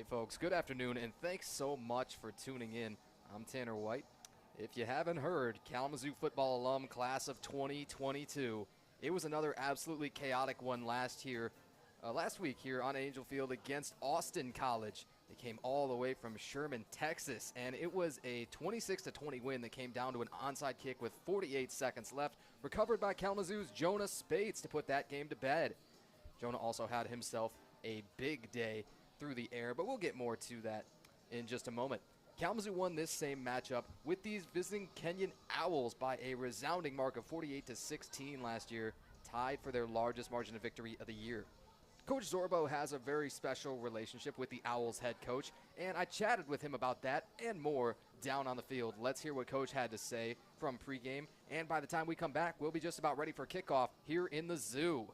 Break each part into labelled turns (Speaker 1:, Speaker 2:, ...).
Speaker 1: Hey folks, good afternoon and thanks so much for tuning in. I'm Tanner White. If you haven't heard, Kalamazoo football alum class of 2022, it was another absolutely chaotic one last week here on Angel Field against Austin College. They came all the way from Sherman, Texas, and it was a 26-20 win that came down to an onside kick with 48 seconds left, recovered by Kalamazoo's Jonah Spates to put that game to bed. Jonah also had himself a big day through the air, but we'll get more to that in just a moment. Kalamazoo won this same matchup with these visiting Kenyon Owls by a resounding mark of 48-16 last year, tied for their largest margin of victory of the year. Coach Zorbo has a very special relationship with the Owls head coach, and I chatted with him about that and more down on the field. Let's hear what Coach had to say from pregame, and by the time we come back, we'll be just about ready for kickoff here in the zoo.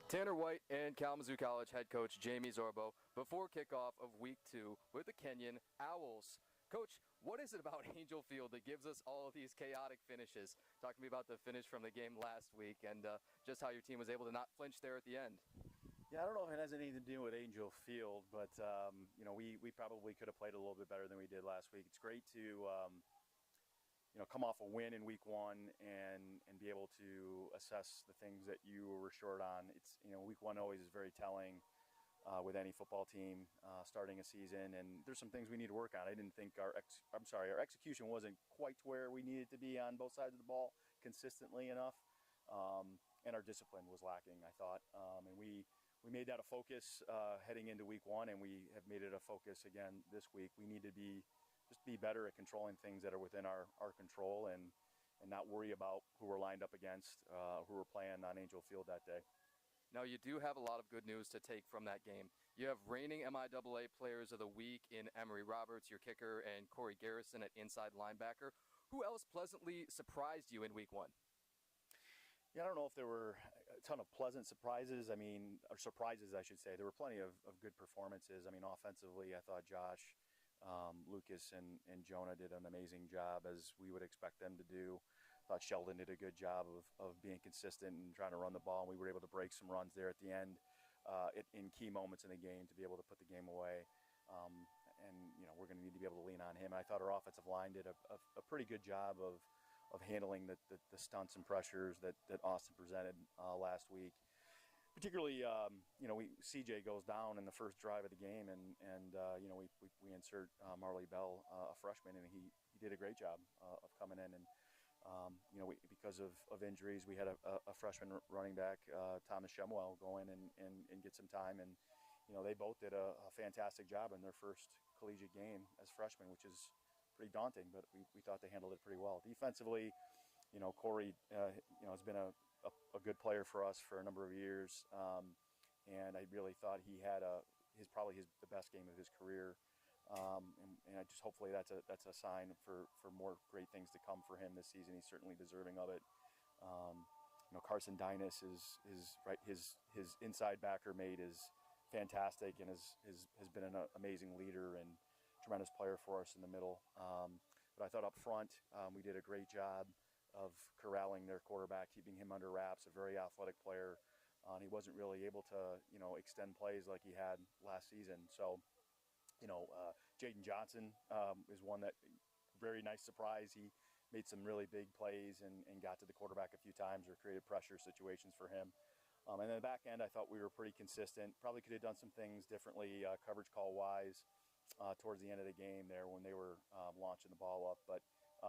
Speaker 1: Tanner White and Kalamazoo College head coach Jamie Zorbo before kickoff of week 2 with the Kenyon Owls. Coach, what is it about Angel Field that gives us all of these chaotic finishes? Talk to me about the finish from the game last week and just how your team was able to not flinch there at the end.
Speaker 2: Yeah, I don't know if it has anything to do with Angel Field, but we probably could have played a little bit better than we did last week. It's great to come off a win in week 1 and be able to assess the things that you were short on. It's week 1 always is very telling with any football team starting a season, and there's some things we need to work on. I didn't think our execution wasn't quite where we needed to be on both sides of the ball consistently enough, and our discipline was lacking, I thought, and we made that a focus heading into week 1, and we have made it a focus again this week. We need to be better at controlling things that are within our control and not worry about who we're lined up against, who we're playing on Angel Field that day.
Speaker 1: Now, you do have a lot of good news to take from that game. You have reigning MIAA Players of the Week in Emery Roberts, your kicker, and Corey Garrison at inside linebacker. Who else pleasantly surprised you in week 1?
Speaker 2: Yeah, I don't know if there were a ton of pleasant surprises. Or surprises, I should say. There were plenty of good performances. Offensively, I thought Josh, Lucas, and Jonah did an amazing job, as we would expect them to do. I thought Sheldon did a good job of being consistent and trying to run the ball, and we were able to break some runs there at the end in key moments in the game to be able to put the game away. We're going to need to be able to lean on him. And I thought our offensive line did a pretty good job of handling the stunts and pressures that Austin presented last week. Particularly, CJ goes down in the first drive of the game, and we insert Marley Bell, a freshman, and he did a great job of coming in. And because of injuries, we had a freshman running back, Thomas Shemuel, go in and get some time, and they both did a fantastic job in their first collegiate game as freshmen, which is pretty daunting, but we thought they handled it pretty well. Defensively, Corey has been a good player for us for a number of years, and I really thought he had probably the best game of his career. And I just hopefully that's a sign for more great things to come for him this season. He's certainly deserving of it. Carson Dynas his inside backer mate is fantastic and has been an amazing leader and tremendous player for us in the middle. But I thought up front we did a great job of corralling their quarterback, keeping him under wraps. A very athletic player. He wasn't really able to extend plays like he had last season. So. Jaden Johnson is one that very nice surprise. He made some really big plays and got to the quarterback a few times or created pressure situations for him. And then the back end, I thought we were pretty consistent. Probably could have done some things differently, coverage call wise, towards the end of the game there when they were launching the ball up. But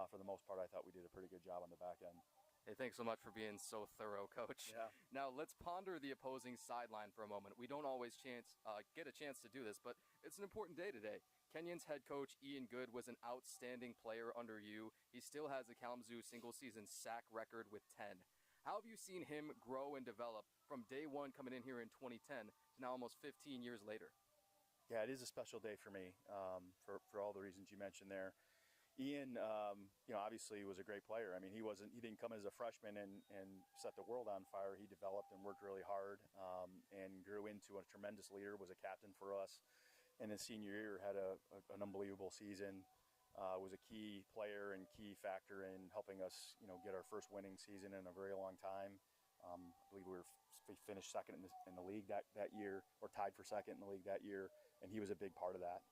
Speaker 2: for the most part, I thought we did a pretty good job on the back end.
Speaker 1: Hey, thanks so much for being so thorough, Coach.
Speaker 2: Yeah.
Speaker 1: Now, let's ponder the opposing sideline for a moment. We don't always get a chance to do this, but it's an important day today. Kenyon's head coach, Ian Good, was an outstanding player under you. He still has the Kalamazoo single-season sack record with 10. How have you seen him grow and develop from day one coming in here in 2010 to now almost 15 years later?
Speaker 2: Yeah, it is a special day for me for all the reasons you mentioned there. Ian, obviously was a great player. He didn't come as a freshman and set the world on fire. He developed and worked really hard and grew into a tremendous leader, was a captain for us. And his senior year had an unbelievable season, was a key player and key factor in helping us, get our first winning season in a very long time. I believe we finished second in the league that year, or tied for second in the league that year, and he was a big part of that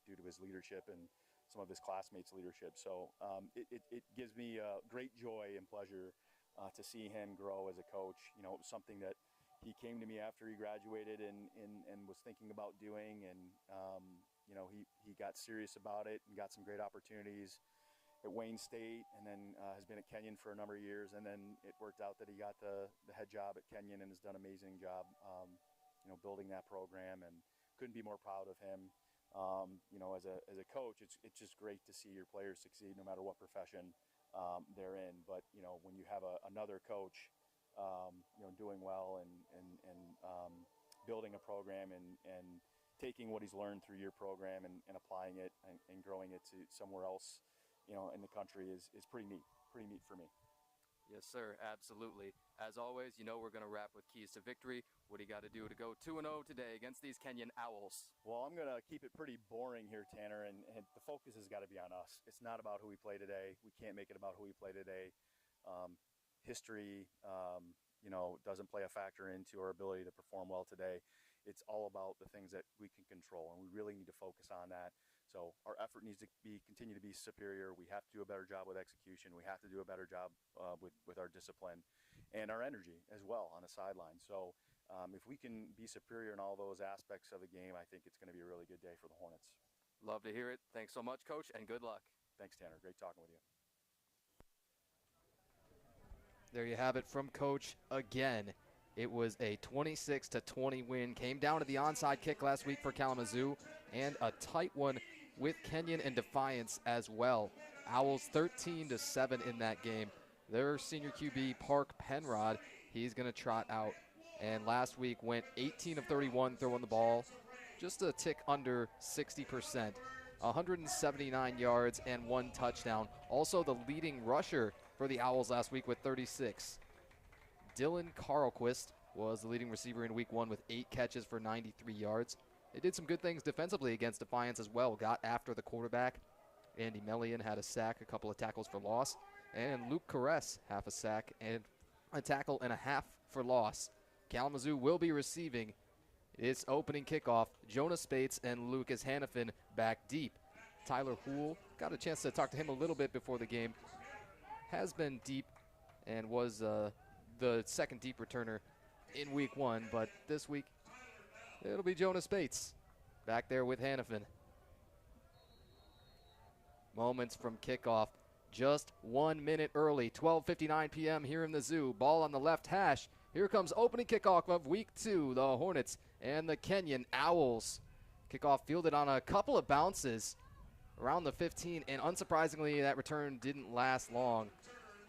Speaker 2: due to his leadership and some of his classmates' leadership. So it gives me great joy and pleasure to see him grow as a coach. You know, it was something that he came to me after he graduated and was thinking about doing, and you know, he got serious about it and got some great opportunities at Wayne State, and then has been at Kenyon for a number of years, and then it worked out that he got the head job at Kenyon and has done an amazing job, you know, building that program, and couldn't be more proud of him. You know, as a coach, it's just great to see your players succeed no matter what profession they're in. But you know, when you have another coach, you know, doing well and building a program and taking what he's learned through your program and applying it and growing it to somewhere else, you know, in the country is pretty neat for me.
Speaker 1: Yes, sir, absolutely. As always, you know we're going to wrap with keys to victory. What do you got to do to go 2-0 today against these Kenyon Owls?
Speaker 2: Well, I'm going to keep it pretty boring here, Tanner, and the focus has got to be on us. It's not about who we play today. We can't make it about who we play today. History, you know, doesn't play a factor into our ability to perform well today. It's all about the things that we can control, and we really need to focus on that. So our effort needs to continue to be superior. We have to do a better job with execution. We have to do a better job with our discipline and our energy as well on the sideline. So if we can be superior in all those aspects of the game, I think it's going to be a really good day for the Hornets.
Speaker 1: Love to hear it. Thanks so much, Coach, and good luck.
Speaker 2: Thanks, Tanner. Great talking with you.
Speaker 1: There you have it from Coach again. It was a 26-20 win. Came down to the onside kick last week for Kalamazoo, and a tight one with Kenyon and Defiance as well. Owls 13-7 in that game. Their senior QB, Park Penrod, he's going to trot out. And last week went 18 of 31 throwing the ball, just a tick under 60%. 179 yards and 1 touchdown. Also the leading rusher for the Owls last week with 36. Dylan Carlquist was the leading receiver in week 1 with 8 catches for 93 yards. They did some good things defensively against Defiance as well. Got after the quarterback. Andy Melian had a sack, a couple of tackles for loss. And Luke Caress, half a sack and a tackle and a half for loss. Kalamazoo will be receiving its opening kickoff. Jonah Spates and Lucas Hannafin back deep. Tyler Houle, got a chance to talk to him a little bit before the game. Has been deep and was the second deep returner in week 1, but this week it'll be Jonah Spates back there with Hannafin. Moments from kickoff, just 1 minute early, 12:59 p.m. here in the zoo. Ball on the left hash. Here comes opening kickoff of week 2, the Hornets and the Kenyon Owls. Kickoff fielded on a couple of bounces around the 15, and unsurprisingly, that return didn't last long.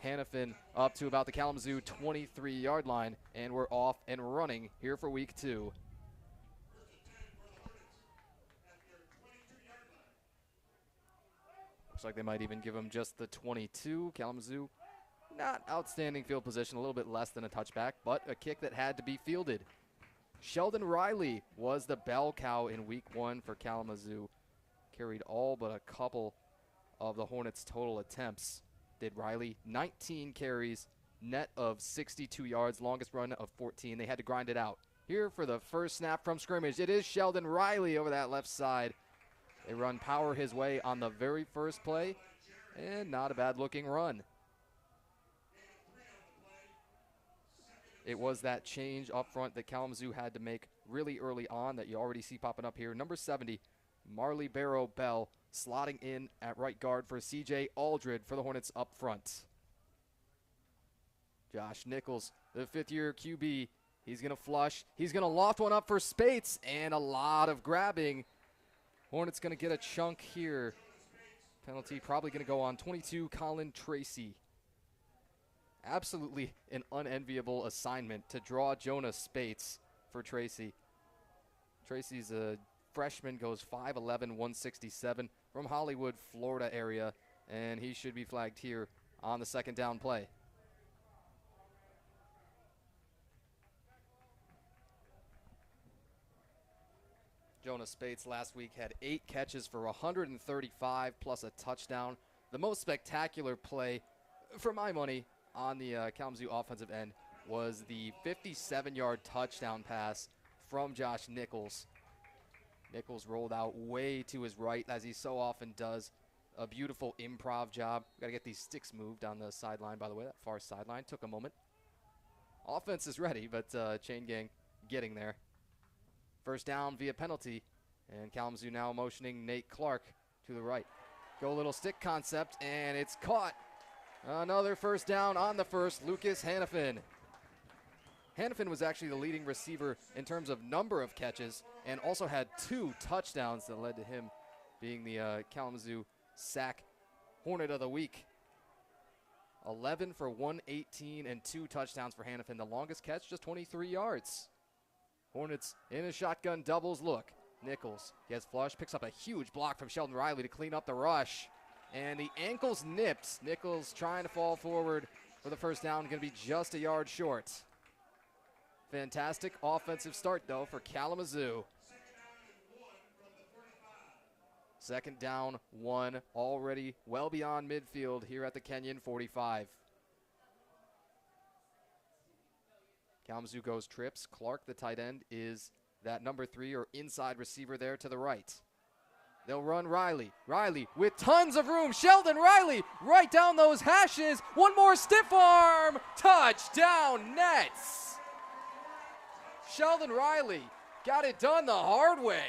Speaker 1: Hannafin up to about the Kalamazoo 23-yard line, and we're off and running here for week 2. Looks like they might even give him just the 22. Kalamazoo, not outstanding field position, a little bit less than a touchback, but a kick that had to be fielded. Sheldon Riley was the bell cow in week 1 for Kalamazoo. Carried all but a couple of the Hornets' total attempts. Did Riley 19 carries, net of 62 yards, longest run of 14. They had to grind it out. Here for the first snap from scrimmage, it is Sheldon Riley over that left side. They run power his way on the very first play, and not a bad looking run. It was that change up front that Kalamazoo had to make really early on that you already see popping up here. Number 70, Marley Barrow Bell, slotting in at right guard for C.J. Aldred for the Hornets up front. Josh Nichols, the fifth-year QB, he's going to flush. He's going to loft one up for Spates, and a lot of grabbing. Hornets going to get a chunk here. Penalty probably going to go on 22, Colin Tracy. Absolutely an unenviable assignment to draw Jonah Spates for Tracy. Tracy's a freshman, goes 5'11", 167 from Hollywood, Florida area, and he should be flagged here on the second down play. Jonah Spates last week had 8 catches for 135 plus a touchdown. The most spectacular play, for my money, on the Kalamazoo offensive end was the 57-yard touchdown pass from Josh Nichols. Nichols rolled out way to his right, as he so often does. A beautiful improv job. Got to get these sticks moved on the sideline, by the way. That far sideline took a moment. Offense is ready, but chain gang getting there. First down via penalty, and Kalamazoo now motioning Nate Clark to the right. Go little stick concept, and it's caught. Another first down on the first, Lucas Hannafin. Hannafin was actually the leading receiver in terms of number of catches and also had 2 touchdowns that led to him being the Kalamazoo sack Hornet of the week. 11 for 118 and 2 touchdowns for Hannafin. The longest catch, just 23 yards. Hornets in a shotgun doubles look. Nichols gets flush, picks up a huge block from Sheldon Riley to clean up the rush. And the ankle's nipped. Nichols trying to fall forward for the first down, going to be just a yard short. Fantastic offensive start, though, for Kalamazoo. Second down, 1, already well beyond midfield here at the Kenyon 45. Kalamazoo goes trips. Clark, the tight end, is that number 3 or inside receiver there to the right. They'll run Riley. Riley with tons of room. Sheldon Riley right down those hashes. One more stiff arm. Touchdown Nets. Sheldon Riley got it done the hard way.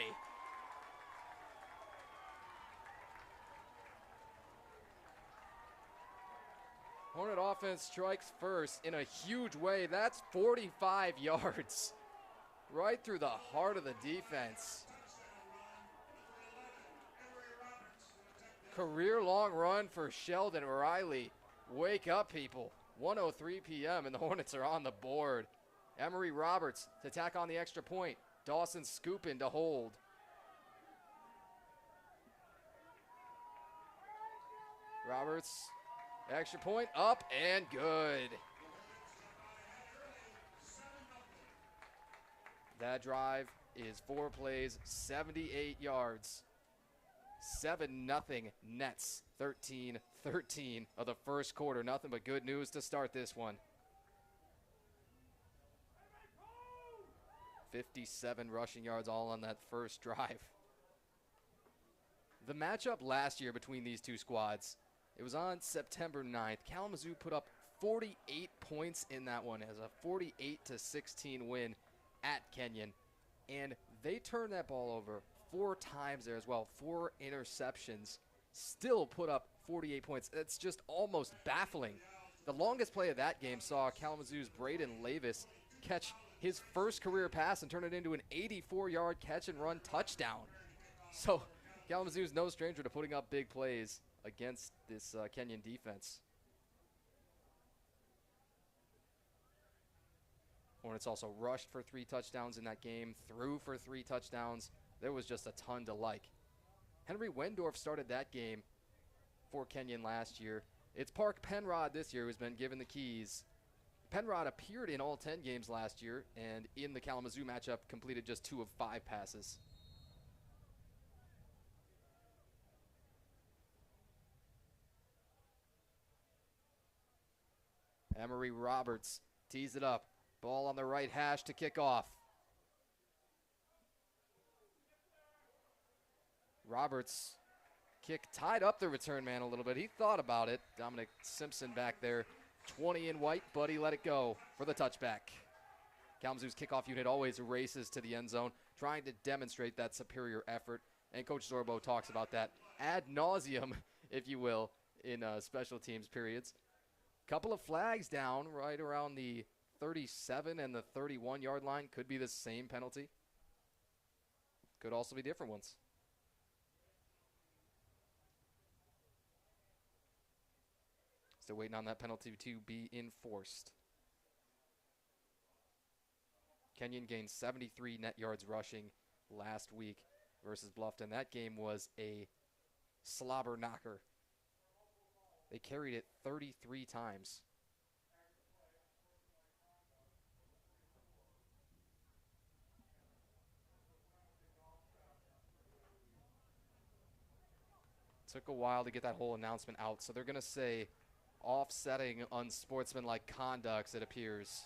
Speaker 1: Hornet offense strikes first in a huge way. That's 45 yards. Right through the heart of the defense. Career long run for Sheldon Riley. Wake up, people. 1:03 p.m. and the Hornets are on the board. Emery Roberts to tack on the extra point. Dawson scooping to hold. Roberts, extra point, up and good. That drive is 4 plays, 78 yards. 7-0 Nets, 13-13 of the first quarter. Nothing but good news to start this one. 57 rushing yards all on that first drive. The matchup last year between these two squads, it was on September 9th. Kalamazoo put up 48 points in that one as a 48-16 win at Kenyon. And they turned that ball over 4 times there as well. 4 interceptions. Still put up 48 points. It's just almost baffling. The longest play of that game saw Kalamazoo's Braden Lavis catch his first career pass and turn it into an 84-yard catch-and-run touchdown. So Kalamazoo's no stranger to putting up big plays against this Kenyon defense. Hornets also rushed for 3 touchdowns in that game, threw for 3 touchdowns. There was just a ton to like. Henry Wendorf started that game for Kenyon last year. It's Park Penrod this year who's been given the keys. Penrod appeared in all 10 games last year, and in the Kalamazoo matchup completed just 2 of 5 passes. Emery Roberts tees it up. Ball on the right hash to kick off. Roberts kick tied up the return man a little bit. He thought about it. Dominic Simpson back there. 20 in white, but he let it go for the touchback. Kalamazoo's kickoff unit always races to the end zone, trying to demonstrate that superior effort. And Coach Zorbo talks about that ad nauseum, if you will, in special teams periods. Couple of flags down right around the 37 and the 31-yard line. Could be the same penalty. Could also be different ones. Still waiting on that penalty to be enforced. Kenyon gained 73 net yards rushing last week versus Bluffton. That game was a slobber knocker. They carried it 33 times. Took a while to get that whole announcement out, so they're going to say offsetting unsportsmanlike conducts, it appears.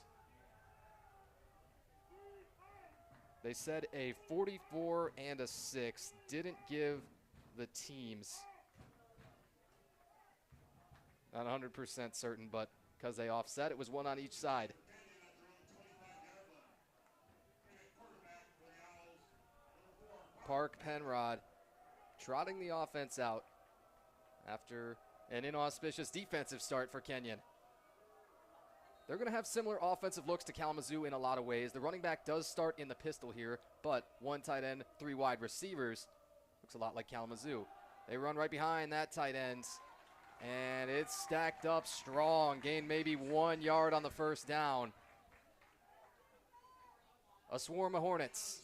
Speaker 1: They said a 44 and a 6. Didn't give the teams. Not 100% certain, but because they offset, it was one on each side. Park Penrod trotting the offense out after an inauspicious defensive start for Kenyon. They're going to have similar offensive looks to Kalamazoo in a lot of ways. The running back does start in the pistol here, but 1 tight end, 3 wide receivers. Looks a lot like Kalamazoo. They run right behind that tight end, and it's stacked up strong. Gained maybe 1 yard on the first down. A swarm of Hornets.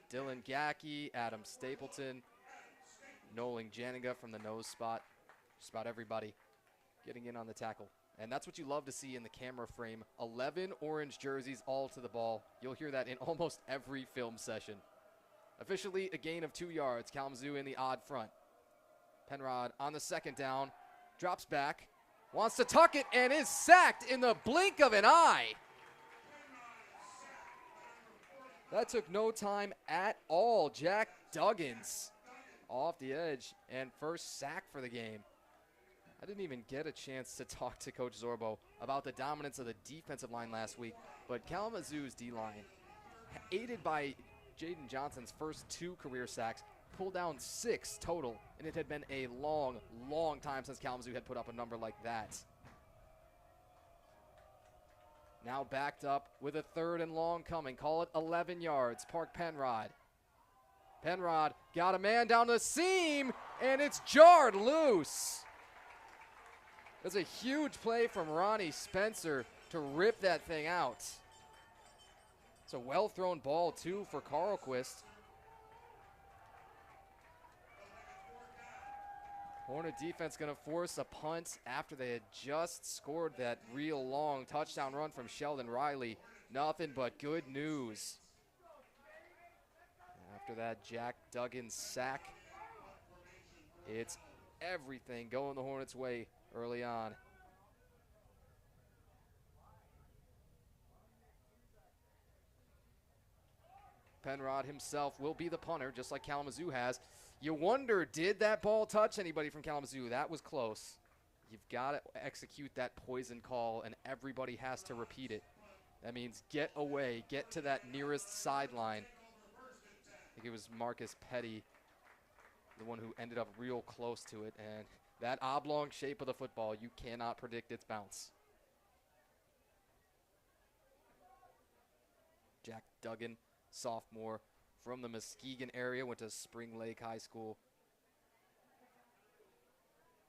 Speaker 1: Dylan Gackey, Adam Stapleton, Nolan Janiga from the nose spot. Just about everybody getting in on the tackle. And that's what you love to see in the camera frame. 11 orange jerseys all to the ball. You'll hear that in almost every film session. Officially a gain of 2 yards. Kalamazoo in the odd front. Penrod on the second down. Drops back. Wants to tuck it and is sacked in the blink of an eye. That took no time at all. Jack Duggins off the edge and first sack for the game. I didn't even get a chance to talk to Coach Zorbo about the dominance of the defensive line last week, but Kalamazoo's D-line, aided by Jaden Johnson's first 2 career sacks, pulled down 6 total, and it had been a long, long time since Kalamazoo had put up a number like that. Now backed up with a 3rd and long coming. Call it 11 yards. Park Penrod. Penrod got a man down the seam, and it's jarred loose. That's a huge play from Ronnie Spencer to rip that thing out. It's a well-thrown ball, too, for Carlquist. Hornet defense going to force a punt after they had just scored that real long touchdown run from Sheldon Riley. Nothing but good news. After that Jack Duggins sack, it's everything going the Hornets' way early on. Penrod himself will be the punter, just like Kalamazoo has. You wonder, did that ball touch anybody from Kalamazoo? That was close. You've got to execute that poison call, and everybody has to repeat it. That means get away, get to that nearest sideline. I think it was Marcus Petty, the one who ended up real close to it. And that oblong shape of the football, you cannot predict its bounce. Jack Duggan, sophomore from the Muskegon area, went to Spring Lake High School.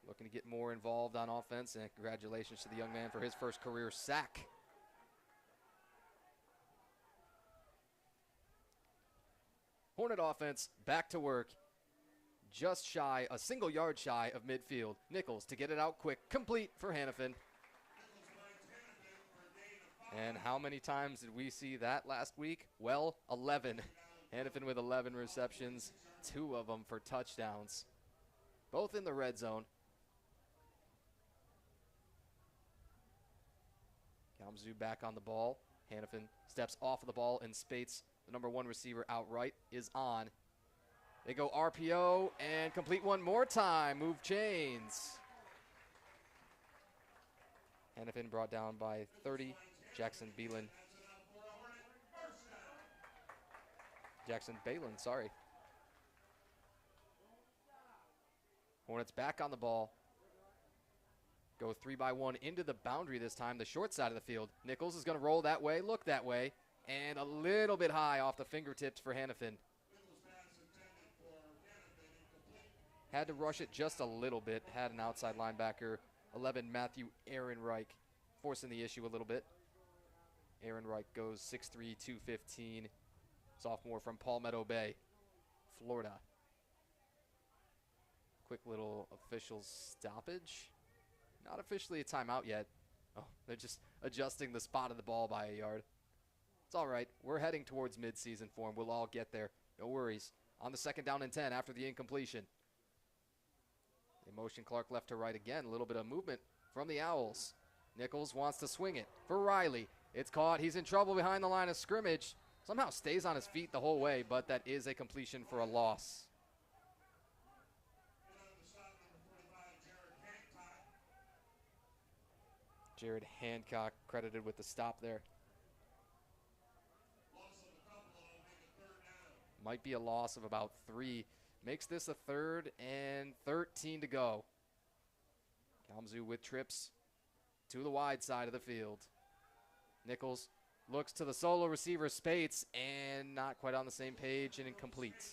Speaker 1: Looking to get more involved on offense, and congratulations to the young man for his first career sack. Hornet offense back to work. Just shy, a single yard shy of midfield. Nichols to get it out quick, complete for Hannafin. And how many times did we see that last week? Well, 11. Hannafin with 11 receptions, 2 of them for touchdowns. Both in the red zone. Kalamazoo back on the ball. Hannafin steps off of the ball, and Spates, the number 1 receiver outright, is on. They go RPO and complete one more time. Move chains. Hannafin brought down by 30. Jackson Balin, sorry. Hornets back on the ball. Go 3-by-1 into the boundary this time, the short side of the field. Nichols is going to roll that way, look that way, and a little bit high off the fingertips for Hannafin. Had to rush it just a little bit. Had an outside linebacker, 11 Matthew Ehrenreich, forcing the issue a little bit. Ehrenreich goes 6'3", 215, sophomore from Palmetto Bay, Florida. Quick little official stoppage. Not officially a timeout yet. Oh, they're just adjusting the spot of the ball by a yard. It's all right. We're heading towards midseason form. We'll all get there. No worries. On the 2nd down and 10 after the incompletion. In motion, Clark left to right again. A little bit of movement from the Owls. Nichols wants to swing it for Riley. It's caught. He's in trouble behind the line of scrimmage. Somehow stays on his feet the whole way, but that is a completion for a loss. Jared Hancock credited with the stop there. Might be a loss of about 3. Makes this a 3rd and 13 to go. Kalamazoo with trips to the wide side of the field. Nichols looks to the solo receiver, Spates, and not quite on the same page and incomplete.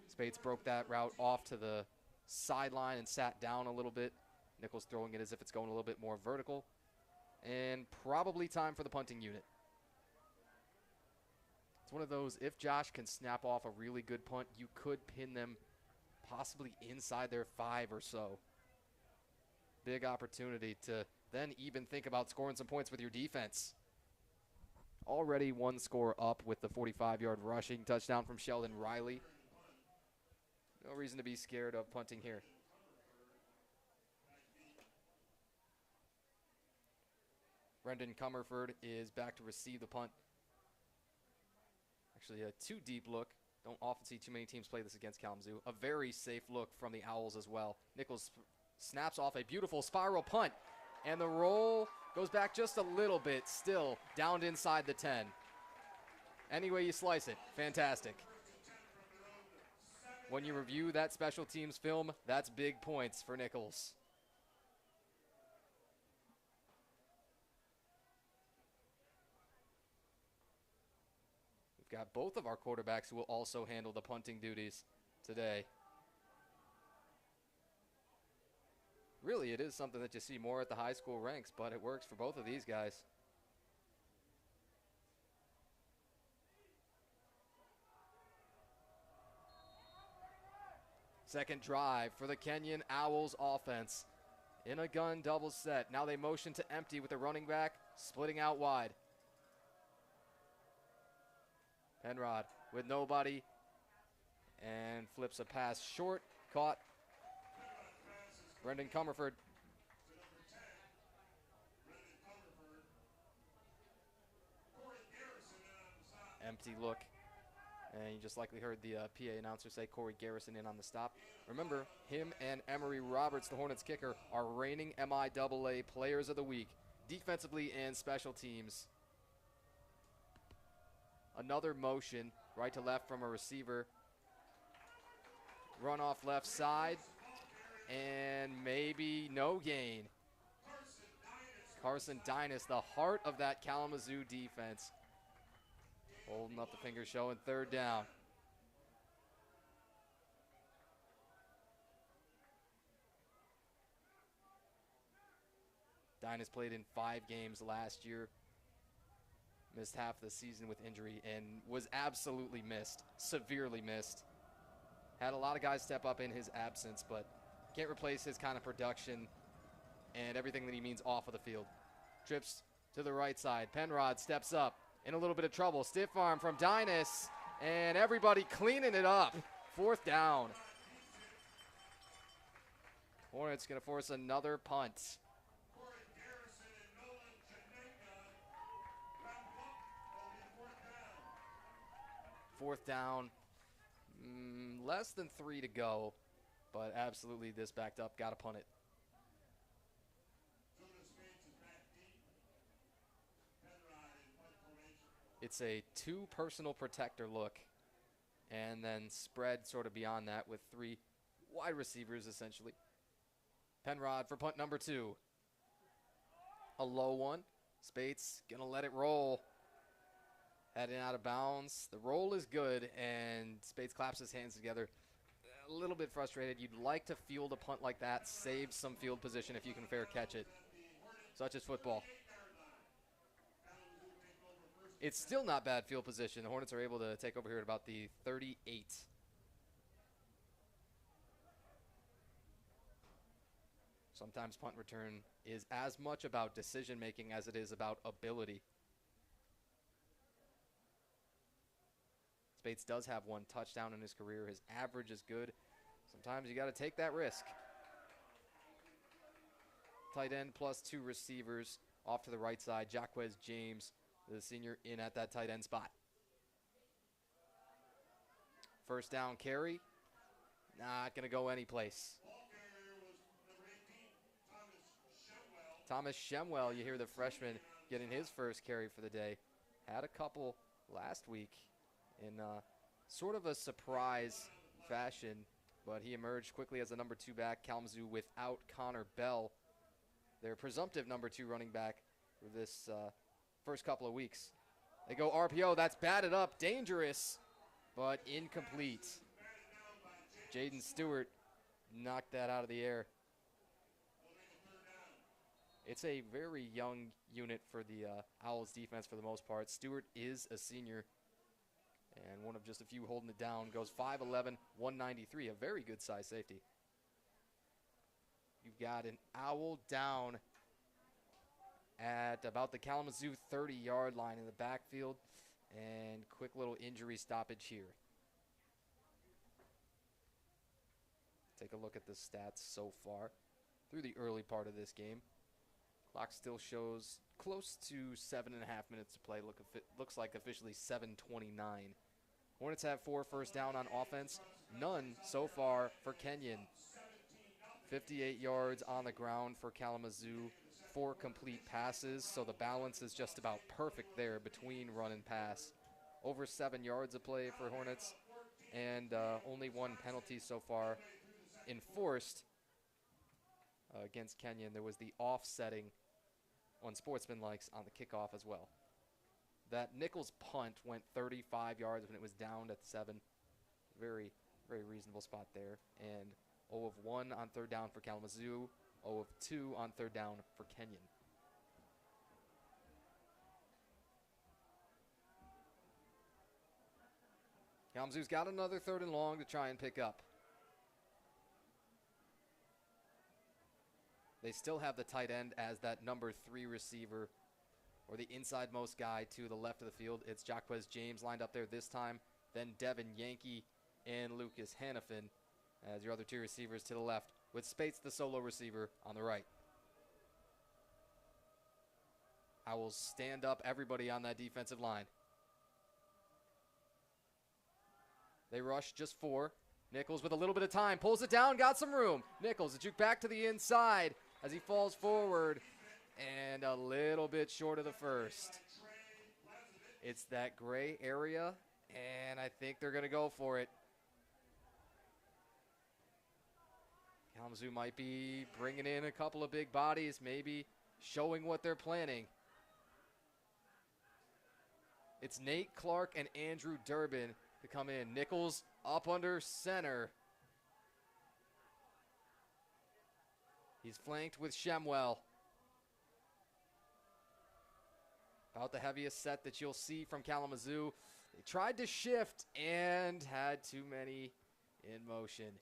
Speaker 1: Spates broke that route off to the sideline and sat down a little bit. Nichols throwing it as if it's going a little bit more vertical. And probably time for the punting unit. It's one of those, if Josh can snap off a really good punt, you could pin them possibly inside their 5 or so. Big opportunity to then even think about scoring some points with your defense. Already 1 score up with the 45-yard rushing touchdown from Sheldon Riley. No reason to be scared of punting here. Brendan Comerford is back to receive the punt. Actually, a 2-deep look. Don't often see too many teams play this against Kalamazoo. A very safe look from the Owls as well. Nichols snaps off a beautiful spiral punt, and the roll goes back just a little bit, still down inside the 10. Any way you slice it, fantastic. When you review that special teams film, that's big points for Nichols. We've got both of our quarterbacks who will also handle the punting duties today. Really, it is something that you see more at the high school ranks, but it works for both of these guys. Second drive for the Kenyon Owls offense. In a gun double set. Now they motion to empty with the running back splitting out wide. Penrod with nobody and flips a pass short. Caught. Brendan Comerford. Empty look. And you just likely heard the PA announcer say Corey Garrison in on the stop. Remember, him and Emery Roberts, the Hornets kicker, are reigning MIAA Players of the Week, defensively and special teams. Another motion, right to left from a receiver. Run off left side, and maybe no gain. Carson Dynas, the heart of that Kalamazoo defense. Holding up the finger, showing third down. Dynas played in 5 games last year. Missed half the season with injury and was absolutely missed, severely missed. Had a lot of guys step up in his absence, but can't replace his kind of production and everything that he means off of the field. Trips to the right side. Penrod steps up. In a little bit of trouble. Stiff arm from Dynas, and everybody cleaning it up. 4th down. Hornets going to force another punt. 4th down. Less than 3 to go, but absolutely this backed up. Got to punt it. It's a 2 personal protector look, and then spread sort of beyond that with 3 wide receivers, essentially. Penrod for punt number 2. A low one. Spates going to let it roll. Heading out of bounds. The roll is good, and Spates claps his hands together. A little bit frustrated. You'd like to field a punt like that, save some field position if you can fair catch it. Such as football. It's still not bad field position. The Hornets are able to take over here at about the 38. Sometimes punt return is as much about decision making as it is about ability. Spates does have 1 touchdown in his career. His average is good. Sometimes you got to take that risk. Tight end plus 2 receivers off to the right side. Jaquez James the senior in at that tight end spot. First down carry. Not going to go anyplace. Thomas Shemwell, you hear the freshman getting his first carry for the day. Had a couple last week in sort of a surprise fashion, but he emerged quickly as the number 2 back. Kalamazoo without Connor Bell, their presumptive number 2 running back for this first couple of weeks. They go RPO, that's batted up, dangerous, but incomplete. Jaden Stewart knocked that out of the air. It's a very young unit for the Owls defense for the most part. Stewart is a senior and one of just a few holding it down. Goes 5'11", 193, a very good size safety. You've got an Owl down at about the Kalamazoo 30-yard line in the backfield, and quick little injury stoppage here. Take a look at the stats so far through the early part of this game. Clock still shows close to 7.5 minutes to play. Looks like officially 7:29. Hornets have 4 first down on offense. None so far for Kenyon. 58 yards on the ground for Kalamazoo. 4 complete passes, so the balance is just about perfect there between run and pass. Over 7 yards of play for Hornets, and only 1 penalty so far enforced against Kenyon. There was the offsetting unsportsmanlikes on the kickoff as well. That Nichols punt went 35 yards when it was down at 7. Very, very reasonable spot there. And 0 of 1 on third down for Kalamazoo. 0 of 2 on third down for Kenyon. Kalamazoo's got another 3rd and long to try and pick up. They still have the tight end as that number 3 receiver, or the inside-most guy to the left of the field. It's Jaquez James lined up there this time. Then Devin Yankee and Lucas Hannafin as your other 2 receivers to the left, with Spates, the solo receiver, on the right. I will stand up everybody on that defensive line. They rush just 4. Nichols with a little bit of time, pulls it down, got some room. Nichols, a juke back to the inside as he falls forward, and a little bit short of the first. It's that gray area, and I think they're going to go for it. Kalamazoo might be bringing in a couple of big bodies, maybe showing what they're planning. It's Nate Clark and Andrew Durbin to come in. Nichols up under center. He's flanked with Shemwell. About the heaviest set that you'll see from Kalamazoo. They tried to shift and had too many in motion.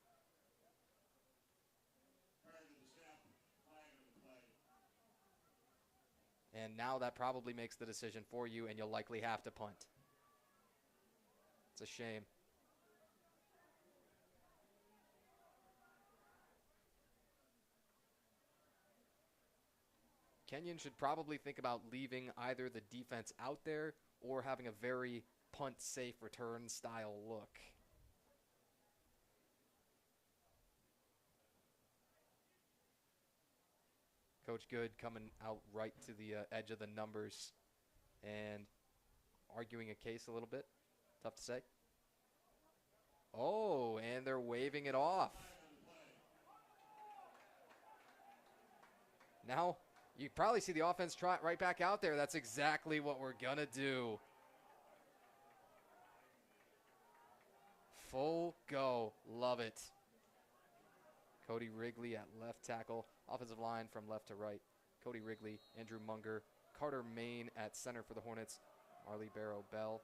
Speaker 1: And now that probably makes the decision for you, and you'll likely have to punt. It's a shame. Kenyon should probably think about leaving either the defense out there or having a very punt-safe return style look. Coach Good coming out right to the edge of the numbers and arguing a case a little bit. Tough to say. Oh, and they're waving it off. Now, you probably see the offense trot right back out there. That's exactly what we're going to do. Full go. Love it. Cody Wrigley at left tackle. Offensive line from left to right. Cody Wrigley, Andrew Munger, Carter Main at center for the Hornets. Marley Barrow Bell.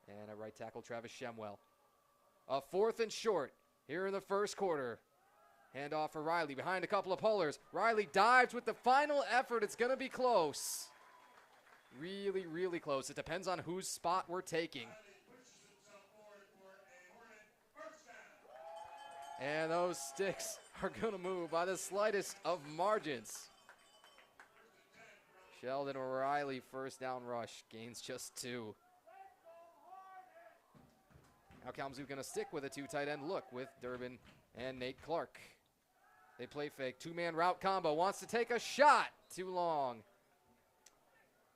Speaker 1: And a right tackle, Travis Shemwell. A 4th and short here in the first quarter. Handoff for Riley behind a couple of pullers. Riley dives with the final effort. It's going to be close. Really, really close. It depends on whose spot we're taking. And those sticks are going to move by the slightest of margins. Sheldon O'Reilly, first down rush, gains just 2. Now Kalamazoo going to stick with a 2 tight end look with Durbin and Nate Clark. They play fake, 2-man route combo, wants to take a shot, too long.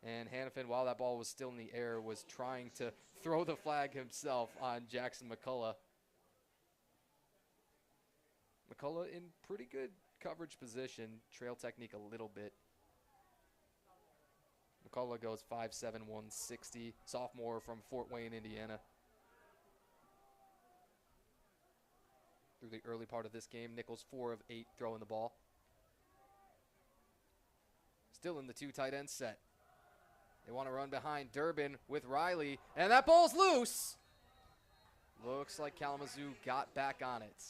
Speaker 1: And Hannafin, while that ball was still in the air, was trying to throw the flag himself on Jackson McCullough. McCullough in pretty good coverage position, trail technique a little bit. McCullough goes 5'7", 160, sophomore from Fort Wayne, Indiana. Through the early part of this game, Nichols 4 of 8 throwing the ball. Still in the 2 tight end set. They want to run behind Durbin with Riley, and that ball's loose. Looks like Kalamazoo got back on it.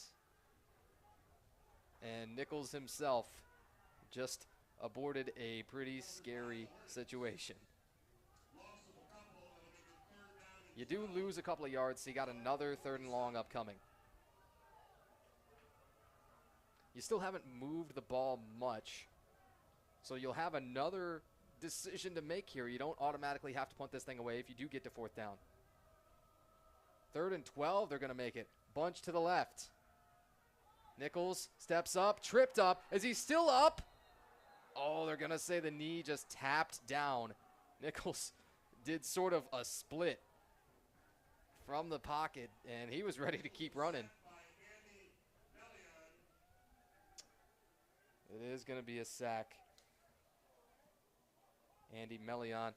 Speaker 1: And Nichols himself just aborted a pretty scary situation. You do lose a couple of yards, so you got another 3rd and long upcoming. You still haven't moved the ball much, so you'll have another decision to make here. You don't automatically have to punt this thing away if you do get to 4th down. 3rd and 12, they're going to make it. Bunch to the left. Nichols steps up, tripped up. Is he still up? Oh, they're going to say the knee just tapped down. Nichols did sort of a split from the pocket, and he was ready to keep running. It is going to be a sack. Andy Melion.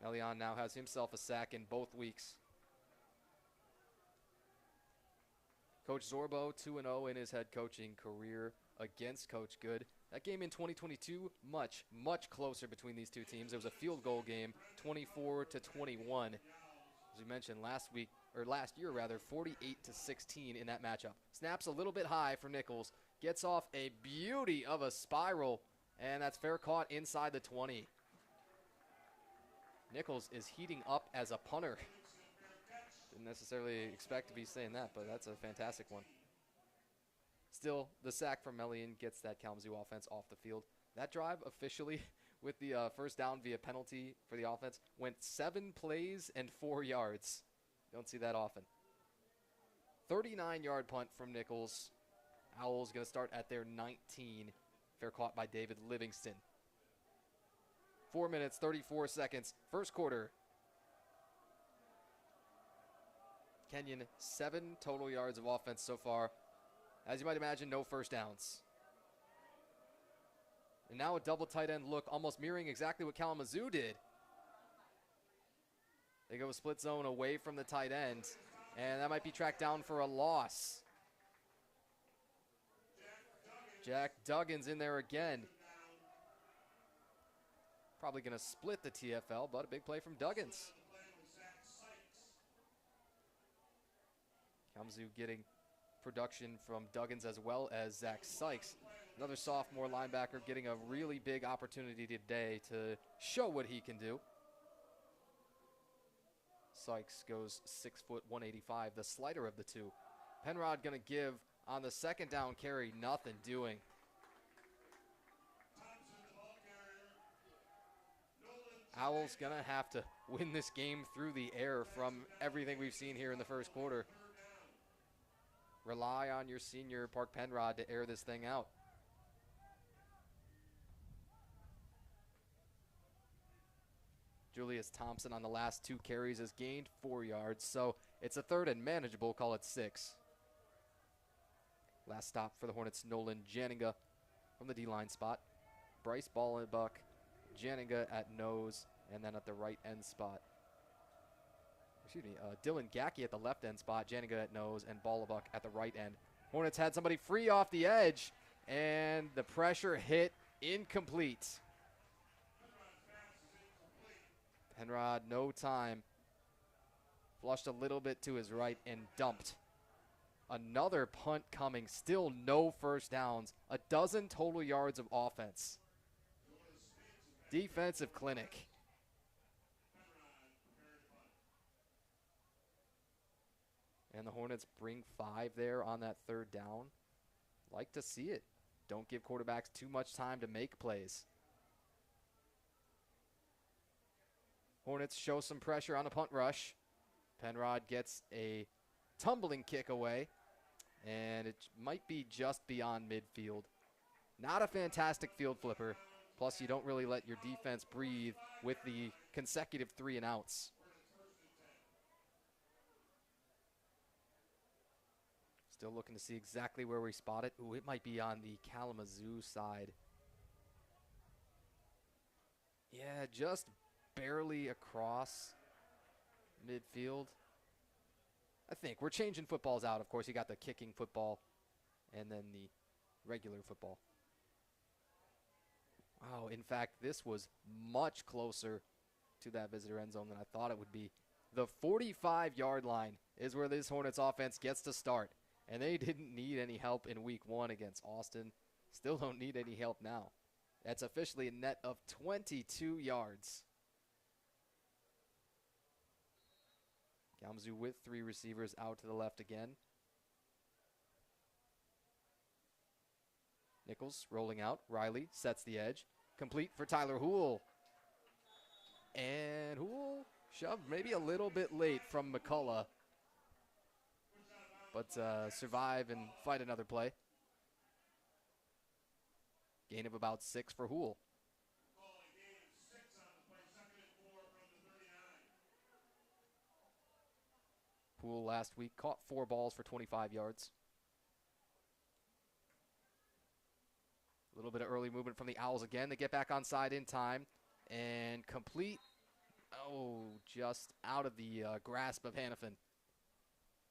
Speaker 1: Melion now has himself a sack in both weeks. Coach Zorbo, 2-0 in his head coaching career against Coach Good. That game in 2022, much, much closer between these two teams. It was a field goal game, 24-21. As we mentioned last year, 48-16 in that matchup. Snaps a little bit high for Nichols. Gets off a beauty of a spiral, and that's fair caught inside the 20. Nichols is heating up as a punter. Didn't necessarily expect to be saying that, but that's a fantastic one. Still, the sack from Melian gets that Kalamazoo offense off the field. That drive officially, with the first down via penalty for the offense, went 7 plays and 4 yards. Don't see that often. 39-yard punt from Nichols. Owls going to start at their 19. Fair caught by David Livingston. 4 minutes, 34 seconds. First quarter. Kenyon, 7 total yards of offense so far. As you might imagine, no first downs. And now a double tight end look, almost mirroring exactly what Kalamazoo did. They go split zone away from the tight end, and that might be tracked down for a loss. Jack Duggan's in there again. Probably going to split the TFL, but a big play from Duggins. Kalamazoo getting production from Duggins as well as Zach Sykes. Another sophomore linebacker getting a really big opportunity today to show what he can do. Sykes goes 6 foot 185, the slighter of the two. Penrod going to give on the second down carry, nothing doing. Owls going to have to win this game through the air from everything we've seen here in the first quarter. Rely on your senior Park Penrod to air this thing out. Julius Thompson on the last 2 carries has gained 4 yards, so it's a 3rd and manageable, call it 6. Last stop for the Hornets, Nolan Janinga from the D-line spot. Bryce Ballenbuck, Janinga at nose, and then at the right end spot. Dylan Gackey at the left end spot, Janinga at nose, and Ballenbuck at the right end. Hornets had somebody free off the edge, and the pressure hit incomplete. Penrod, no time. Flushed a little bit to his right and dumped. Another punt coming, still no first downs. 12 total yards of offense. Defensive clinic. And the Hornets bring 5 there on that 3rd down. Like to see it. Don't give quarterbacks too much time to make plays. Hornets show some pressure on a punt rush. Penrod gets a tumbling kick away, and it might be just beyond midfield. Not a fantastic field flipper. Plus, you don't really let your defense breathe with the consecutive 3 and outs. Still looking to see exactly where we spot it. Ooh, it might be on the Kalamazoo side. Yeah, just barely across midfield. I think we're changing footballs out. Of course, you got the kicking football and then the regular football. Wow, in fact, this was much closer to that visitor end zone than I thought it would be. The 45-yard line is where this Hornets offense gets to start. And they didn't need any help in week 1 against Austin. Still don't need any help now. That's officially a net of 22 yards. Kalamazoo with 3 receivers out to the left again. Nichols rolling out. Riley sets the edge. Complete for Tyler Houle. And Houle shoved maybe a little bit late from McCullough. But survive and fight another play. Gain of about 6 for Houle. Houle last week caught 4 balls for 25 yards. A little bit of early movement from the Owls again. They get back on side in time and complete. Oh, just out of the grasp of Hannafin.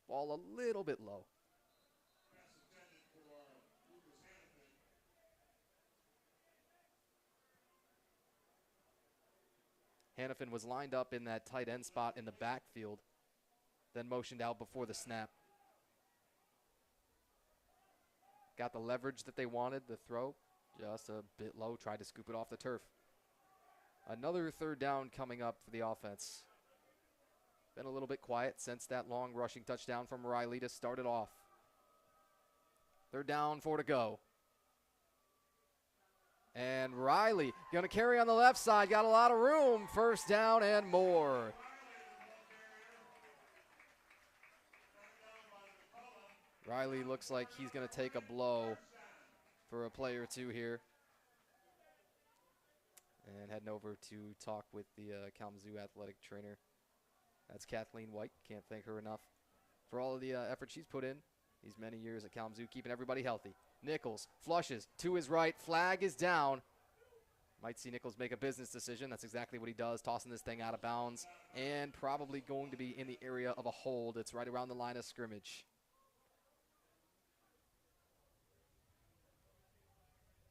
Speaker 1: Ball a little bit low. Hannafin was lined up in that tight end spot in the backfield, then motioned out before the snap. Got the leverage that they wanted, the throw just a bit low, tried to scoop it off the turf. Another 3rd down coming up for the offense. Been a little bit quiet since that long rushing touchdown from Riley to start it off. 3rd down, 4 to go. And Riley going to carry on the left side. Got a lot of room. 1st down and more. Riley looks like he's going to take a blow for a play or 2 here. And heading over to talk with the Kalamazoo athletic trainer. That's Kathleen White. Can't thank her enough for all of the effort she's put in these many years at Kalamazoo, keeping everybody healthy. Nichols flushes to his right. Flag is down. Might see Nichols make a business decision. That's exactly what he does, tossing this thing out of bounds and probably going to be in the area of a hold. It's right around the line of scrimmage.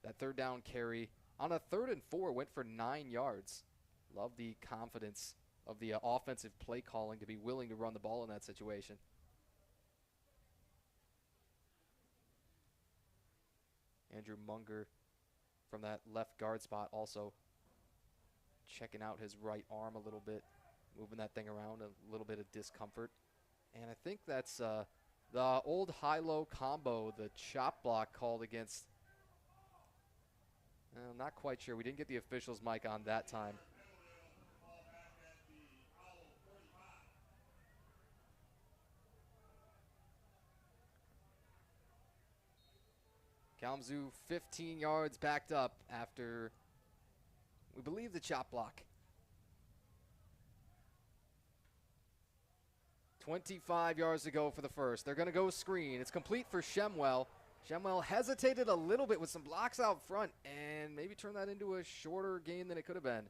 Speaker 1: That 3rd down carry on a 3rd and 4 went for 9 yards. Love the confidence of the offensive play calling to be willing to run the ball in that situation. Andrew Munger from that left guard spot also checking out his right arm a little bit, moving that thing around, a little bit of discomfort. And I think that's the old high-low combo, the chop block called against. I'm not quite sure. We didn't get the official's mic on that time. Kalamazoo 15 yards backed up after, we believe, the chop block. 25 yards to go for the first. They're going to go screen. It's complete for Shemwell. Shemwell hesitated a little bit with some blocks out front and maybe turned that into a shorter gain than it could have been.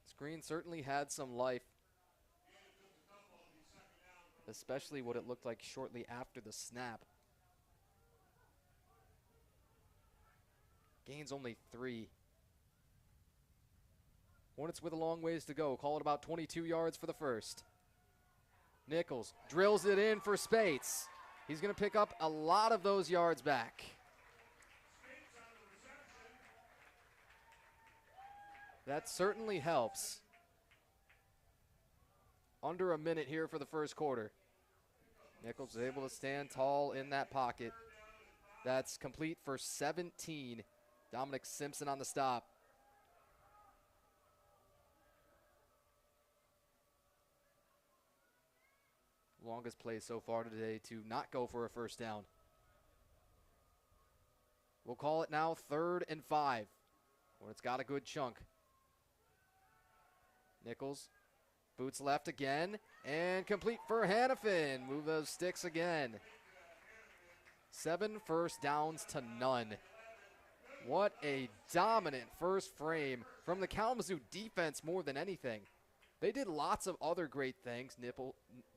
Speaker 1: Screen certainly had some life, especially what it looked like shortly after the snap. Gains only 3. Hornets with a long ways to go. Call it about 22 yards for the first. Nichols drills it in for Spates. He's going to pick up a lot of those yards back. That certainly helps. Under a minute here for the first quarter. Nichols is able to stand tall in that pocket. That's complete for 17. Dominic Simpson on the stop. Longest play so far today to not go for a first down. We'll call it now 3rd and 5, where it's got a good chunk. Nichols, boots left again, and complete for Hannafin. Move those sticks again. 7 first downs to none. What a dominant first frame from the Kalamazoo defense more than anything. They did lots of other great things.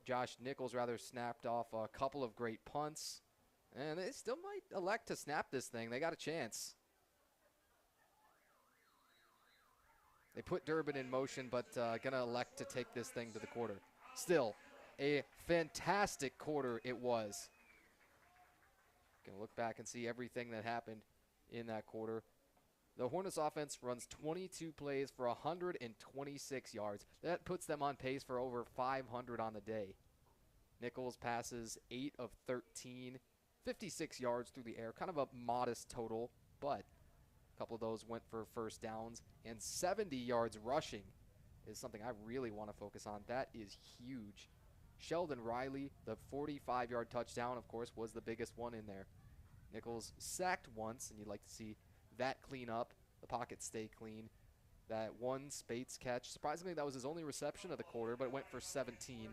Speaker 1: Josh Nichols snapped off a couple of great punts. And they still might elect to snap this thing. They got a chance. They put Durbin in motion, but going to elect to take this thing to the quarter. Still, a fantastic quarter it was. Going to look back and see everything that happened in that quarter. The Hornets offense runs 22 plays for 126 yards. That puts them on pace for over 500 on the day. Nichols passes 8 of 13, 56 yards through the air. Kind of a modest total, but a couple of those went for first downs. And 70 yards rushing is something I really want to focus on. That is huge. Sheldon Riley, the 45-yard touchdown, of course, was the biggest one in there. Nichols sacked once, and you'd like to see that clean up, the pocket stay clean. That one Spates catch, surprisingly, that was his only reception of the quarter, but it went for 17.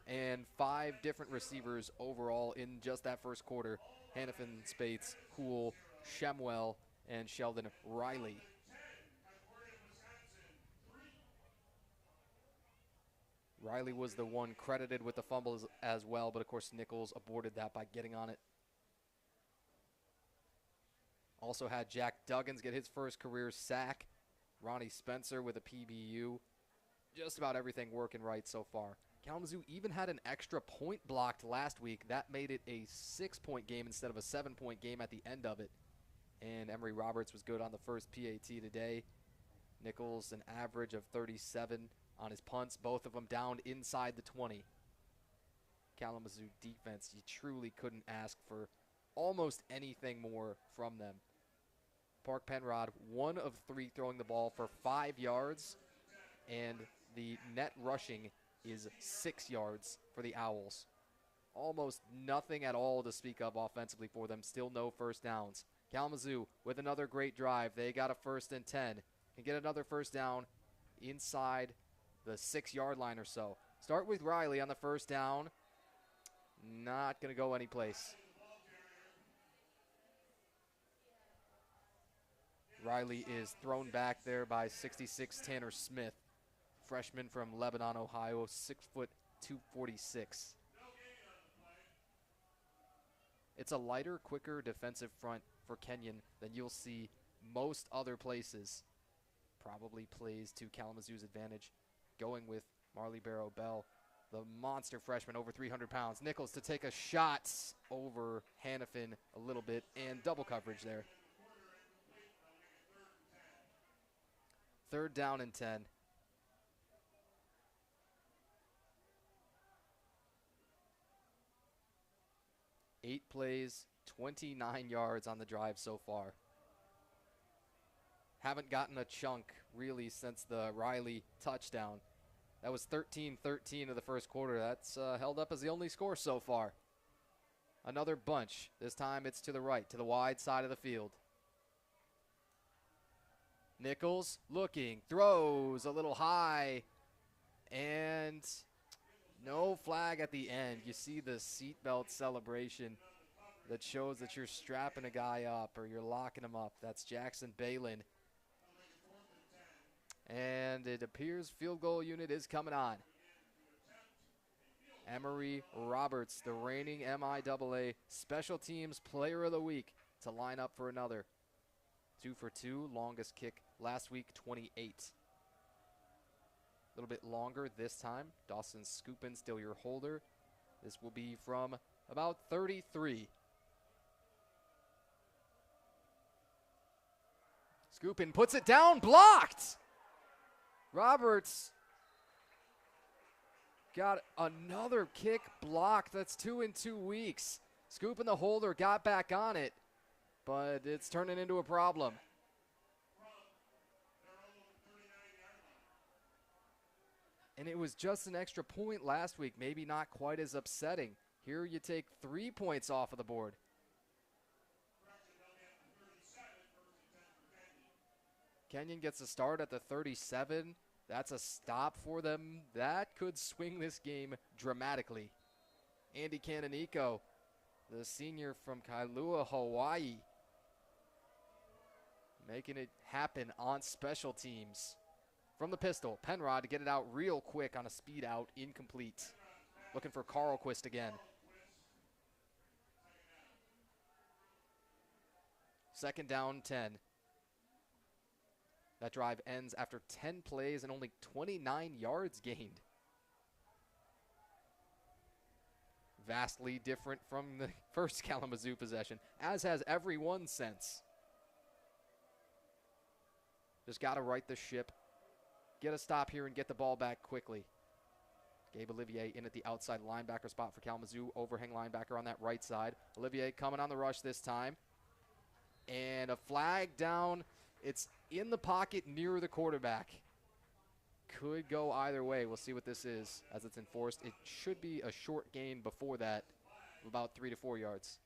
Speaker 1: And 5 different receivers overall in just that first quarter. Hannafin, Spates, Hool, Shemwell, and Sheldon Riley. Riley was the one credited with the fumbles as well, but of course Nichols aborted that by getting on it. Also had Jack Duggins get his first career sack. Ronnie Spencer with a PBU. Just about everything working right so far. Kalamazoo even had an extra point blocked last week. That made it a 6-point game instead of a 7-point game at the end of it. And Emery Roberts was good on the first PAT today. Nichols an average of 37 on his punts, both of them down inside the 20. Kalamazoo defense, you truly couldn't ask for almost anything more from them. Park Penrod, 1 of 3 throwing the ball for 5 yards, and the net rushing is 6 yards for the Owls. Almost nothing at all to speak of offensively for them. Still no first downs. Kalamazoo with another great drive. They got a 1st and 10. Can get another first down inside the 6-yard line or so. Start with Riley on the first down. Not going to go anyplace. Riley is thrown back there by 66 Tanner Smith, freshman from Lebanon, Ohio, 6 foot 246. It's a lighter, quicker defensive front for Kenyon than you'll see most other places. Probably plays to Kalamazoo's advantage, going with Marley Barrow Bell, the monster freshman, over 300 pounds. Nichols to take a shot over Hannafin a little bit, and double coverage there. 3rd down and 10. Eight plays, 29 yards on the drive so far. Haven't gotten a chunk, really, since the Riley touchdown. That was 13-13 of the first quarter. That's held up as the only score so far. Another bunch. This time it's to the right, to the wide side of the field. Nichols looking, throws a little high, and no flag at the end. You see the seatbelt celebration that shows that you're strapping a guy up or you're locking him up. That's Jackson Balin. And it appears field goal unit is coming on. Emery Roberts, the reigning MIAA Special Teams Player of the Week, to line up for another. 2 for 2, longest kick last week, 28. A little bit longer this time. Dawson Scoopin, still your holder. This will be from about 33. Scoopin puts it down, blocked! Roberts got another kick blocked. That's 2 in 2 weeks. Scooping the holder, got back on it, but it's turning into a problem. And it was just an extra point last week, maybe not quite as upsetting. Here you take 3 points off of the board. Kenyon gets a start at the 37. That's a stop for them. That could swing this game dramatically. Andy Canonico, the senior from Kailua, Hawaii, making it happen on special teams. From the pistol, Penrod to get it out real quick on a speed out, incomplete. Looking for Carlquist again. Second down, 10. That drive ends after 10 plays and only 29 yards gained. Vastly different from the first Kalamazoo possession, as has everyone since. Just got to right the ship. Get a stop here and get the ball back quickly. Gabe Olivier in at the outside linebacker spot for Kalamazoo. Overhang linebacker on that right side. Olivier coming on the rush this time. And a flag down. It's in the pocket near the quarterback. Could go either way. We'll see what this is as it's enforced. It should be a short gain before that, about 3 to 4 yards.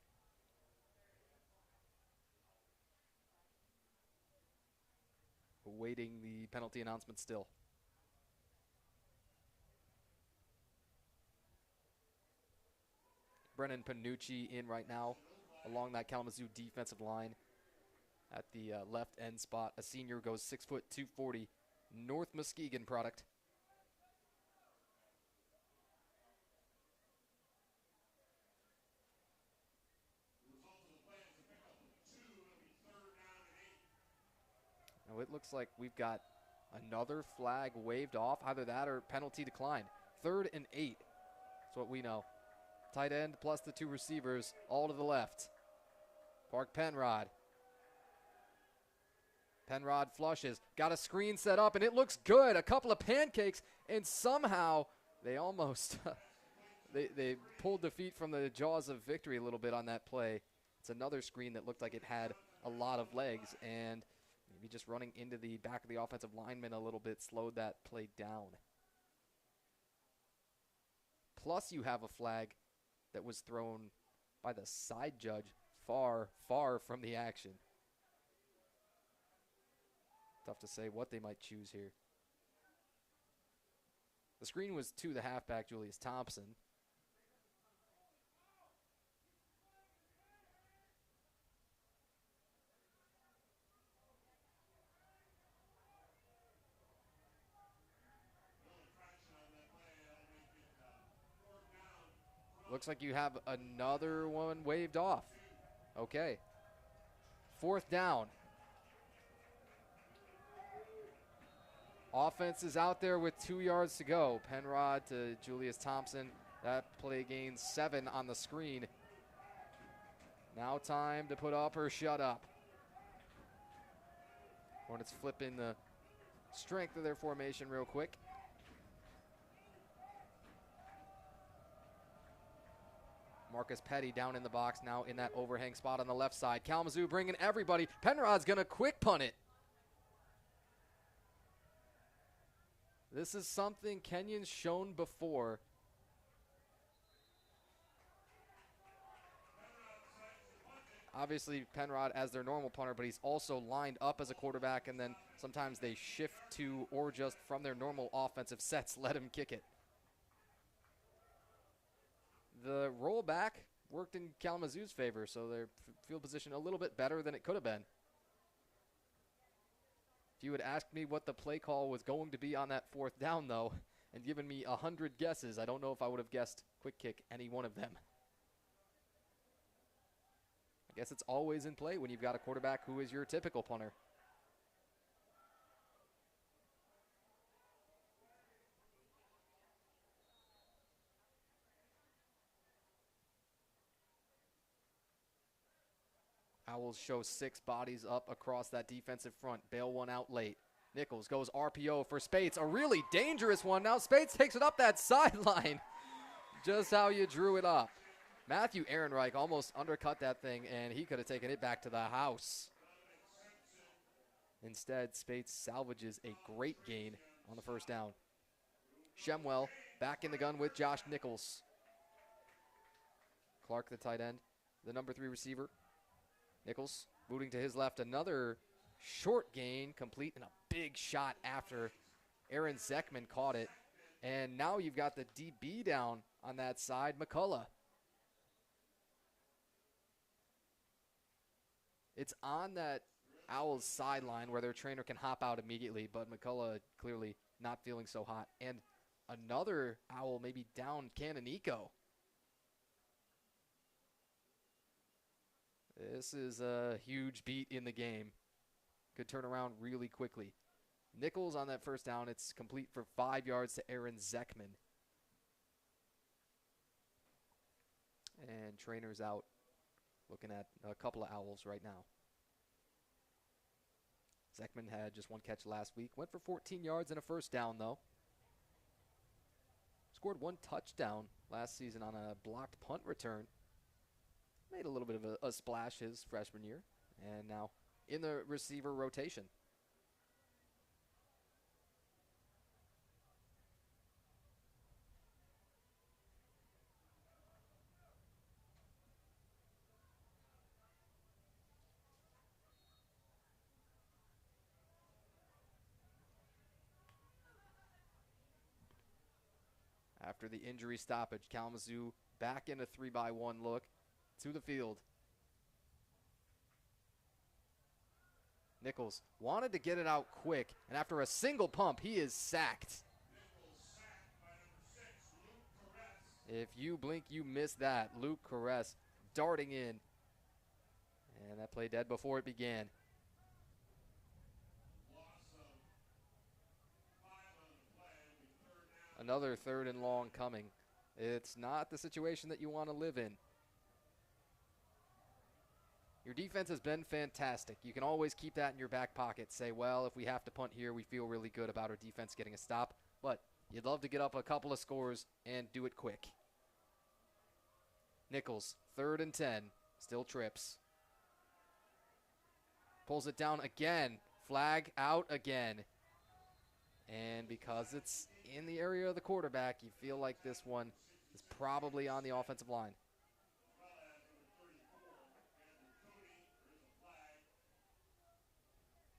Speaker 1: Awaiting the penalty announcement still. Brennan Panucci in right now along that Kalamazoo defensive line at the left end spot. A senior goes 6 foot 240, North Muskegon product. Now it looks like we've got another flag waved off, either that or penalty declined. 3rd and 8. That's what we know. Tight end plus the 2 receivers, all to the left. Park Penrod. Penrod flushes, got a screen set up, and it looks good. A couple of pancakes, and somehow they almost they pulled defeat from the jaws of victory a little bit on that play. It's another screen that looked like it had a lot of legs, and maybe just running into the back of the offensive lineman a little bit slowed that play down. Plus you have a flag that was thrown by the side judge far, far from the action. Tough to say what they might choose here. The screen was to the halfback, Julius Thompson. Looks like you have another one waved off. Okay. 4th down. Offense is out there with 2 yards to go. Penrod to Julius Thompson. That play gains 7 on the screen. Now time to put up or shut up. Hornets flipping the strength of their formation real quick. Marcus Petty down in the box now in that overhang spot on the left side. Kalamazoo bringing everybody. Penrod's going to quick punt it. This is something Kenyon's shown before. Obviously, Penrod as their normal punter, but he's also lined up as a quarterback, and then sometimes they shift to or just from their normal offensive sets, let him kick it. The rollback worked in Kalamazoo's favor, so their field position a little bit better than it could have been. If you had asked me what the play call was going to be on that 4th down, though, and given me 100 guesses, I don't know if I would have guessed quick kick any one of them. I guess it's always in play when you've got a quarterback who is your typical punter. Owls show 6 bodies up across that defensive front. Bail one out late. Nichols goes RPO for Spates, a really dangerous one. Now Spates takes it up that sideline. Just how you drew it up. Matthew Ehrenreich almost undercut that thing, and he could have taken it back to the house. Instead, Spates salvages a great gain on the first down. Shemwell back in the gun with Josh Nichols. Clark, the tight end, the number 3 receiver. Nichols moving to his left, another short gain, complete, and a big shot after Aaron Zekman caught it. And now you've got the DB down on that side, McCullough. It's on that Owls sideline where their trainer can hop out immediately, but McCullough clearly not feeling so hot. And another Owl maybe down Canonico. This is a huge beat in the game. Could turn around really quickly. Nichols on that first down. It's complete for 5 yards to Aaron Zekman. And trainer's out. Looking at a couple of Owls right now. Zekman had just 1 catch last week. Went for 14 yards and a first down, though. Scored 1 touchdown last season on a blocked punt return. Made a little bit of a splash his freshman year. And now in the receiver rotation. After the injury stoppage, Kalamazoo back in a 3-by-1 look to the field. Nichols wanted to get it out quick, and after a single pump, he is sacked. If you blink, you miss that. Luke Caress darting in. And that play dead before it began. Another 3rd and long coming. It's not the situation that you want to live in. Your defense has been fantastic. You can always keep that in your back pocket. Say, well, if we have to punt here, we feel really good about our defense getting a stop. But you'd love to get up a couple of scores and do it quick. Nichols, 3rd and 10. Still trips. Pulls it down again. Flag out again. And because it's in the area of the quarterback, you feel like this one is probably on the offensive line.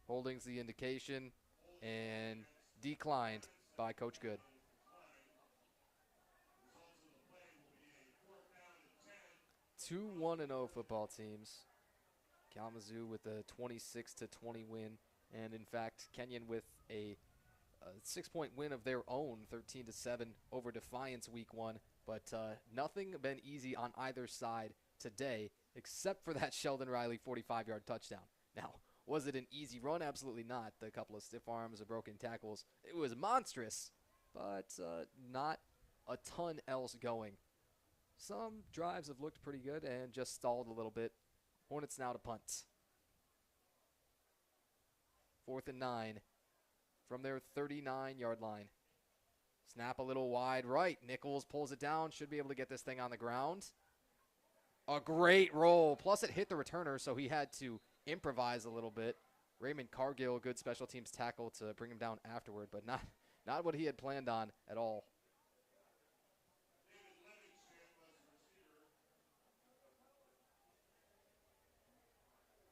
Speaker 1: Holding's the indication and declined by Coach Good. Two 1-0 football teams. Kalamazoo with a 26-20 win, and in fact, Kenyon with a 6-point win of their own, 13-7 over Defiance week 1. But nothing been easy on either side today, except for that Sheldon Riley 45-yard touchdown. Now, was it an easy run? Absolutely not. A couple of stiff arms, a broken tackles. It was monstrous, but not a ton else going. Some drives have looked pretty good and just stalled a little bit. Hornets now to punt. 4th and 9 from their 39-yard line. Snap a little wide right. Nichols pulls it down. Should be able to get this thing on the ground. A great roll. Plus it hit the returner, so he had to improvise a little bit. Raymond Cargill, good special teams tackle to bring him down afterward, but not what he had planned on at all.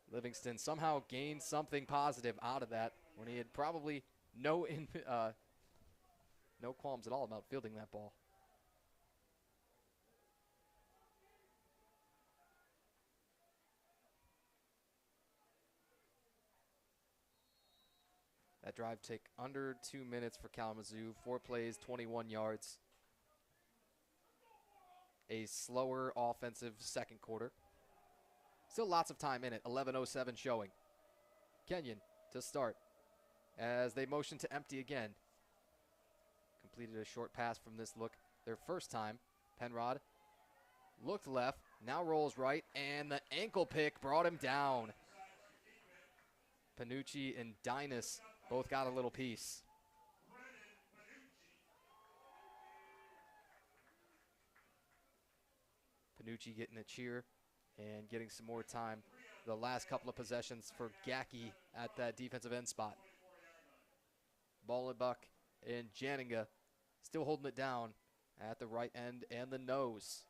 Speaker 1: Livingston somehow gained something positive out of that when he had probably no qualms at all about fielding that ball. That drive took under 2 minutes for Kalamazoo. 4 plays, 21 yards. A slower offensive second quarter. Still lots of time in it. 11:07 showing. Kenyon to start as they motion to empty again. Completed a short pass from this look their first time. Penrod looked left, now rolls right, and the ankle pick brought him down. Panucci and Dinas Both got a little piece. Panucci getting a cheer and getting some more time. The last couple of possessions for Gacky at that defensive end spot. Ballenbuck and Janinga still holding it down at the right end and the nose.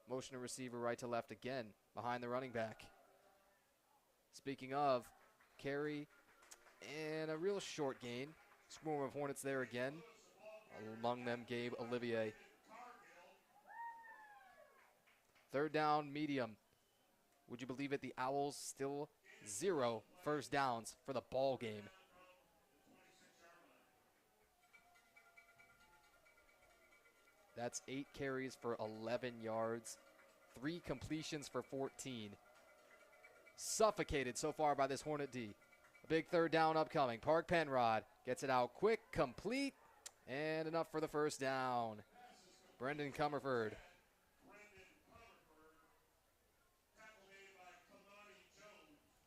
Speaker 1: Motion to receiver right to left again behind the running back. Speaking of, carry and a real short gain. Swarm of Hornets there again. Among them, Gabe Olivier. Third down, medium. Would you believe it? The Owls still 0 first downs for the ball game. That's 8 carries for 11 yards, 3 completions for 14. Suffocated so far by this Hornet D. A big third down upcoming. Park Penrod gets it out quick, complete, and enough for the first down. Brendan Comerford.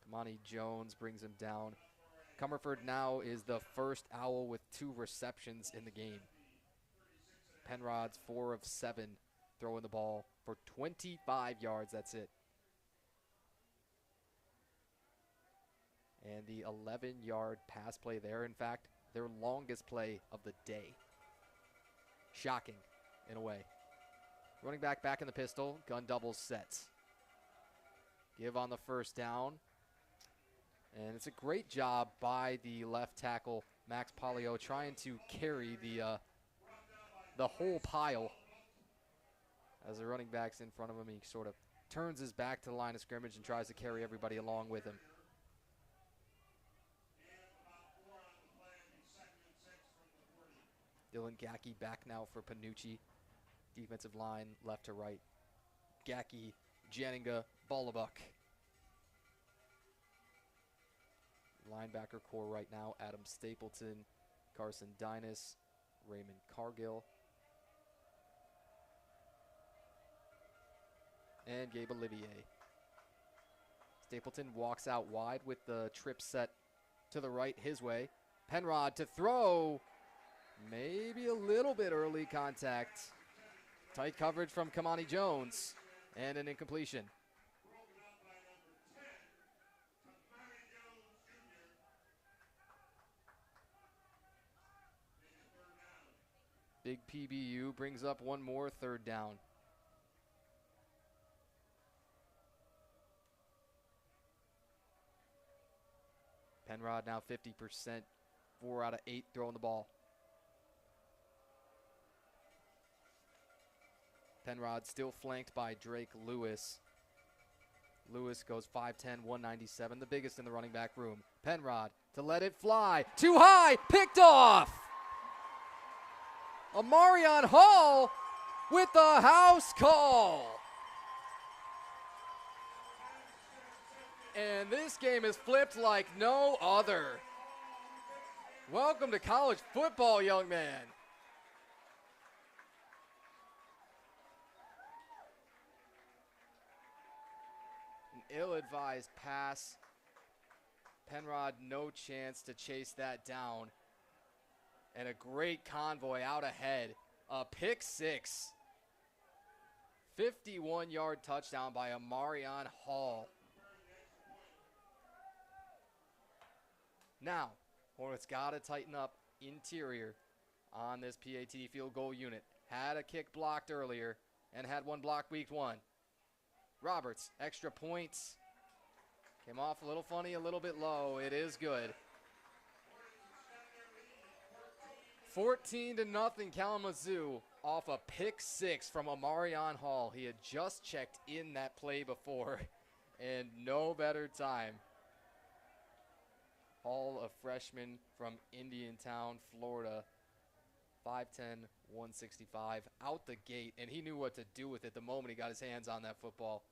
Speaker 1: Kamani Jones brings him down. Comerford now is the first Owl with 2 receptions in the game. Penrod's 4 of 7 throwing the ball for 25 yards. That's it. And the 11-yard pass play there, in fact, their longest play of the day. Shocking, in a way. Running back in the pistol, gun double sets. Give on the first down. And it's a great job by the left tackle, Max Polio, trying to carry the whole pile. As the running back's in front of him, he sort of turns his back to the line of scrimmage and tries to carry everybody along with him. Dylan Gacky back now for Panucci. Defensive line left to right. Gacky, Janinga, Ballenbuck. Linebacker core right now, Adam Stapleton, Carson Dinas, Raymond Cargill, and Gabe Olivier. Stapleton walks out wide with the trip set to the right his way. Penrod to throw. Maybe a little bit early contact. Tight coverage from Kamani Jones and an incompletion. Big PBU brings up one more third down. Penrod now 50%, 4 out of 8 throwing the ball. Penrod still flanked by Drake Lewis. Lewis goes 5'10", 197, the biggest in the running back room. Penrod to let it fly. Too high, picked off! Amarion Hall with the house call. And this game is flipped like no other. Welcome to college football, young man. An ill-advised pass. Penrod no chance to chase that down. And a great convoy out ahead. A pick six. 51-yard touchdown by Amarion Hall. Now, Hornets got to tighten up interior on this PAT field goal unit. Had a kick blocked earlier and had one blocked week 1. Roberts, extra points. Came off a little funny, a little bit low. It is good. 14-0 Kalamazoo off a pick 6 from Amarion Hall. He had just checked in that play before, and no better time. Hall, a freshman from Indiantown, Florida, 5'10", 165, out the gate, and he knew what to do with it the moment he got his hands on that football.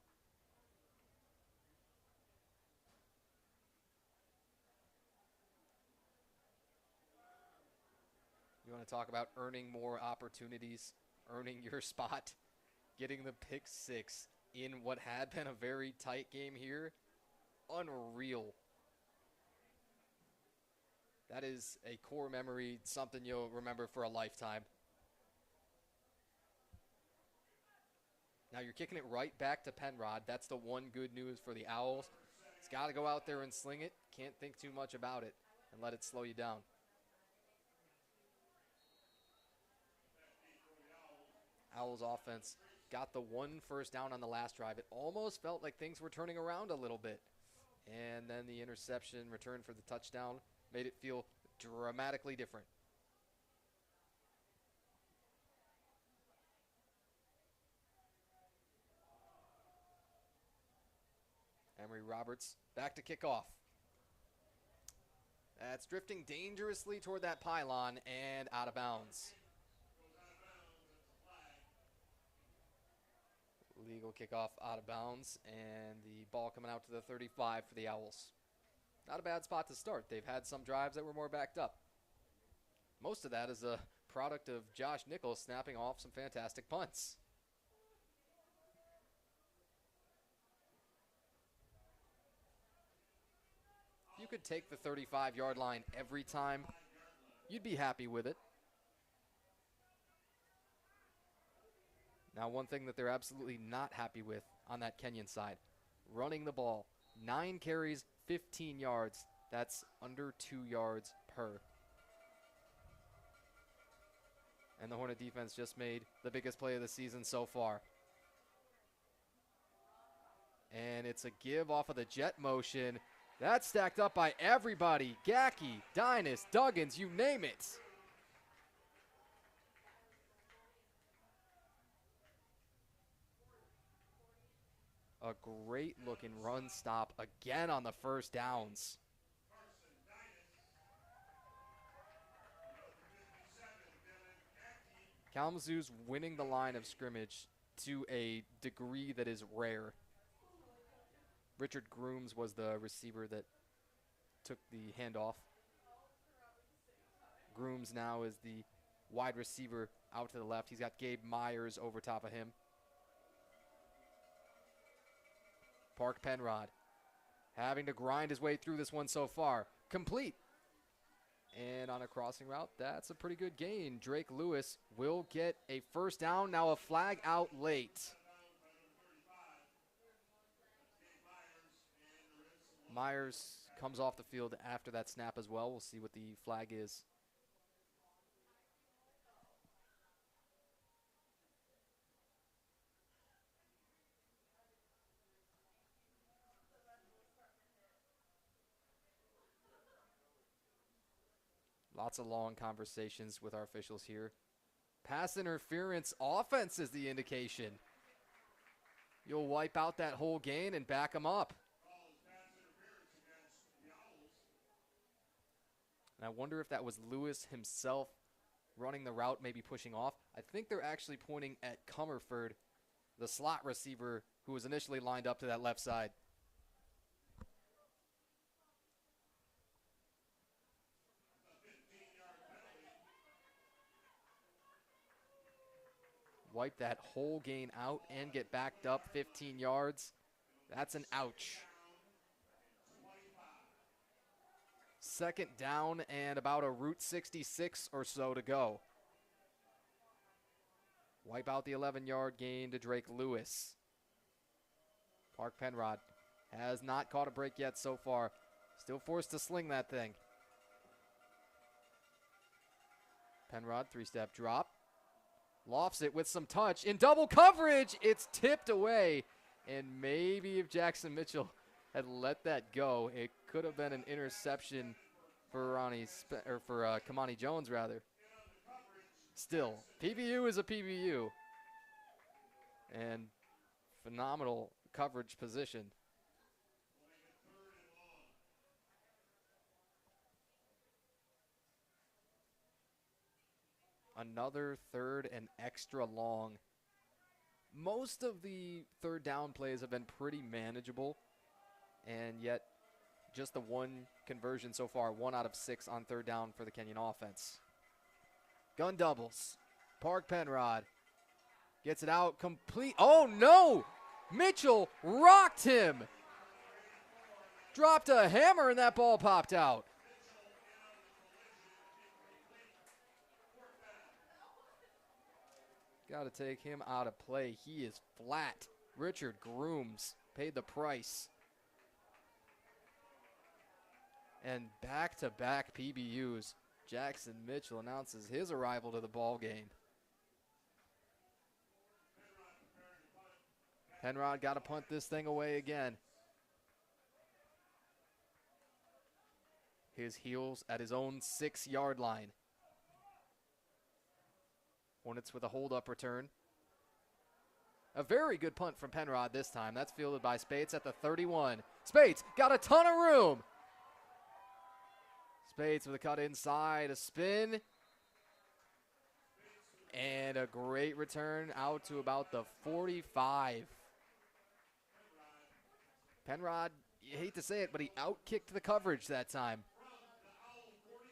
Speaker 1: You want to talk about earning more opportunities, earning your spot, getting the pick 6 in what had been a very tight game here? Unreal. That is a core memory, something you'll remember for a lifetime. Now you're kicking it right back to Penrod. That's the one good news for the Owls. He's got to go out there and sling it. Can't think too much about it and let it slow you down. Owls offense got the one first down on the last drive. It almost felt like things were turning around a little bit. And then the interception return for the touchdown made it feel dramatically different. Emery Roberts back to kickoff. That's drifting dangerously toward that pylon and out of bounds. Legal kickoff out of bounds, and the ball coming out to the 35 for the Owls. Not a bad spot to start. They've had some drives that were more backed up. Most of that is a product of Josh Nichols snapping off some fantastic punts. If you could take the 35-yard line every time, you'd be happy with it. Now, one thing that they're absolutely not happy with on that Kenyon side, running the ball. 9 carries, 15 yards. That's under 2 yards per. And the Hornet defense just made the biggest play of the season so far. And it's a give off of the jet motion. That's stacked up by everybody. Gacky, Dynas, Duggins, you name it. A great looking run stop again on the first downs. Kalamazoo's winning the line of scrimmage to a degree that is rare. Richard Grooms was the receiver that took the handoff. Grooms now is the wide receiver out to the left. He's got Gabe Myers over top of him. Park Penrod having to grind his way through this one so far. Complete. And on a crossing route, that's a pretty good gain. Drake Lewis will get a first down. Now a flag out late. Myers comes off the field after that snap as well. We'll see what the flag is. Lots of long conversations with our officials here. Pass interference offense is the indication. You'll wipe out that whole gain and back them up. And I wonder if that was Lewis himself running the route, maybe pushing off. I think they're actually pointing at Comerford, the slot receiver who was initially lined up to that left side. Wipe that whole gain out and get backed up 15 yards. That's an ouch. Second down and about a Route 66 or so to go. Wipe out the 11-yard gain to Drake Lewis. Park Penrod has not caught a break yet so far. Still forced to sling that thing. Penrod, 3-step drop. Lofts it with some touch. In double coverage, it's tipped away. And maybe if Jackson Mitchell had let that go, it could have been an interception for Kamani Jones, rather. Still, PBU is a PBU. And phenomenal coverage position. Another third and extra long. Most of the third down plays have been pretty manageable, and yet just the one conversion so far, 1 out of 6 on third down for the Kenyon offense. Gun doubles. Park Penrod gets it out complete. Oh no! Mitchell rocked him. Dropped a hammer and that ball popped out. Got to take him out of play. He is flat. Richard Grooms paid the price. And back-to-back PBUs. Jackson Mitchell announces his arrival to the ball game. Penrod got to punt this thing away again. His heels at his own 6-yard line. Hornets with a hold-up return. A very good punt from Penrod this time. That's fielded by Spates at the 31. Spates got a ton of room. Spates with a cut inside, a spin. And a great return out to about the 45. Penrod, you hate to say it, but he outkicked the coverage that time.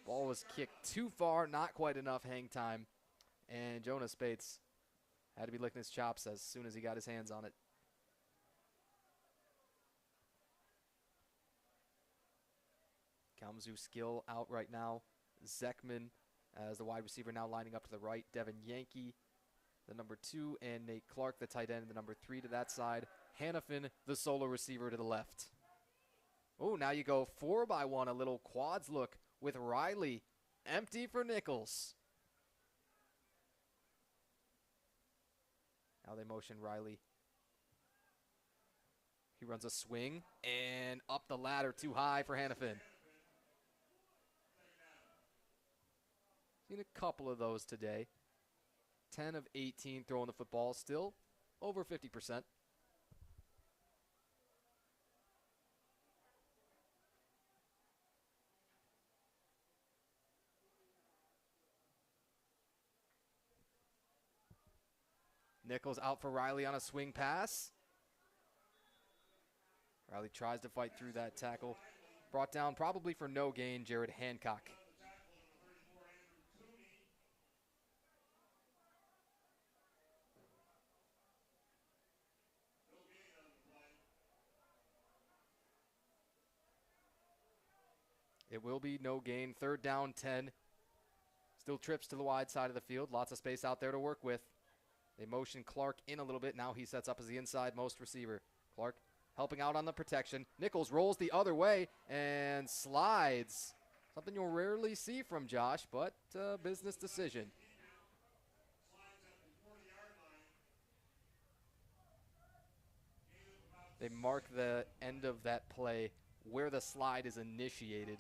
Speaker 1: Ball was kicked too far, not quite enough hang time. And Jonas Spates had to be licking his chops as soon as he got his hands on it. Kalamazoo skill out right now. Zekman as the wide receiver now lining up to the right. Devin Yankee, the number 2, and Nate Clark, the tight end, the number 3 to that side. Hannafin, the solo receiver to the left. Oh, now you go 4x1, a little quads look with Riley. Empty for Nichols. Now they motion Riley. He runs a swing and up the ladder too high for Hannafin. Seen a couple of those today. 10 of 18 throwing the football, still over 50%. Nichols out for Riley on a swing pass. Riley tries to fight through that tackle. Brought down probably for no gain, Jared Hancock. It will be no gain. 3rd down, 10. Still trips to the wide side of the field. Lots of space out there to work with. They motion Clark in a little bit. Now he sets up as the inside most receiver. Clark helping out on the protection. Nichols rolls the other way and slides. Something you'll rarely see from Josh, but business decision. They mark the end of that play where the slide is initiated.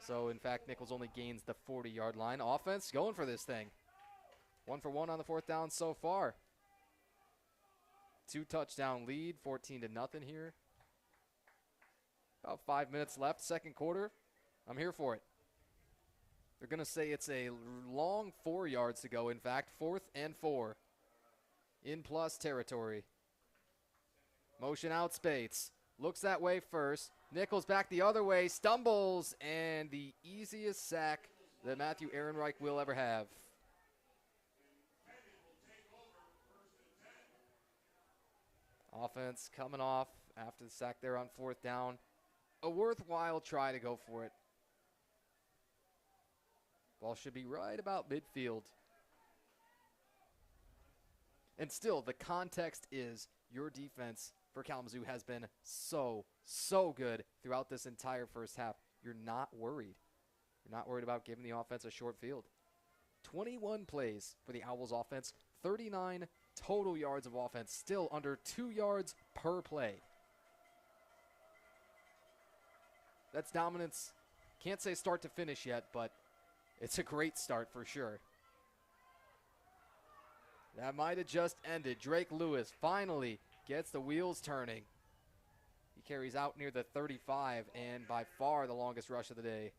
Speaker 1: So, in fact, Nichols only gains the 40-yard line. Offense going for this thing. 1 for 1 on the 4th down so far. 2-touchdown lead, 14-0 here. About 5 minutes left, second quarter. I'm here for it. They're going to say it's a long 4 yards to go. In fact, 4th and 4 in plus territory. Motion out Spates. Looks that way first. Nichols back the other way, stumbles, and the easiest sack that Matthew Ehrenreich will ever have. Offense coming off after the sack there on 4th down. A worthwhile try to go for it. Ball should be right about midfield. And still, the context is your defense for Kalamazoo has been so good throughout this entire first half. You're not worried. You're not worried about giving the offense a short field. 21 plays for the Owls offense, 39 total yards of offense, still under 2 yards per play. That's dominance. Can't say start to finish yet, but it's a great start for sure. That might have just ended. Drake Lewis finally gets the wheels turning. He carries out near the 35 and by far the longest rush of the day.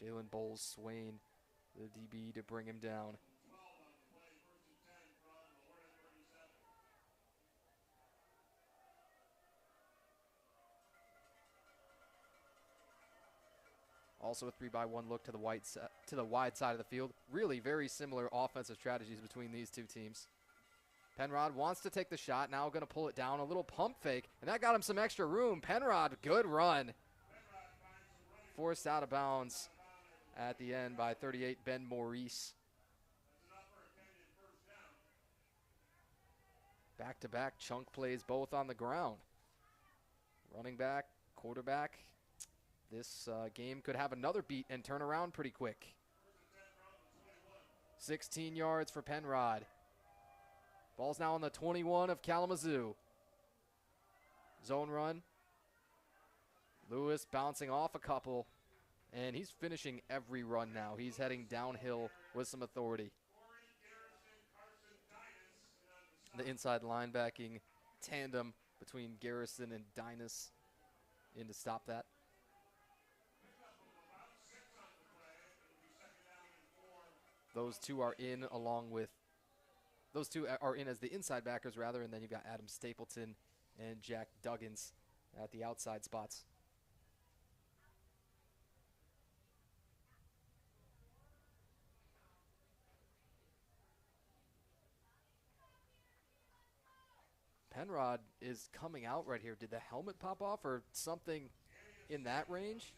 Speaker 1: Jalen Bowles-Swain, the DB, to bring him down. Also a 3x1 look to the wide side of the field. Really very similar offensive strategies between these two teams. Penrod wants to take the shot, now going to pull it down. A little pump fake, and that got him some extra room. Penrod, good run. Forced out of bounds at the end by 38, Ben Maurice. Back-to-back chunk plays both on the ground. Running back, quarterback. This game could have another beat and turn around pretty quick. 16 yards for Penrod. Ball's now on the 21 of Kalamazoo. Zone run. Lewis bouncing off a couple, and he's finishing every run now. He's heading downhill with some authority. The inside linebacking tandem between Garrison and Dinas in to stop that. Those two are in as the inside backers rather, and then you've got Adam Stapleton and Jack Duggins at the outside spots. Penrod is coming out right here. Did the helmet pop off or something in that range?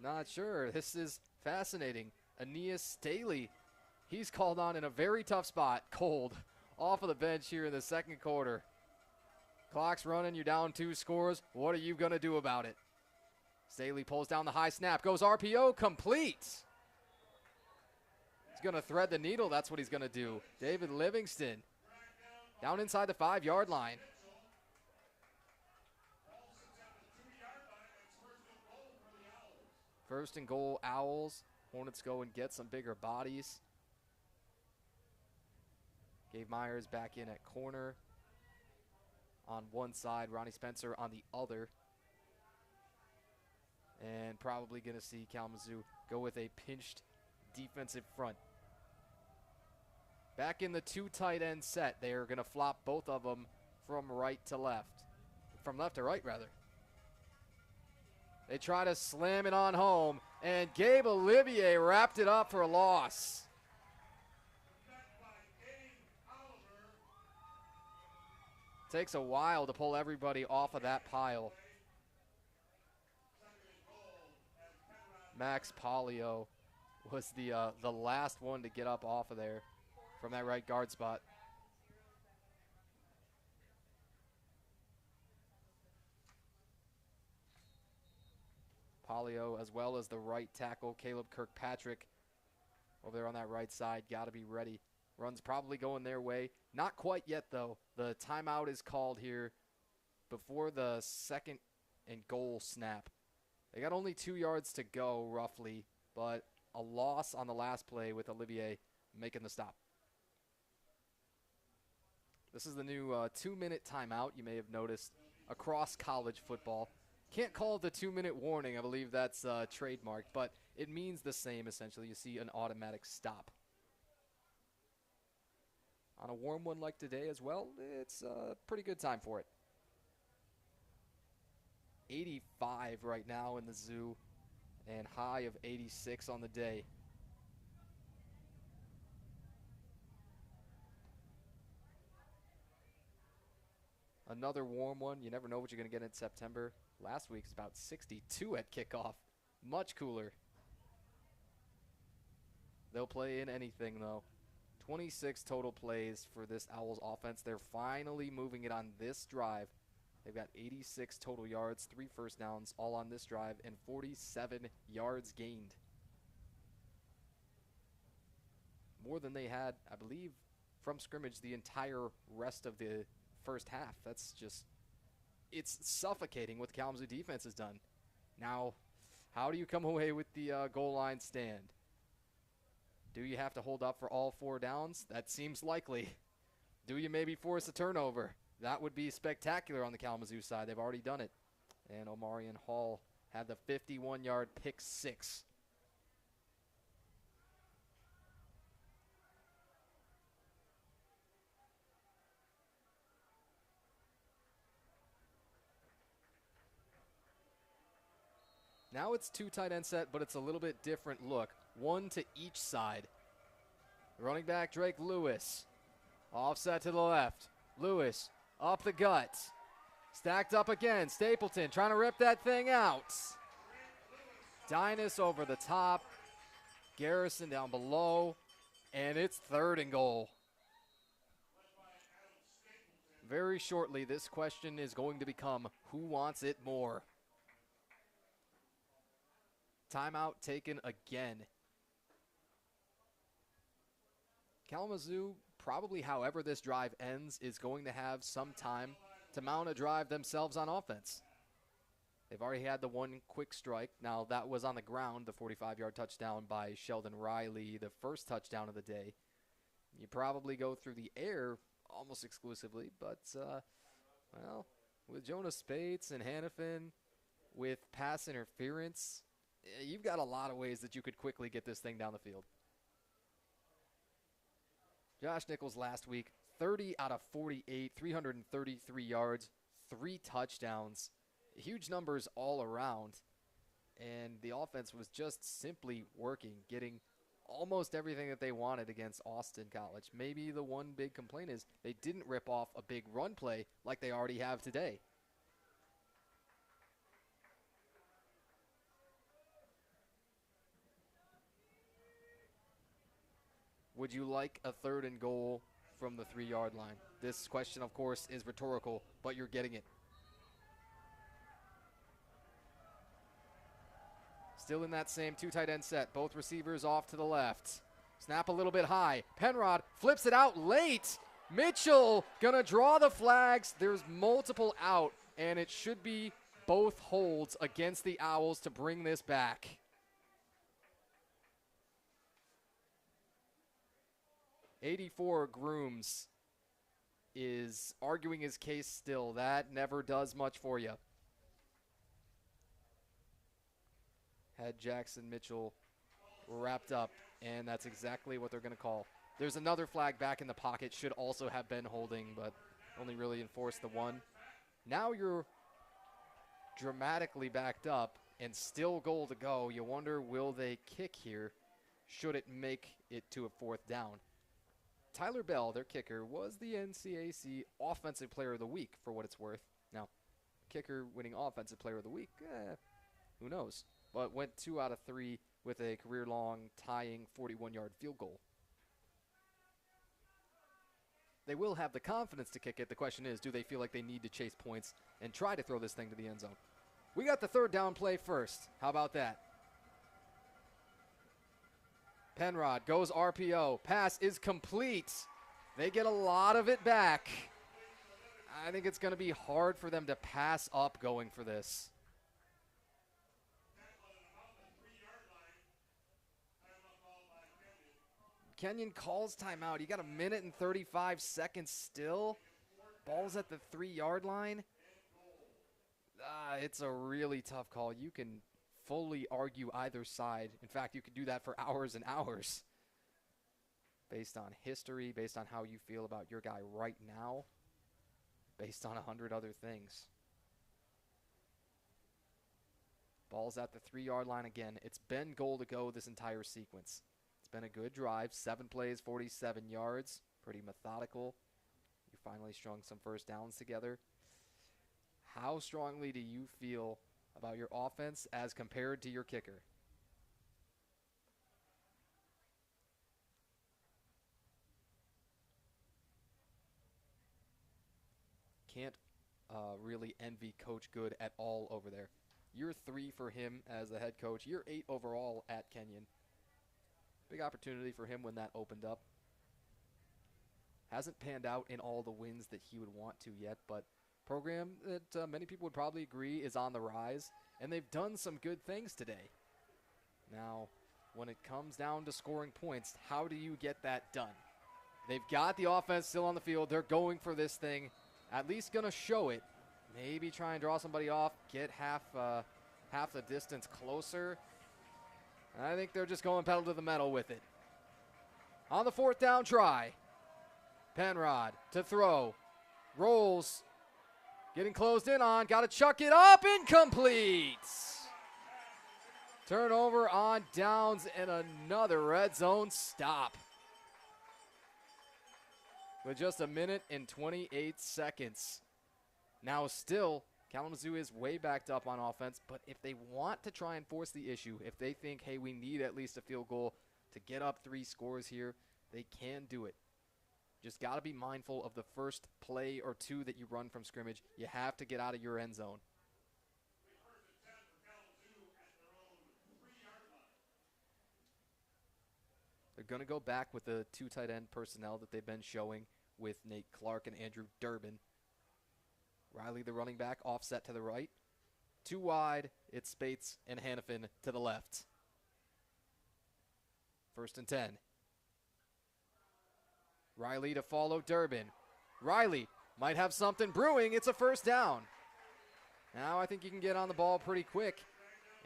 Speaker 1: Not sure. This is fascinating. Aeneas Staley, he's called on in a very tough spot, cold, off of the bench here in the second quarter. Clock's running, you're down 2 scores. What are you going to do about it? Staley pulls down the high snap, goes RPO, complete. He's going to thread the needle, that's what he's going to do. David Livingston down inside the 5-yard line. First and goal, Owls. Hornets go and get some bigger bodies. Gabe Myers back in at corner on one side, Ronnie Spencer on the other. And probably going to see Kalamazoo go with a pinched defensive front. Back in the 2 tight end set, they are going to flop both of them from right to left. From left to right, rather. They try to slam it on home, and Gabe Olivier wrapped it up for a loss. Takes a while to pull everybody off of that pile. Max Polio was the last one to get up off of there from that right guard spot. Polio, as well as the right tackle, Caleb Kirkpatrick, over there on that right side, got to be ready. Run's probably going their way. Not quite yet, though. The timeout is called here before the second and goal snap. They got only 2 yards to go, roughly, but a loss on the last play with Olivier making the stop. This is the new 2-minute timeout you may have noticed across college football. Can't call it the 2-minute warning. I believe that's trademarked, but it means the same, essentially. You see an automatic stop. On a warm one like today as well, it's a pretty good time for it. 85 right now in the zoo, and high of 86 on the day. Another warm one. You never know what you're going to get in September. Last week's about 62 at kickoff. Much cooler. They'll play in anything, though. 26 total plays for this Owls offense. They're finally moving it on this drive. They've got 86 total yards, 3 first downs, all on this drive, and 47 yards gained. More than they had, I believe, from scrimmage the entire rest of the first half. That's just, it's suffocating what the Kalamazoo defense has done. Now, how do you come away with the goal line stand? Do you have to hold up for all 4 downs? That seems likely. Do you maybe force a turnover? That would be spectacular on the Kalamazoo side. They've already done it. And Omarion Hall had the 51-yard pick 6. Now it's 2 tight end set, but it's a little bit different look. 1 to each side. Running back Drake Lewis. Offset to the left. Lewis up the gut. Stacked up again. Stapleton trying to rip that thing out. Dynas over the top. Garrison down below. And it's 3rd and goal. Very shortly, this question is going to become, who wants it more? Timeout taken again. Kalamazoo, probably however this drive ends, is going to have some time to mount a drive themselves on offense. They've already had the one quick strike. Now, that was on the ground, the 45-yard touchdown by Sheldon Riley, the first touchdown of the day. You probably go through the air almost exclusively, but, well, with Jonas Spates and Hannafin, with pass interference, you've got a lot of ways that you could quickly get this thing down the field. Josh Nichols last week, 30 out of 48, 333 yards, 3 touchdowns. Huge numbers all around. And the offense was just simply working, getting almost everything that they wanted against Austin College. Maybe the one big complaint is they didn't rip off a big run play like they already have today. Would you like a 3rd and goal from the 3-yard line? This question, of course, is rhetorical, but you're getting it. Still in that same 2 tight end set. Both receivers off to the left. Snap a little bit high. Penrod flips it out late. Mitchell gonna draw the flags. There's multiple out, and it should be both holds against the Owls to bring this back. '84 Grooms is arguing his case still. That never does much for you. Had Jackson Mitchell wrapped up, and that's exactly what they're going to call. There's another flag back in the pocket. Should also have been holding, but only really enforced the one. Now you're dramatically backed up and still goal to go. You wonder, will they kick here? Should it make it to a 4th down? Tyler Bell, their kicker, was the NCAC Offensive Player of the Week, for what it's worth. Now, kicker winning Offensive Player of the Week, who knows? But went 2 out of 3 with a career-long tying 41-yard field goal. They will have the confidence to kick it. The question is, do they feel like they need to chase points and try to throw this thing to the end zone? We got the 3rd down play first. How about that? Penrod goes RPO. Pass is complete. They get a lot of it back. I think it's going to be hard for them to pass up going for this. Kenyon calls timeout. You got 1 minute and 35 seconds still. Ball's at the 3-yard line. It's a really tough call. You can fully argue either side. In fact, you could do that for hours and hours. Based on history, based on how you feel about your guy right now, based on 100 other things. Ball's at the 3-yard line again. It's been goal to go this entire sequence. It's been a good drive. 7 plays, 47 yards. Pretty methodical. You finally strung some first downs together. How strongly do you feel about your offense as compared to your kicker? Can't really envy Coach Good at all over there. Year 3 for him as the head coach. Year 8 overall at Kenyon. Big opportunity for him when that opened up. Hasn't panned out in all the wins that he would want to yet, but program that many people would probably agree is on the rise, and they've done some good things today. Now, when it comes down to scoring points, how do you get that done? They've got the offense still on the field. They're going for this thing, at least going to show it. Maybe try and draw somebody off, get half the distance closer. I think they're just going pedal to the metal with it. On the 4th down try, Penrod to throw, rolls, getting closed in on, got to chuck it up, incomplete. Turnover on downs and another red zone stop. With just 1 minute and 28 seconds. Now still Kalamazoo is way backed up on offense, but if they want to try and force the issue, if they think, hey, we need at least a field goal to get up 3 scores here, they can do it. Just got to be mindful of the first play or 2 that you run from scrimmage. You have to get out of your end zone. They're going to go back with the 2 tight end personnel that they've been showing with Nate Clark and Andrew Durbin. Riley, the running back, offset to the right. 2 wide, it's Spates and Hannafin to the left. 1st and 10. Riley to follow Durbin. Riley might have something brewing. It's a 1st down. Now I think you can get on the ball pretty quick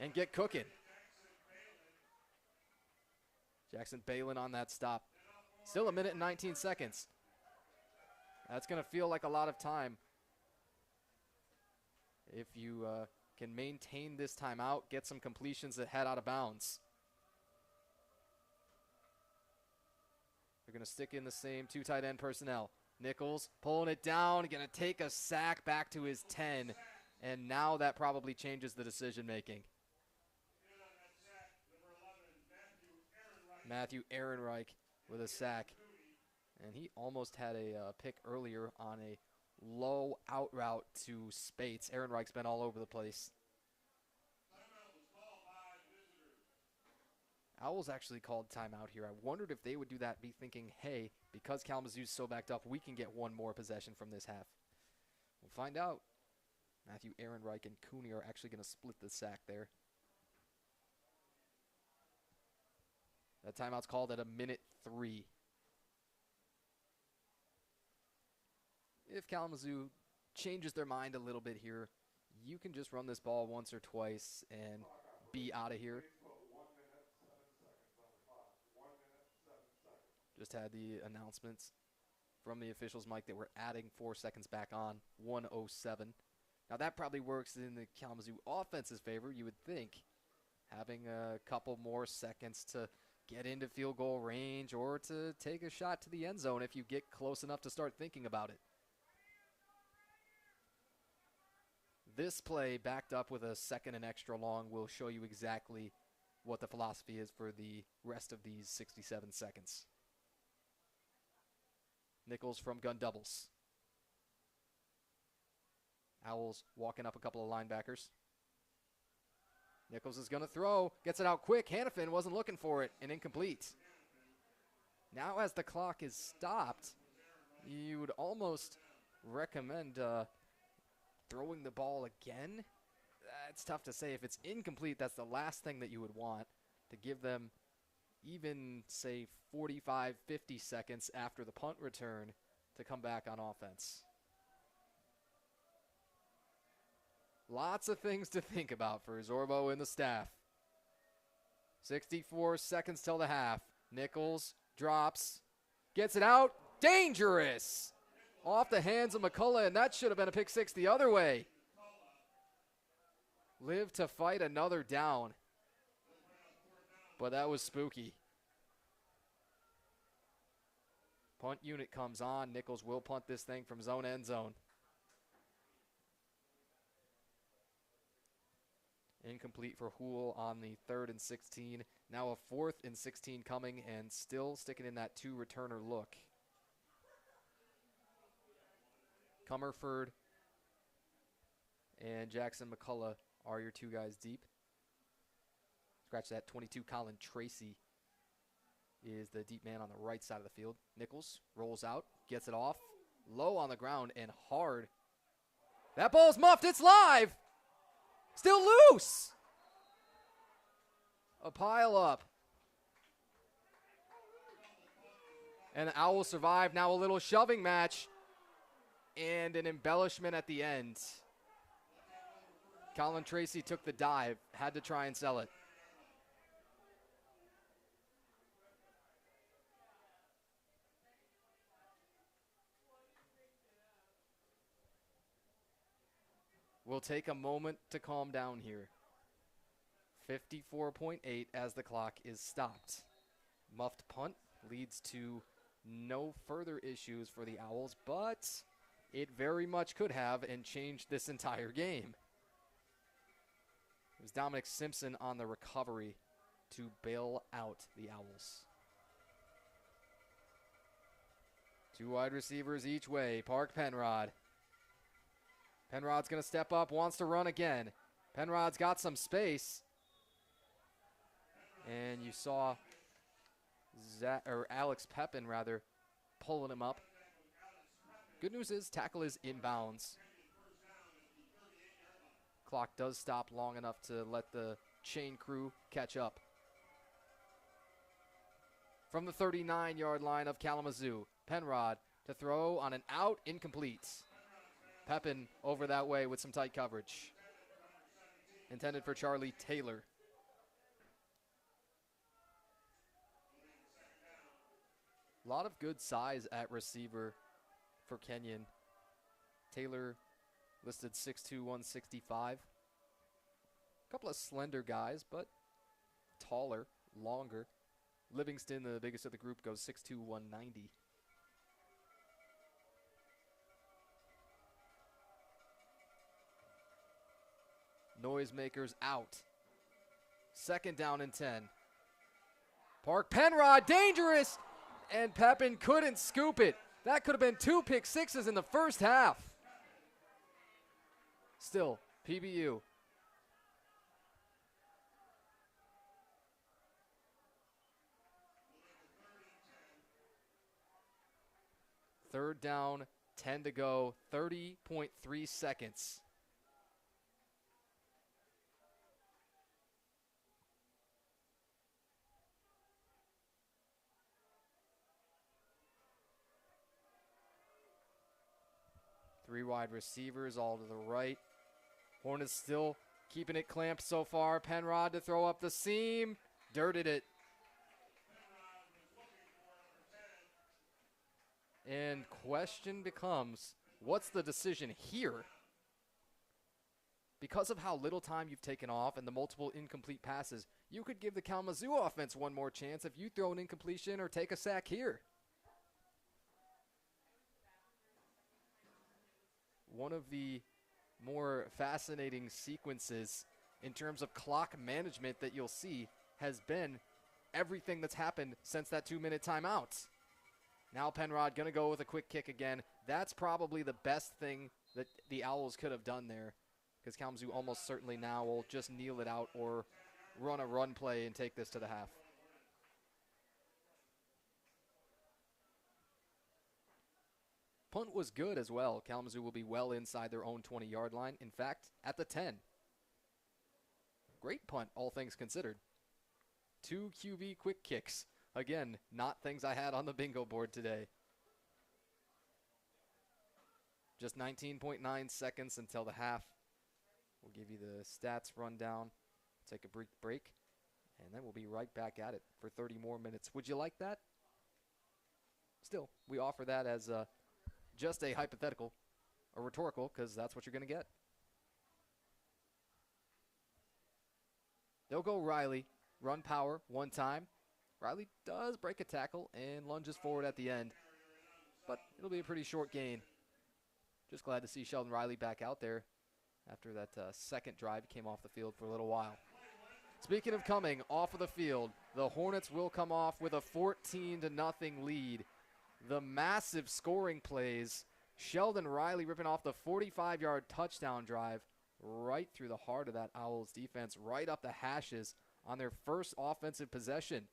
Speaker 1: and get cooking. Jackson Balin on that stop. Still 1 minute and 19 seconds. That's going to feel like a lot of time. If you can maintain this timeout, get some completions that head out of bounds. They're going to stick in the same 2 tight end personnel. Nichols pulling it down, going to take a sack back to his 10, and now that probably changes the decision making. Matthew Ehrenreich with a sack, and he almost had a pick earlier on a low out route to Spates. Ehrenreich's been all over the place. Owls actually called timeout here. I wondered if they would do that, be thinking, hey, because Kalamazoo's so backed up, we can get 1 more possession from this half. We'll find out. Matthew Ehrenreich and Cooney are actually going to split the sack there. That timeout's called at 1 minute 3. If Kalamazoo changes their mind a little bit here, you can just run this ball once or twice and be out of here. Just had the announcements from the officials, Mike, that we're adding 4 seconds back on, 1:07. Now that probably works in the Kalamazoo offense's favor, you would think. Having a couple more seconds to get into field goal range or to take a shot to the end zone if you get close enough to start thinking about it. This play, backed up with a 2nd and extra long, will show you exactly what the philosophy is for the rest of these 67 seconds. Nichols from gun doubles. Owls walking up a couple of linebackers. Nichols is going to throw, gets it out quick. Hannafin wasn't looking for it, and incomplete. Now as the clock is stopped, you would almost recommend throwing the ball again. It's tough to say. If it's incomplete, that's the last thing that you would want, to give them even, say, 45, 50 seconds after the punt return to come back on offense. Lots of things to think about for Zorbo and the staff. 64 seconds till the half. Nichols drops, gets it out. Dangerous! Off the hands of McCullough, and that should have been a pick 6 the other way. Live to fight another down. But that was spooky. Punt unit comes on. Nichols will punt this thing from zone end zone. Incomplete for Houle on the 3rd and 16. Now a 4th and 16 coming, and still sticking in that 2 returner look. Comerford and Jackson McCullough are your 2 guys deep. Scratch that. 22, Colin Tracy is the deep man on the right side of the field. Nichols rolls out, gets it off, low on the ground and hard. That ball's muffed. It's live. Still loose. A pile up. And the Owls survive. Now a little shoving match and an embellishment at the end. Colin Tracy took the dive, had to try and sell it. We'll take a moment to calm down here. 54.8 as the clock is stopped. Muffed punt leads to no further issues for the Owls, but it very much could have and changed this entire game. It was Dominic Simpson on the recovery to bail out the Owls. 2 wide receivers each way. Park Penrod. Penrod's going to step up, wants to run again. Penrod's got some space. And you saw Alex Pepin, pulling him up. Good news is tackle is inbounds. Clock does stop long enough to let the chain crew catch up. From the 39-yard line of Kalamazoo, Penrod to throw on an out, incomplete. Pepin over that way with some tight coverage. Intended for Charlie Taylor. A lot of good size at receiver for Kenyon. Taylor listed 6'2", 165. A couple of slender guys, but taller, longer. Livingston, the biggest of the group, goes 6'2", 190. Noisemakers out. 2nd down and 10. Park Penrod, dangerous! And Pepin couldn't scoop it. That could have been 2 pick sixes in the first half. Still, PBU. Third down, 10 to go, 30.3 seconds. Three wide receivers all to the right. Hornets still keeping it clamped so far. Penrod to throw up the seam. Dirted it. And question becomes, what's the decision here? Because of how little time you've taken off and the multiple incomplete passes, you could give the Kalamazoo offense one more chance if you throw an incompletion or take a sack here. One of the more fascinating sequences in terms of clock management that you'll see has been everything that's happened since that 2-minute timeout. Now Penrod going to go with a quick kick again. That's probably the best thing that the Owls could have done there, because Kalamazoo almost certainly now will just kneel it out or run a run play and take this to the half. Punt was good as well. Kalamazoo will be well inside their own 20-yard line. In fact, at the 10. Great punt, all things considered. 2 QB quick kicks. Again, not things I had on the bingo board today. Just 19.9 seconds until the half. We'll give you the stats rundown, take a brief break, and then we'll be right back at it for 30 more minutes. Would you like that? Still, we offer that as just a hypothetical, or rhetorical, because that's what you're going to get. They'll go Riley, run power one time. Riley does break a tackle and lunges forward at the end, but it'll be a pretty short gain. Just glad to see Sheldon Riley back out there after that second drive. He came off the field for a little while. Speaking of coming off of the field, the Hornets will come off with a 14-0 lead. The massive scoring plays. Sheldon Riley ripping off the 45-yard touchdown drive right through the heart of that Owls defense, right up the hashes on their first offensive possession.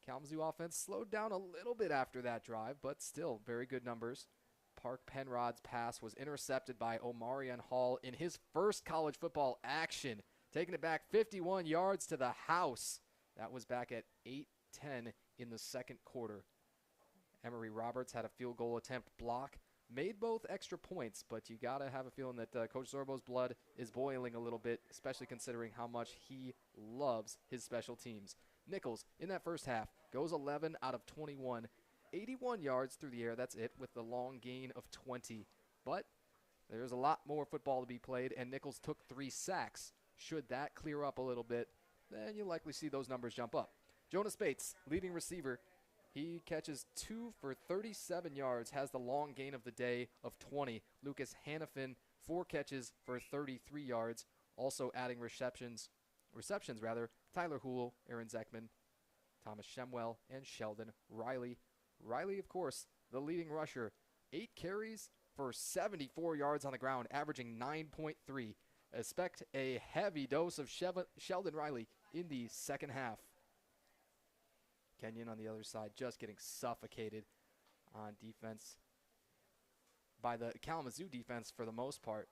Speaker 1: Kalamazoo offense slowed down a little bit after that drive, but still very good numbers. Park Penrod's pass was intercepted by Omarion Hall in his first college football action, taking it back 51 yards to the house. That was back at 8:10 in the second quarter. Emery Roberts had a field goal attempt block, made both extra points, but you got to have a feeling that Coach Zorbo's blood is boiling a little bit, especially considering how much he loves his special teams. Nichols, in that first half, goes 11 out of 21, 81 yards through the air. That's it, with the long gain of 20. But there's a lot more football to be played, and Nichols took 3 sacks. Should that clear up a little bit, then you'll likely see those numbers jump up. Jonas Bates, leading receiver, He catches 2 for 37 yards, has the long gain of the day of 20. Lucas Hannafin, 4 catches for 33 yards. Also adding receptions, Tyler Houle, Aaron Zekman, Thomas Shemwell, and Sheldon Riley. Riley, of course, the leading rusher. 8 carries for 74 yards on the ground, averaging 9.3. Expect a heavy dose of Sheldon Riley in the second half. Kenyon on the other side just getting suffocated on defense by the Kalamazoo defense for the most part.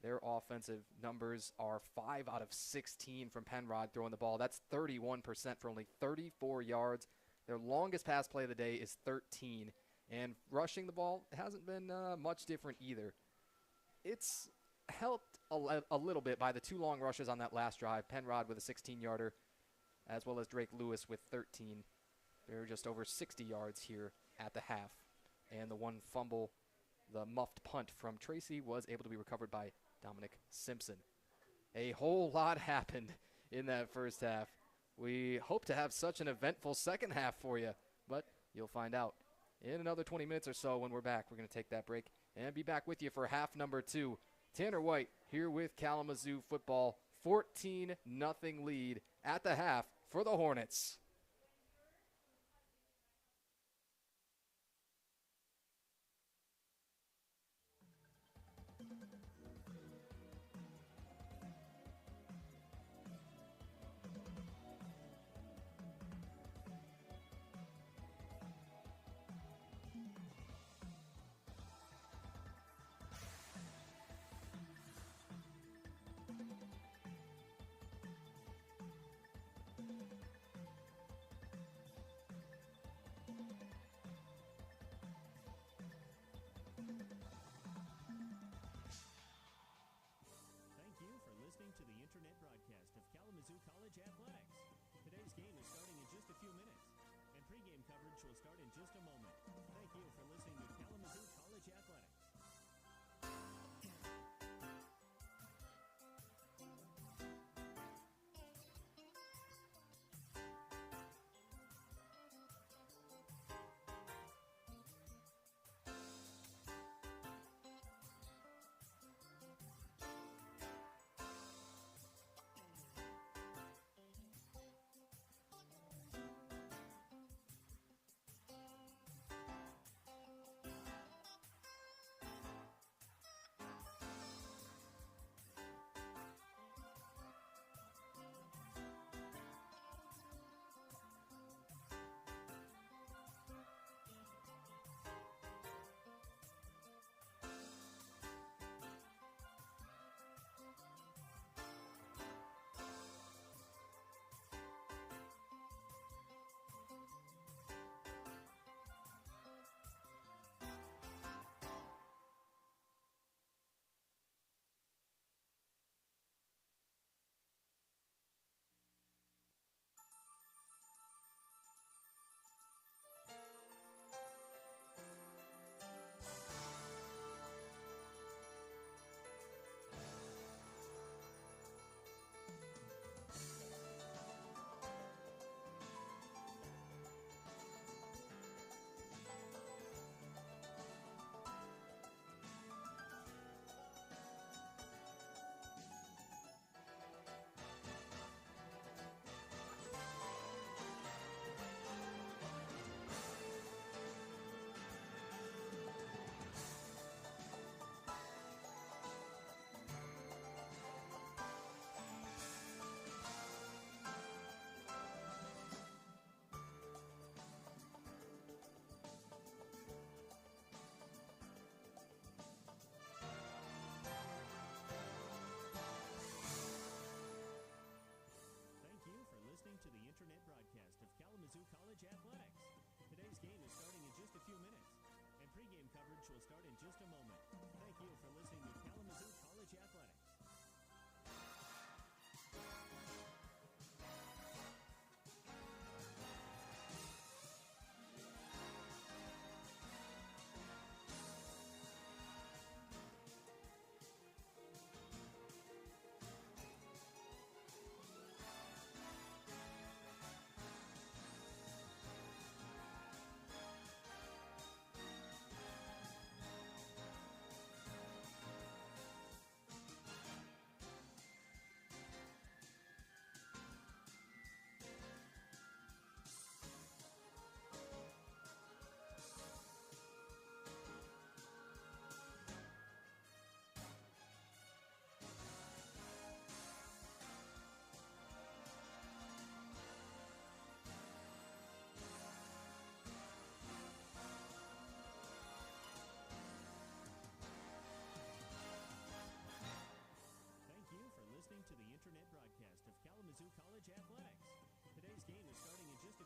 Speaker 1: Their offensive numbers are 5 out of 16 from Penrod throwing the ball. That's 31% for only 34 yards. Their longest pass play of the day is 13. And rushing the ball hasn't been much different either. It's helped a little bit by the 2 long rushes on that last drive. Penrod with a 16-yarder, as well as Drake Lewis with 13. They're just over 60 yards here at the half. And the one fumble, the muffed punt from Tracy, was able to be recovered by Dominic Simpson. A whole lot happened in that first half. We hope to have such an eventful second half for you, but you'll find out in another 20 minutes or so when we're back. We're going to take that break and be back with you for half number 2. Tanner White here with Kalamazoo football. 14-0 lead at the half for the Hornets.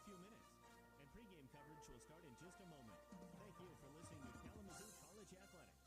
Speaker 3: few minutes, and pregame coverage will start in just a moment. Thank you for listening to Kalamazoo College Athletics.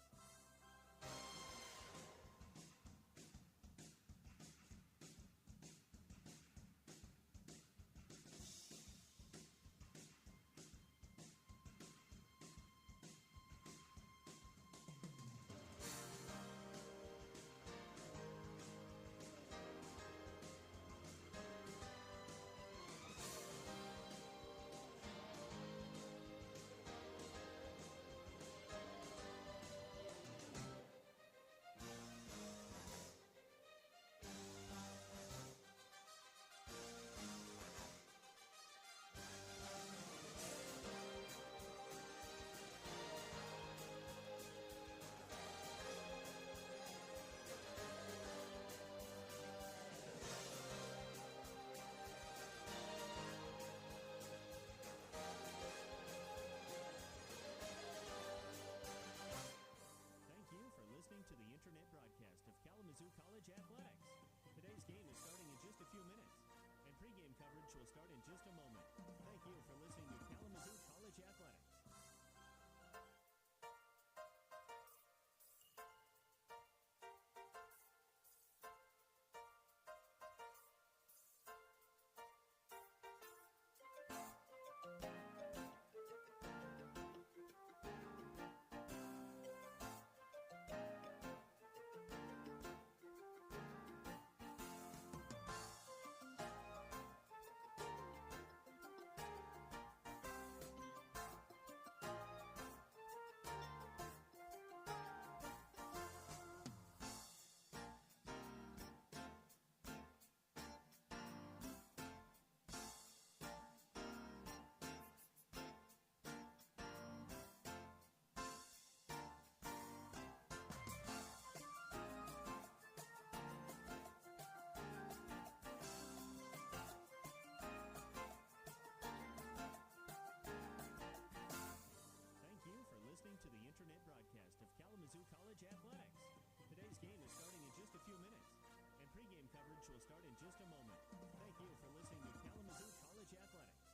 Speaker 3: To the internet broadcast of Kalamazoo College Athletics. Today's game is starting in just a few minutes, and pregame coverage will start in just a moment. Thank you for listening to Kalamazoo College Athletics. To the internet broadcast of Kalamazoo College Athletics. Today's game is starting in just a few minutes, and pregame coverage will start in just a moment. Thank you for listening to Kalamazoo College Athletics.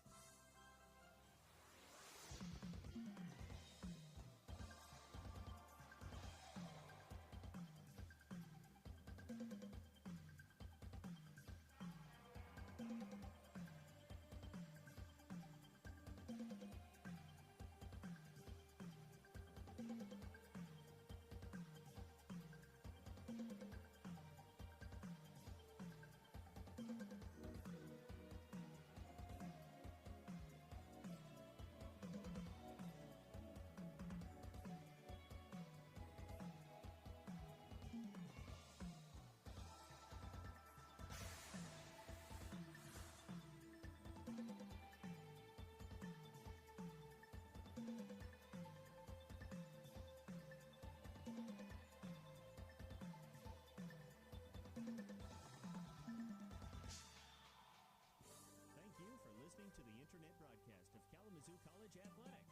Speaker 3: To the internet broadcast of Kalamazoo College Athletics.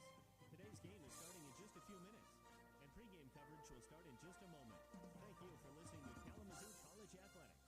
Speaker 3: Today's game is starting in just a few minutes, and pregame coverage will start in just a moment. Thank you for listening to Kalamazoo College Athletics.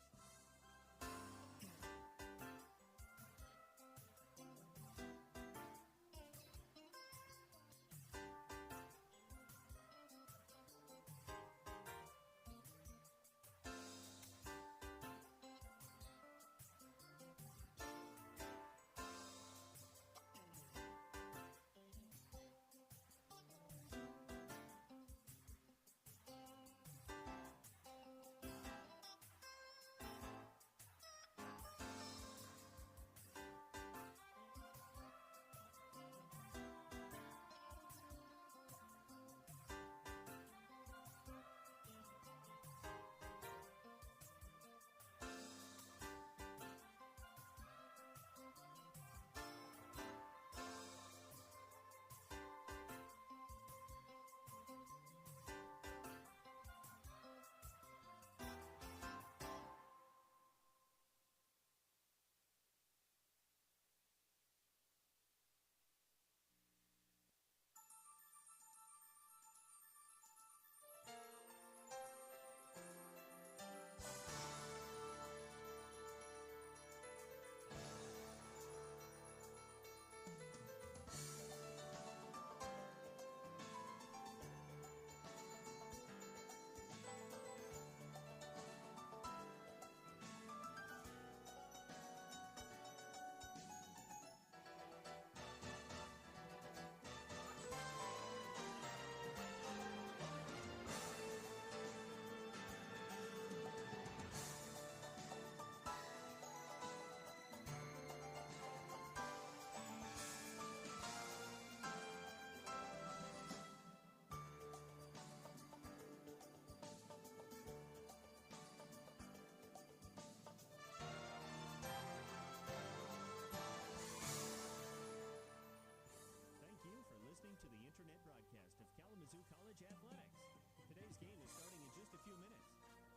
Speaker 3: listening to the internet broadcast of Kalamazoo College Athletics. Today's game is starting in just a few minutes,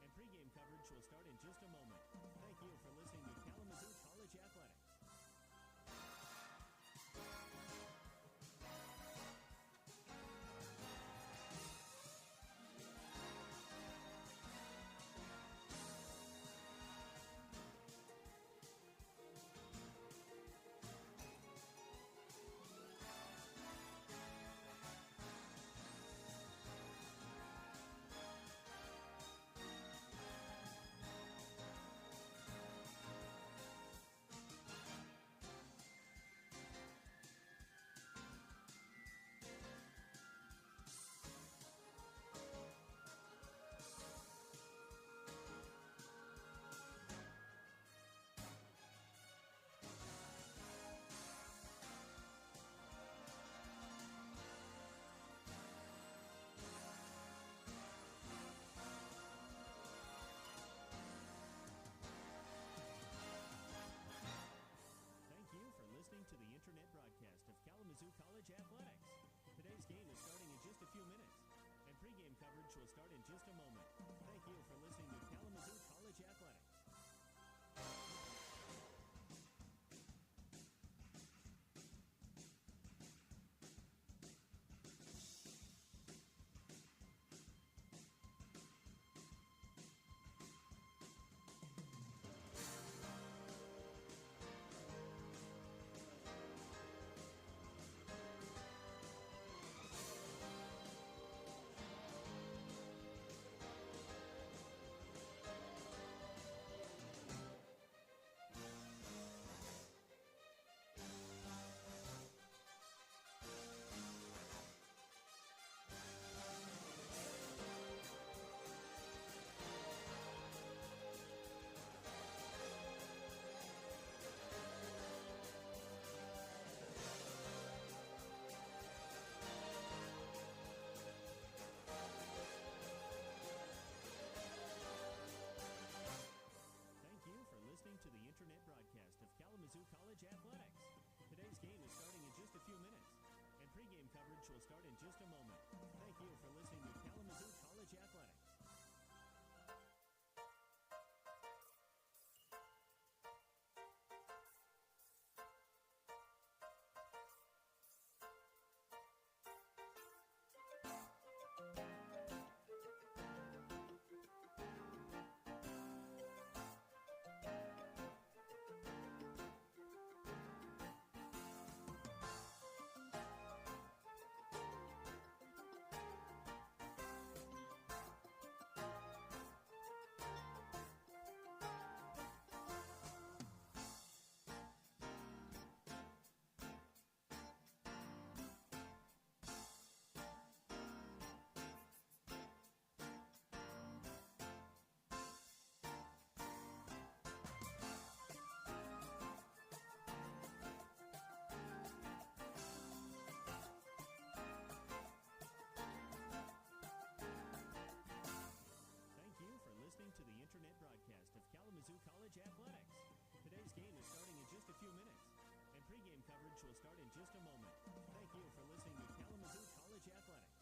Speaker 3: and pregame coverage will start in just a moment. Thank you for listening to Kalamazoo College Athletics. To the internet broadcast of Kalamazoo College Athletics. Today's game is starting in just a few minutes, and pregame coverage will start in just a moment. Thank you for listening to Kalamazoo College Athletics. To the internet broadcast of Kalamazoo College Athletics. Today's game is starting in just a few minutes, and pregame coverage will start in just a moment. Thank you for listening to Kalamazoo College Athletics. To the internet broadcast of Kalamazoo College Athletics. Today's game is starting in just a few minutes, and pregame coverage will start in just a moment. Thank you for listening to Kalamazoo College Athletics.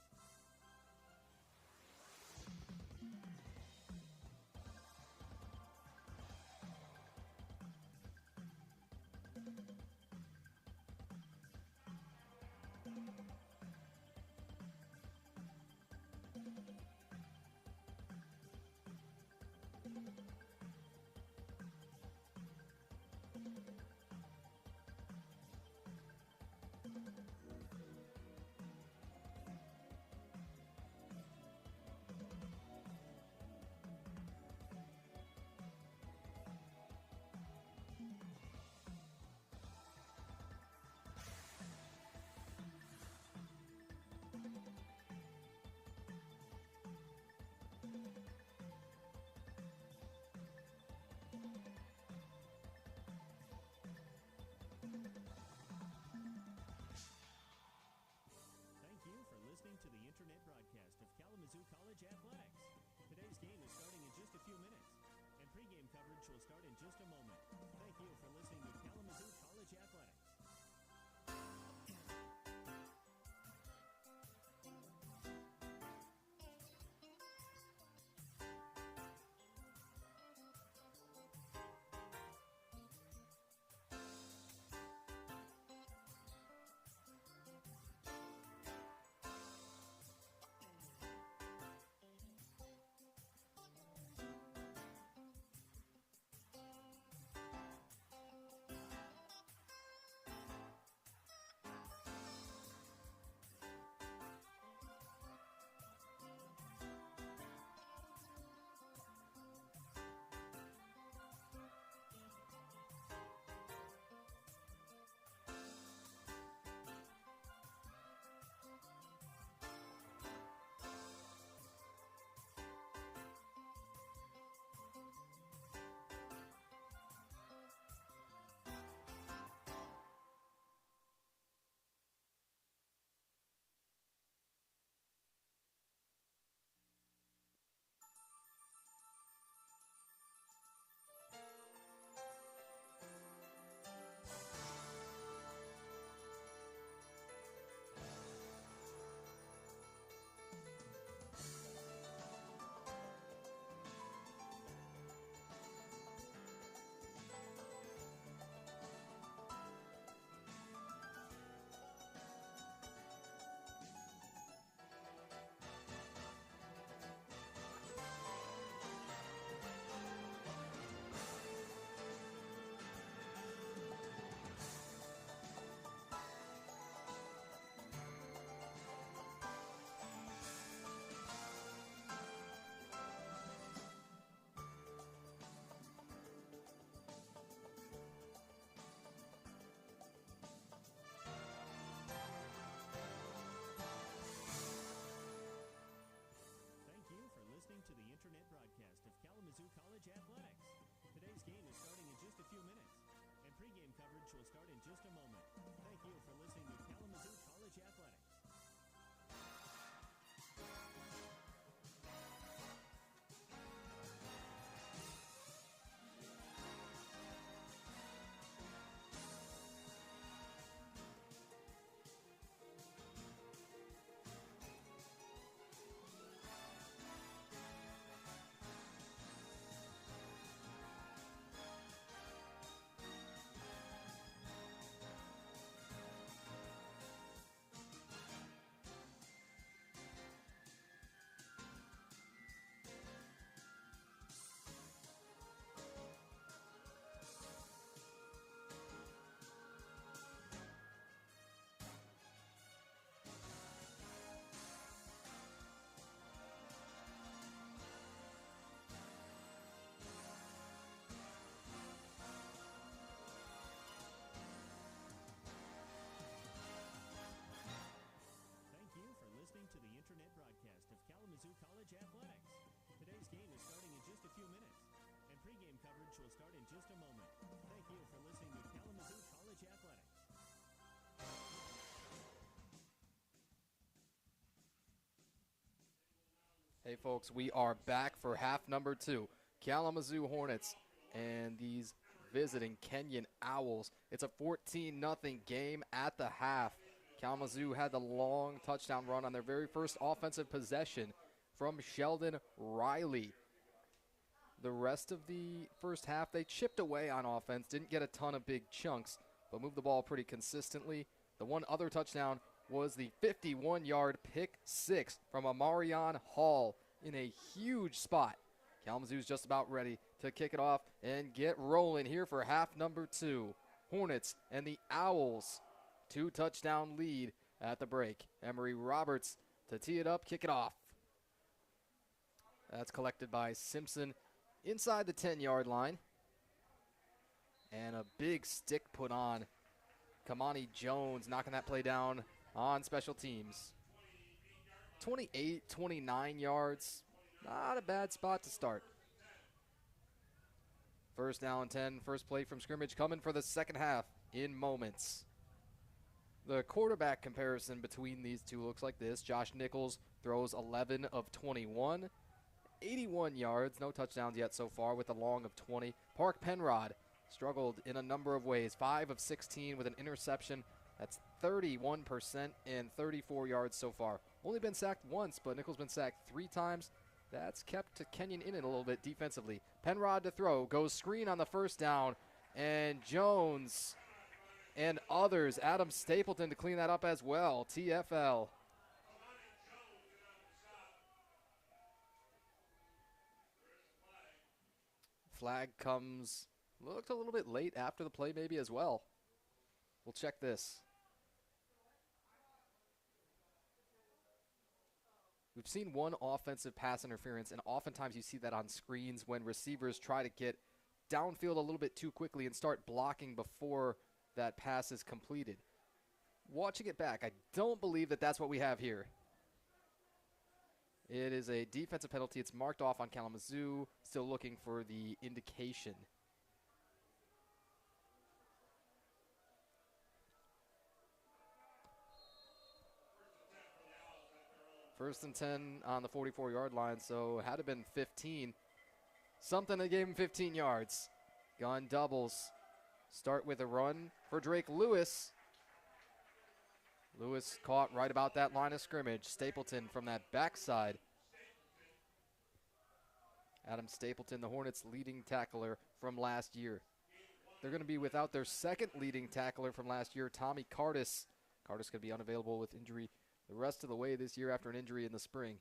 Speaker 3: To the internet broadcast of Kalamazoo College Athletics. Today's game is starting in just a few minutes, and pregame coverage will start in just a moment. Thank you for listening to Kalamazoo College Athletics. few minutes, and pregame coverage will start in just a moment. Thank you for listening to Kalamazoo College Athletics. Thank you for listening to the internet broadcast of Kalamazoo College Athletics. Today's game is starting in just a few minutes, and pregame coverage will start in just a moment. Thank you for listening to Kalamazoo College Athletics.
Speaker 1: Hey folks, we are back for half number 2. Kalamazoo Hornets and these visiting Kenyon Owls. It's a 14-0 game at the half. Kalamazoo had the long touchdown run on their very first offensive possession from Sheldon Riley. The rest of the first half, they chipped away on offense, didn't get a ton of big chunks, but moved the ball pretty consistently. The one other touchdown was the 51-yard pick six from Amarion Hall in a huge spot. Kalamazoo's just about ready to kick it off and get rolling here for half number 2. Hornets and the Owls, 2-touchdown lead at the break. Emery Roberts to tee it up, kick it off. That's collected by Simpson inside the 10-yard line. And a big stick put on Kamani Jones, knocking that play down on special teams. 29 yards. Not a bad spot to start. First down 10, first play from scrimmage coming for the second half in moments. The quarterback comparison between these two looks like this. Josh Nichols throws 11 of 21, 81 yards, no touchdowns yet so far with a long of 20. Park Penrod struggled in a number of ways. 5 of 16 with an interception. That's 31% and 34 yards so far. Only been sacked once, but Nichols been sacked 3 times. That's kept Kenyon in it a little bit defensively. Penrod to throw, goes screen on the first down, and Jones and others, Adam Stapleton to clean that up as well. TFL. Flag comes, looked a little bit late after the play maybe as well. We'll check this. We've seen one offensive pass interference, and oftentimes you see that on screens when receivers try to get downfield a little bit too quickly and start blocking before that pass is completed. Watching it back, I don't believe that that's what we have here. It is a defensive penalty. It's marked off on Kalamazoo. Still looking for the indication. First and 10 on the 44-yard line, so had it been 15. Something that gave him 15 yards. Gun doubles. Start with a run for Drake Lewis. Lewis caught right about that line of scrimmage. Stapleton from that backside. Adam Stapleton, the Hornets' leading tackler from last year. They're going to be without their second leading tackler from last year, Tommy Cardis. Cardis going to be unavailable with injury the rest of the way this year after an injury in the spring.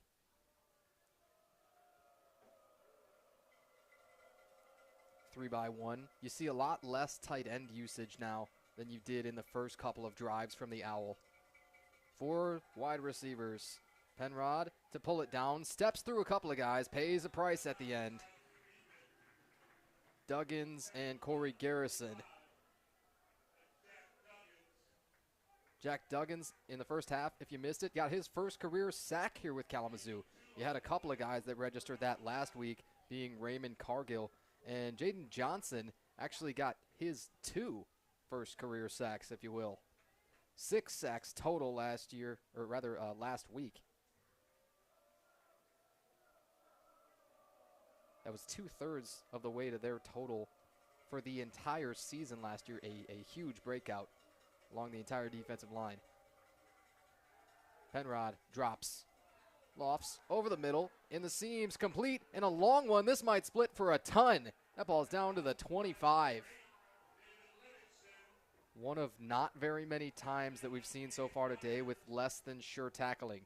Speaker 1: Three by one. You see a lot less tight end usage now than you did in the first couple of drives from the Owl. 4 wide receivers. Penrod to pull it down, steps through a couple of guys, pays a price at the end. Duggins and Corey Garrison. Jack Duggins in the first half, if you missed it, got his first career sack here with Kalamazoo. You had a couple of guys that registered that last week, being Raymond Cargill. And Jaden Johnson actually got his 2 first career sacks, if you will. 6 sacks total last year, or rather last week. That was 2/3 of the way to their total for the entire season last year. A huge breakout along the entire defensive line. Penrod drops, lofts over the middle, in the seams, complete, and a long one. This might split for a ton. That ball's down to the 25. One of not very many times that we've seen so far today with less than sure tackling.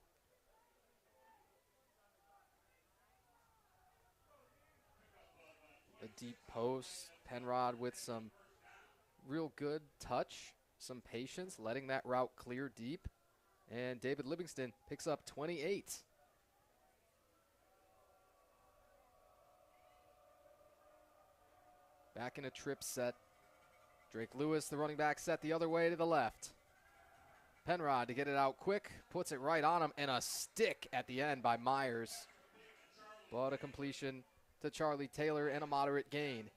Speaker 1: A deep post. Penrod with some real good touch, some patience, letting that route clear deep. And David Livingston picks up 28. Back in a trip set. Drake Lewis, the running back, set the other way to the left. Penrod to get it out quick, puts it right on him, and a stick at the end by Myers. But a completion to Charlie Taylor and a moderate gain.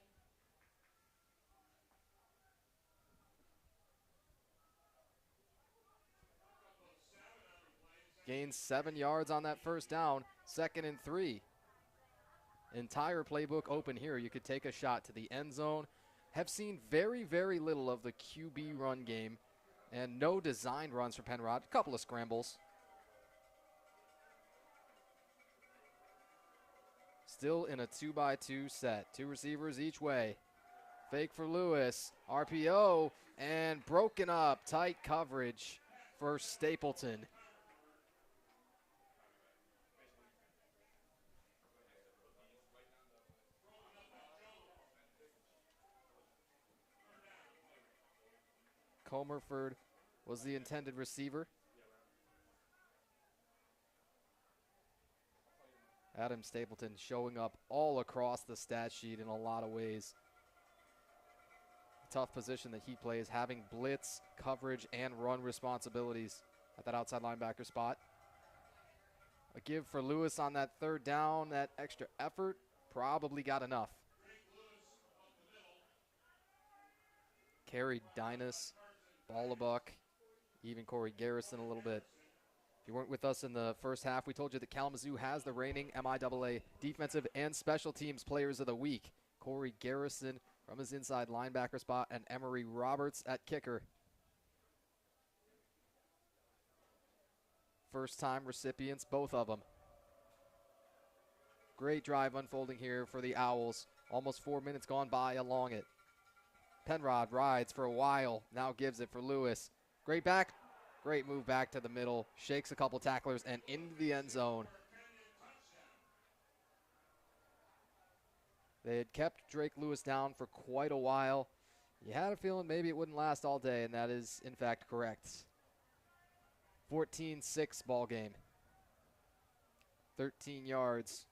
Speaker 1: Gains 7 yards on that first down, 2nd and 3. Entire playbook open here. You could take a shot to the end zone. Have seen very, very little of the QB run game and no design runs for Penrod. A couple of scrambles. Still in a 2x2 set. 2 receivers each way. Fake for Lewis. RPO and broken up. Tight coverage for Stapleton. Comerford was the intended receiver. Adam Stapleton showing up all across the stat sheet in a lot of ways. Tough position that he plays, having blitz, coverage, and run responsibilities at that outside linebacker spot. A give for Lewis on that 3rd down. That extra effort probably got enough. Carried Dinas, Ballabuck, even Corey Garrison a little bit. If you weren't with us in the first half, we told you that Kalamazoo has the reigning MIAA Defensive and Special Teams Players of the Week. Corey Garrison from his inside linebacker spot and Emery Roberts at kicker. First-time recipients, both of them. Great drive unfolding here for the Owls. Almost 4 minutes gone by along it. Penrod rides for a while, now gives it for Lewis. Great move back to the middle, shakes a couple tacklers and into the end zone. They had kept Drake Lewis down for quite a while. You had a feeling maybe it wouldn't last all day, and that is in fact correct. 14-6 ball game. 13 yards.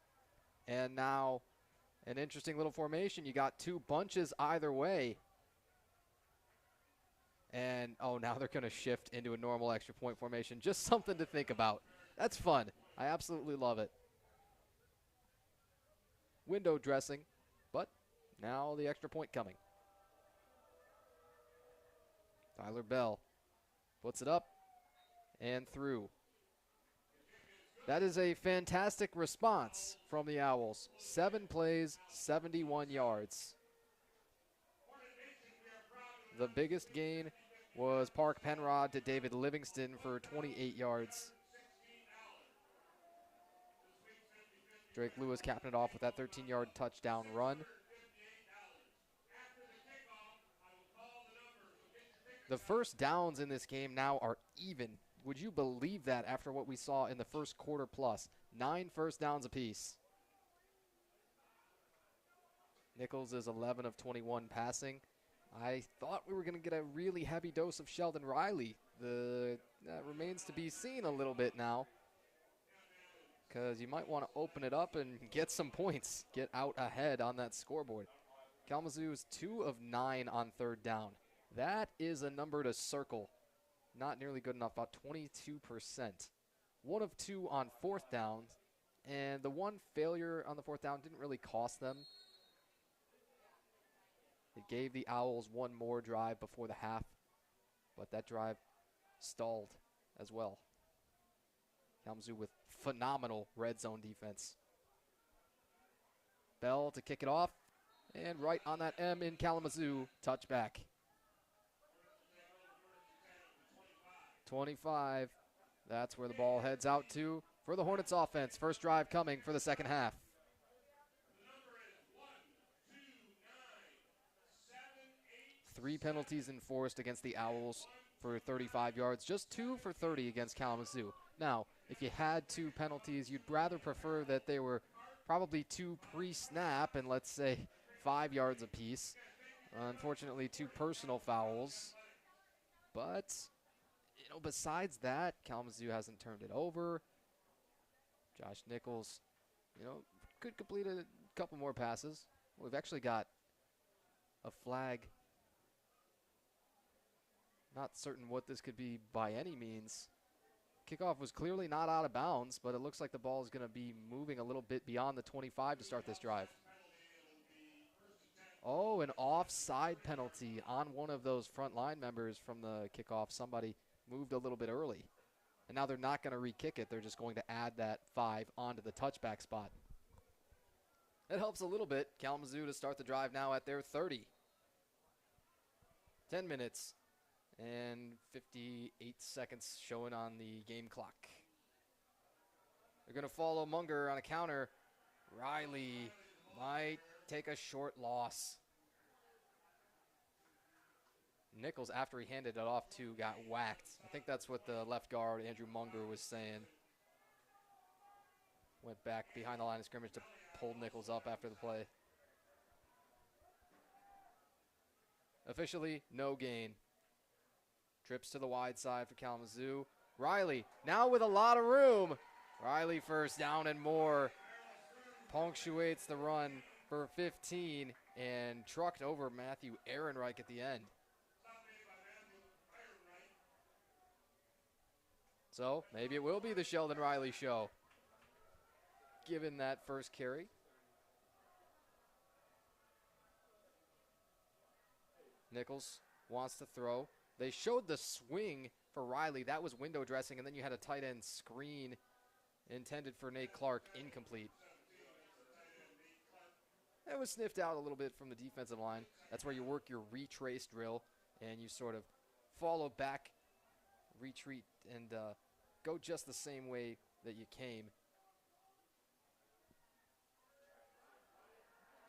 Speaker 1: And now an interesting little formation. You got 2 bunches either way. And, oh, now they're going to shift into a normal extra point formation. Just something to think about. That's fun. I absolutely love it. Window dressing, but now the extra point coming. Tyler Bell puts it up and through. That is a fantastic response from the Owls. 7 plays, 71 yards. The biggest gain was Park Penrod to David Livingston for 28 yards. Drake Lewis capping it off with that 13-yard touchdown run. The first downs in this game now are even. Would you believe that after what we saw in the first quarter plus? 9 first downs apiece. Nichols is 11 of 21 passing. I thought we were going to get a really heavy dose of Sheldon Riley. That remains to be seen a little bit now, because you might want to open it up and get some points, get out ahead on that scoreboard. Kalamazoo is 2 of 9 on 3rd down. That is a number to circle. Not nearly good enough, about 22%. 1 of 2 on 4th down, and the one failure on the 4th down didn't really cost them. It gave the Owls one more drive before the half, but that drive stalled as well. Kalamazoo with phenomenal red zone defense. Bell to kick it off, and right on that M in Kalamazoo, touchback. 25, that's where the ball heads out to for the Hornets offense. First drive coming for the second half. Three penalties enforced against the Owls for 35 yards, just 2 for 30 against Kalamazoo. Now, if you had 2 penalties, you'd rather prefer that they were probably 2 pre-snap and let's say 5 yards apiece. Unfortunately, 2 personal fouls. But, you know, besides that, Kalamazoo hasn't turned it over. Josh Nichols, you know, could complete a couple more passes. We've actually got a flag. Not certain what this could be by any means. Kickoff was clearly not out of bounds, but it looks like the ball is going to be moving a little bit beyond the 25 to start this drive. Oh, an offside penalty on one of those front line members from the kickoff. Somebody moved a little bit early. And now they're not going to re-kick it. They're just going to add that 5 onto the touchback spot. That helps a little bit. Kalamazoo to start the drive now at their 30. 10 minutes. And 58 seconds showing on the game clock. They're going to follow Munger on a counter. Riley might take a short loss. Nichols, after he handed it off to, got whacked. I think that's what the left guard, Andrew Munger, was saying. Went back behind the line of scrimmage to pull Nichols up after the play. Officially, no gain. Trips to the wide side for Kalamazoo. Riley, now with a lot of room. Riley first down and more. Punctuates the run for 15 and trucked over Matthew Ehrenreich at the end. So maybe it will be the Sheldon Riley show, given that first carry. Nichols wants to throw. They showed the swing for Riley. That was window dressing, and then you had a tight end screen intended for Nate Clark, incomplete. It was sniffed out a little bit from the defensive line. That's where you work your retrace drill, and you sort of follow back, retreat, and go just the same way that you came.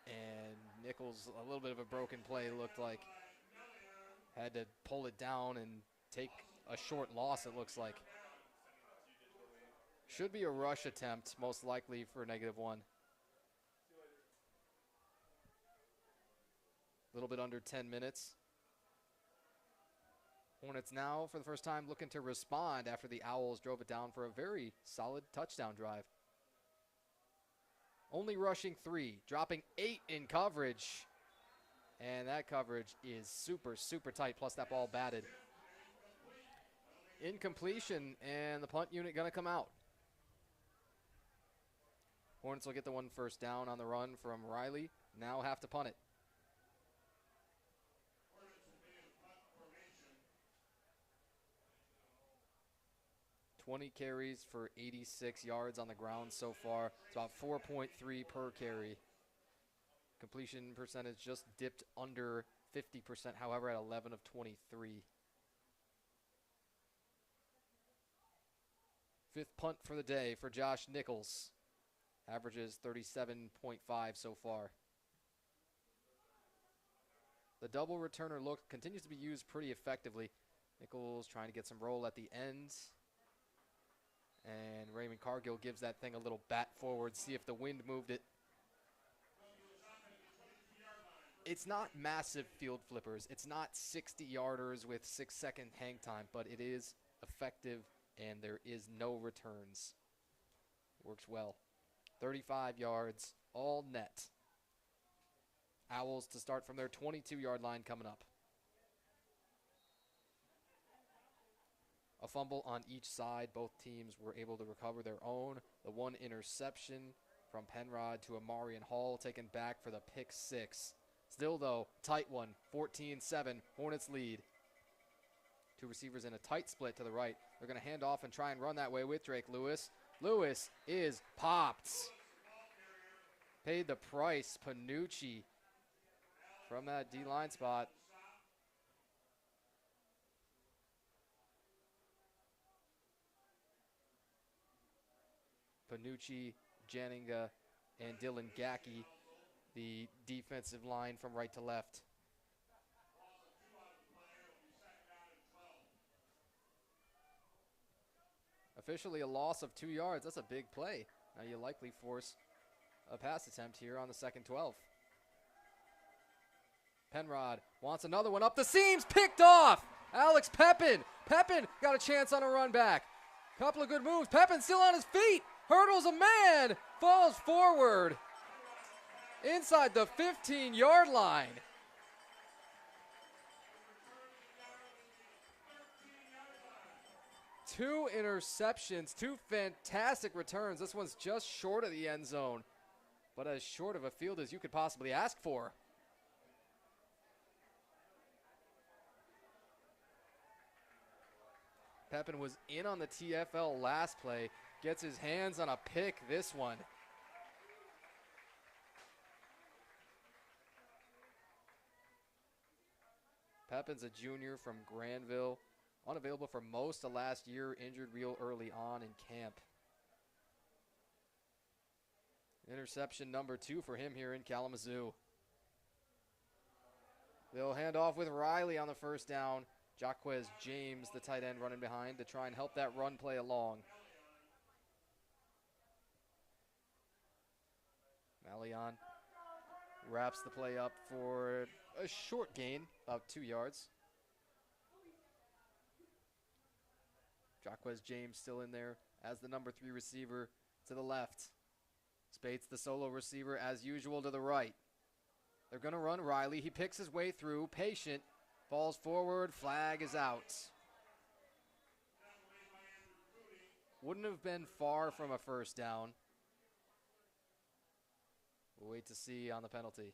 Speaker 1: And Nichols, a little bit of a broken play, looked like. Had to pull it down and take a short loss, it looks like. Should be a rush attempt, most likely for -1. A little bit under 10 minutes. Hornets now, for the first time, looking to respond after the Owls drove it down for a very solid touchdown drive. Only rushing 3, dropping 8 in coverage. And that coverage is super, super tight, plus that ball batted. Incompletion, and the punt unit going to come out. Hornets will get the one first down on the run from Riley. Now have to punt it. Carries for 86 yards on the ground so far. It's about 4.3 per carry. Completion percentage just dipped under 50%, however, at 11 of 23. Fifth punt for the day for Josh Nichols. Averages 37.5 so far. The double returner look continues to be used pretty effectively. Nichols trying to get some roll at the end. And Raymond Cargill gives that thing a little bat forward, see if the wind moved it. It's not massive field flippers. It's not 60-yarders with 6-second hang time, but it is effective, and there is no returns. Works well. 35 yards, all net. Owls to start from their 22-yard line coming up. A fumble on each side. Both teams were able to recover their own. The one interception from Penrod to Amarian Hall taken back for the pick 6. Still, though, tight one, 14-7, Hornets lead. Two receivers in a tight split to the right. They're going to hand off and try and run that way with Drake Lewis. Lewis is popped. Paid the price, Panucci, from that D-line spot. Panucci, Janinga, and Dylan Gackey, the defensive line from right to left. Officially a loss of 2 yards. That's a big play. Now you likely force a pass attempt here on the second 12. Penrod wants another one up the seams, picked off. Alex Pepin. Pepin got a chance on a run back. Couple of good moves. Pepin still on his feet. Hurdles a man. Falls forward. Inside the 15-yard line. Two interceptions, two fantastic returns. This one's just short of the end zone, but as short of a field as you could possibly ask for. Pepin was in on the TFL last play, gets his hands on a pick this one. Pepin's a junior from Granville, unavailable for most of last year, injured real early on in camp. Interception number 2 for him here in Kalamazoo. They'll hand off with Riley on the first down. Jaquez James, the tight end, running behind to try and help that run play along. Malion wraps the play up for a short gain, about 2 yards. Jaquez James still in there as the number 3 receiver to the left. Spates, the solo receiver, as usual, to the right. They're going to run Riley. He picks his way through, patient, falls forward, flag is out. Wouldn't have been far from a first down. We'll wait to see on the penalty.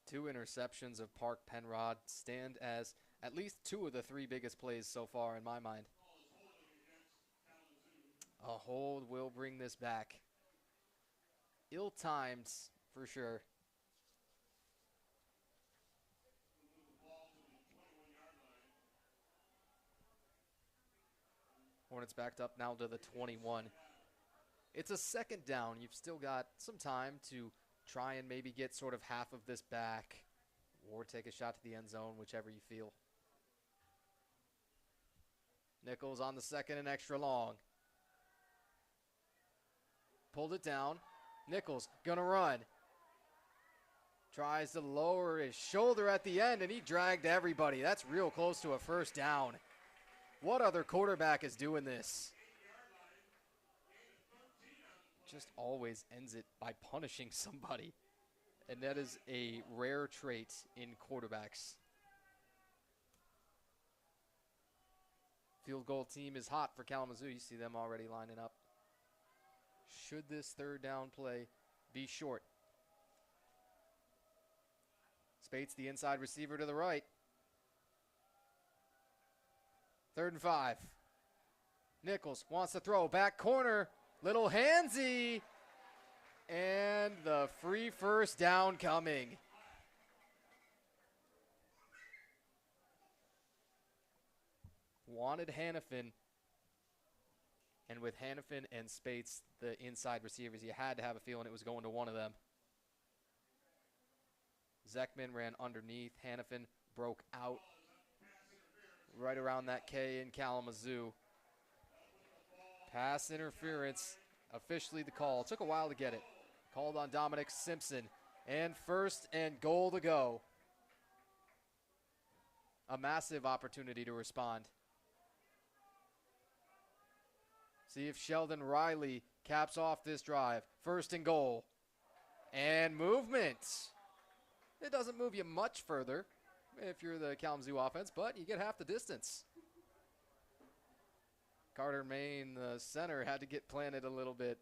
Speaker 1: Two interceptions of Park Penrod stand as at least 2 of the 3 biggest plays so far in my mind. A hold will bring this back. Ill-timed for sure. Hornets backed up now to the 21. It's a second down. You've still got some time to try and maybe get sort of half of this back or take a shot to the end zone, whichever you feel. Nichols on the second and extra long. Pulled it down. Nichols gonna run. Tries to lower his shoulder at the end, and he dragged everybody. That's real close to a first down. What other quarterback is doing this? Just always ends it by punishing somebody. And that is a rare trait in quarterbacks. Field goal team is hot for Kalamazoo. You see them already lining up. Should this third down play be short? Spates, the inside receiver to the right. 3rd and 5. Nichols wants to throw. Back corner. Little handsy. And the free first down coming. Wanted Hannafin. And with Hannafin and Spates, the inside receivers, you had to have a feeling it was going to one of them. Zekman ran underneath. Hannafin broke out right around that K in Kalamazoo. Pass interference, officially the call. Took a while to get it. Called on Dominic Simpson. And 1st and goal to go. A massive opportunity to respond. See if Sheldon Riley caps off this drive. 1st and goal. And movement. It doesn't move you much further if you're the Kalamazoo offense, but you get half the distance. Carter Main, the center, had to get planted a little bit.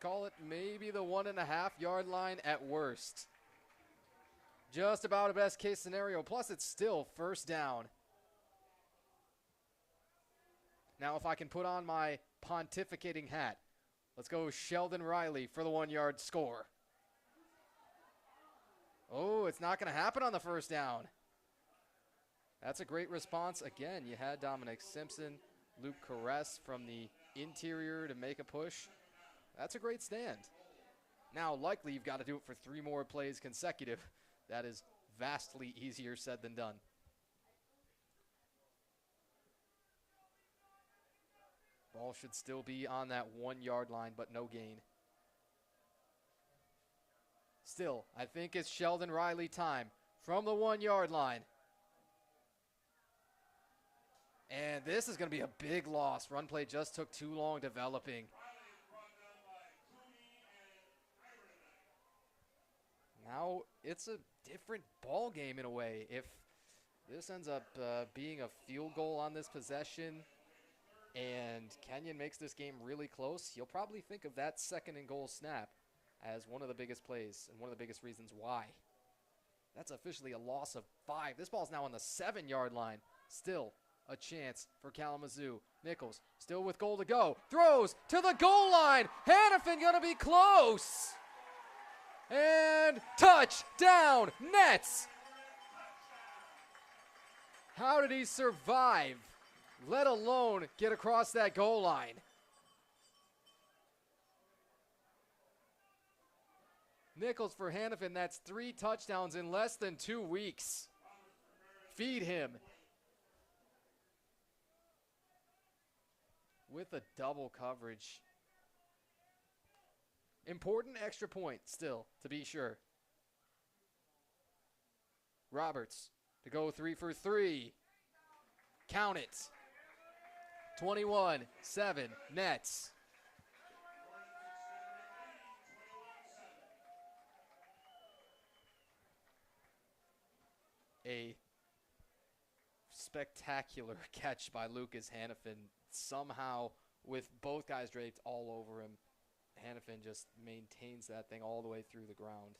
Speaker 1: call it maybe the 1.5-yard line at worst. Just about a best case scenario. Plus, it's still first down. Now, if I can put on my pontificating hat, let's go Sheldon Riley for the 1-yard score. Oh, it's not going to happen on the first down. That's a great response. Again, you had Dominic Simpson, Luke Caress from the interior to make a push. That's a great stand. Now, likely you've got to do it for 3 more plays consecutive. That is vastly easier said than done. Ball should still be on that 1-yard line, but no gain. Still, I think it's Sheldon Riley time from the 1-yard line. And this is going to be a big loss. Run play just took too long developing. Now it's a different ball game in a way. If this ends up being a field goal on this possession and Kenyon makes this game really close, you'll probably think of that 2nd and goal snap as one of the biggest plays and one of the biggest reasons why. That's officially a loss of 5. This ball's now on the 7-yard line. Still a chance for Kalamazoo. Nichols still with goal to go. Throws to the goal line. Hannafin gonna be close. And touchdown, Nets. How did he survive, let alone get across that goal line? Nichols for Hannafin, that's 3 touchdowns in less than 2 weeks. Feed him. With a double coverage. Important extra point still, to be sure. Roberts to go 3 for 3. Count it. 21-7 Nets. A spectacular catch by Lucas Hannafin. Somehow, with both guys draped all over him, Hannafin just maintains that thing all the way through the ground.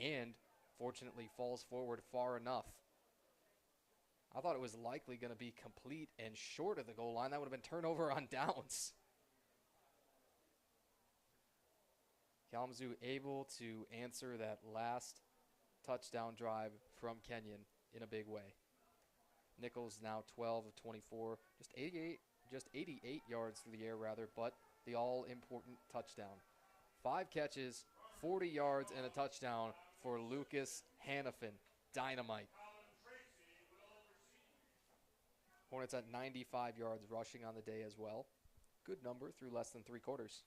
Speaker 1: And, fortunately, falls forward far enough. I thought it was likely going to be complete and short of the goal line. That would have been turnover on downs. Kalamazoo able to answer that last touchdown drive from Kenyon in a big way. Nichols now 12 of 24, just 88 yards through the air rather, but the all-important touchdown. 5 catches, 40 yards, and a touchdown for Lucas Hannafin. Dynamite. Hornets at 95 yards rushing on the day as well. Good number through less than 3 quarters.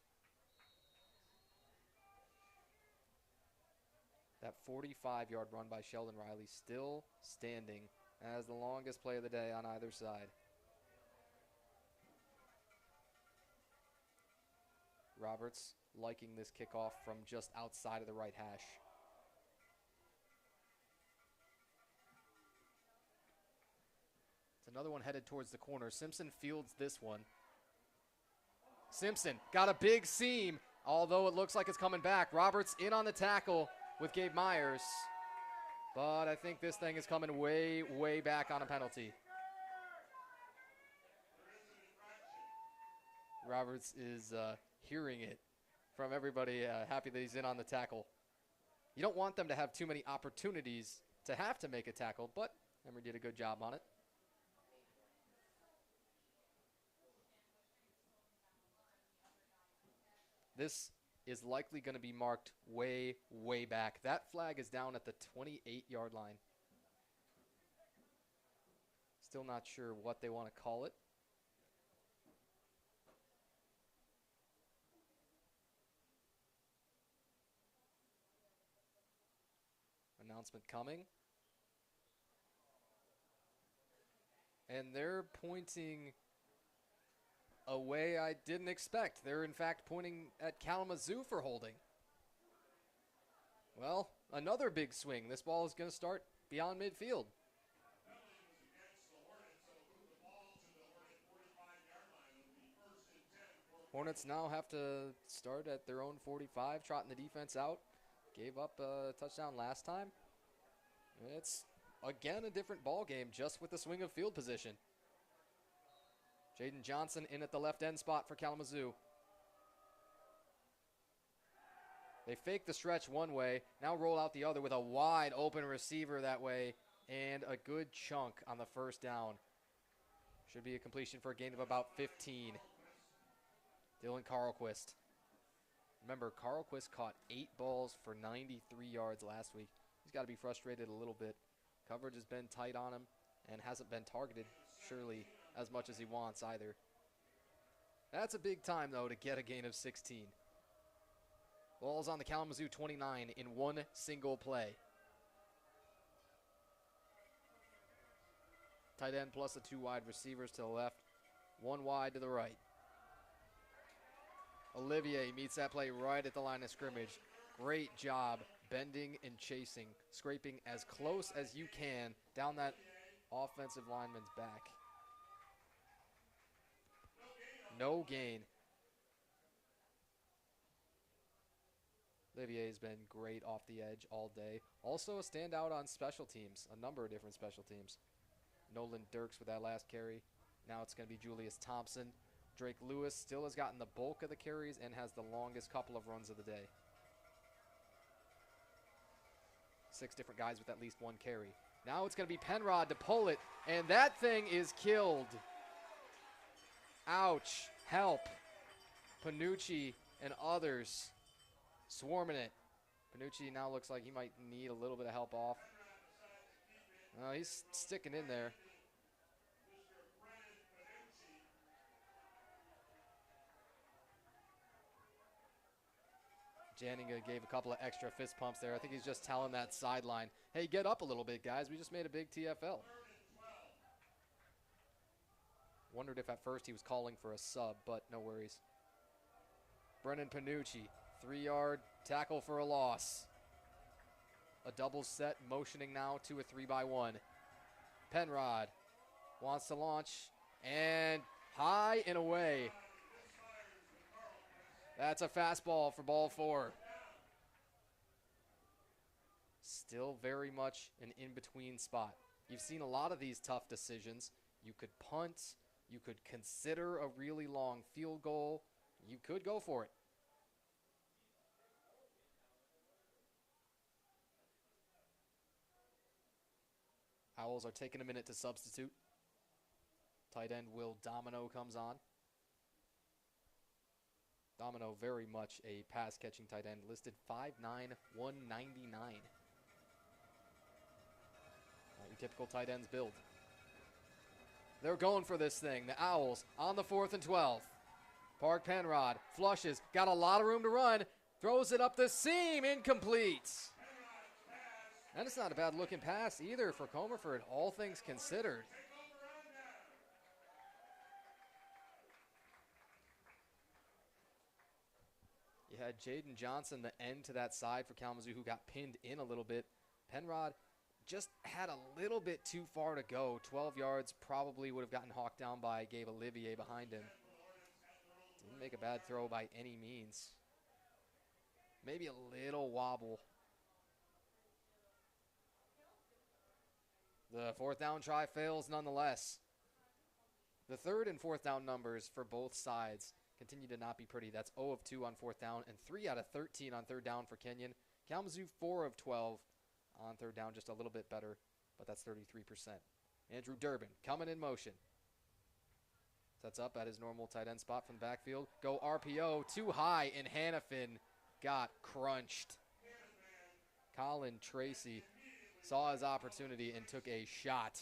Speaker 1: That 45-yard run by Sheldon Riley still standing as the longest play of the day on either side. Roberts liking this kickoff from just outside of the right hash. It's another one headed towards the corner. Simpson fields this one. Simpson got a big seam, although it looks like it's coming back. Roberts in on the tackle with Gabe Myers. But I think this thing is coming way, way back on a penalty. Roberts is hearing it from everybody, happy that he's in on the tackle. You don't want them to have too many opportunities to have to make a tackle, but Emory did a good job on it. This is likely going to be marked way, way back. That flag is down at the 28-yard line. Still not sure what they want to call it. Announcement coming. And they're pointing a way I didn't expect. They're in fact pointing at Kalamazoo for holding. Well, another big swing. This ball is going to start beyond midfield. Hornets now have to start at their own 45, trotting the defense out. Gave up a touchdown last time. It's, again, a different ball game just with the swing of field position. Jaden Johnson in at the left end spot for Kalamazoo. They fake the stretch one way, now roll out the other with a wide open receiver that way, and a good chunk on the first down. Should be a completion for a gain of about 15. Dylan Carlquist. Remember, Carlquist caught 8 balls for 93 yards last week. He's got to be frustrated a little bit. Coverage has been tight on him and hasn't been targeted, surely, as much as he wants either. That's a big time, though, to get a gain of 16. Ball's on the Kalamazoo 29 in one single play. Tight end plus the 2 wide receivers to the left, 1 wide to the right. Olivier meets that play right at the line of scrimmage. Great job bending and chasing, scraping as close as you can down that offensive lineman's back. No gain. Olivier's been great off the edge all day. Also a standout on special teams, a number of different special teams. Nolan Dirks with that last carry. Now it's going to be Julius Thompson. Drake Lewis still has gotten the bulk of the carries and has the longest couple of runs of the day. 6 different guys with at least 1 carry. Now it's going to be Penrod to pull it, and that thing is killed. Ouch. Help. Panucci and others swarming it. Panucci now looks like he might need a little bit of help off. He's sticking in there. Janinga gave a couple of extra fist pumps there. I think he's just telling that sideline, hey, get up a little bit, guys. We just made a big TFL. Wondered if at first he was calling for a sub, but no worries. Brennan Panucci, 3-yard tackle for a loss. A double set, motioning now to a 3-by-1. Penrod wants to launch, and high and away. That's a fastball for ball 4. Still very much an in-between spot. You've seen a lot of these tough decisions. You could punt. You could consider a really long field goal. You could go for it. Owls are taking a minute to substitute. Tight end Will Domino comes on. Domino very much a pass-catching tight end, listed 5'9", 199. Your typical tight ends build. They're going for this thing. The Owls on the 4th and 12. Park Penrod flushes, got a lot of room to run, throws it up the seam, incomplete. And it's not a bad looking pass either for Comerford, all things considered. You had Jaden Johnson, the end to that side for Kalamazoo, who got pinned in a little bit. Penrod just had a little bit too far to go. 12 yards, probably would have gotten hawked down by Gabe Olivier behind him. Didn't make a bad throw by any means. Maybe a little wobble. The 4th down try fails nonetheless. The 3rd and 4th down numbers for both sides continue to not be pretty. That's 0 of 2 on 4th down and 3 out of 13 on 3rd down for Kenyon. Kalamazoo 4 of 12 on 3rd down, just a little bit better, but that's 33%. Andrew Durbin coming in motion. Sets up at his normal tight end spot from the backfield. Go RPO, too high, and Hannafin got crunched. Colin Tracy saw his opportunity and took a shot.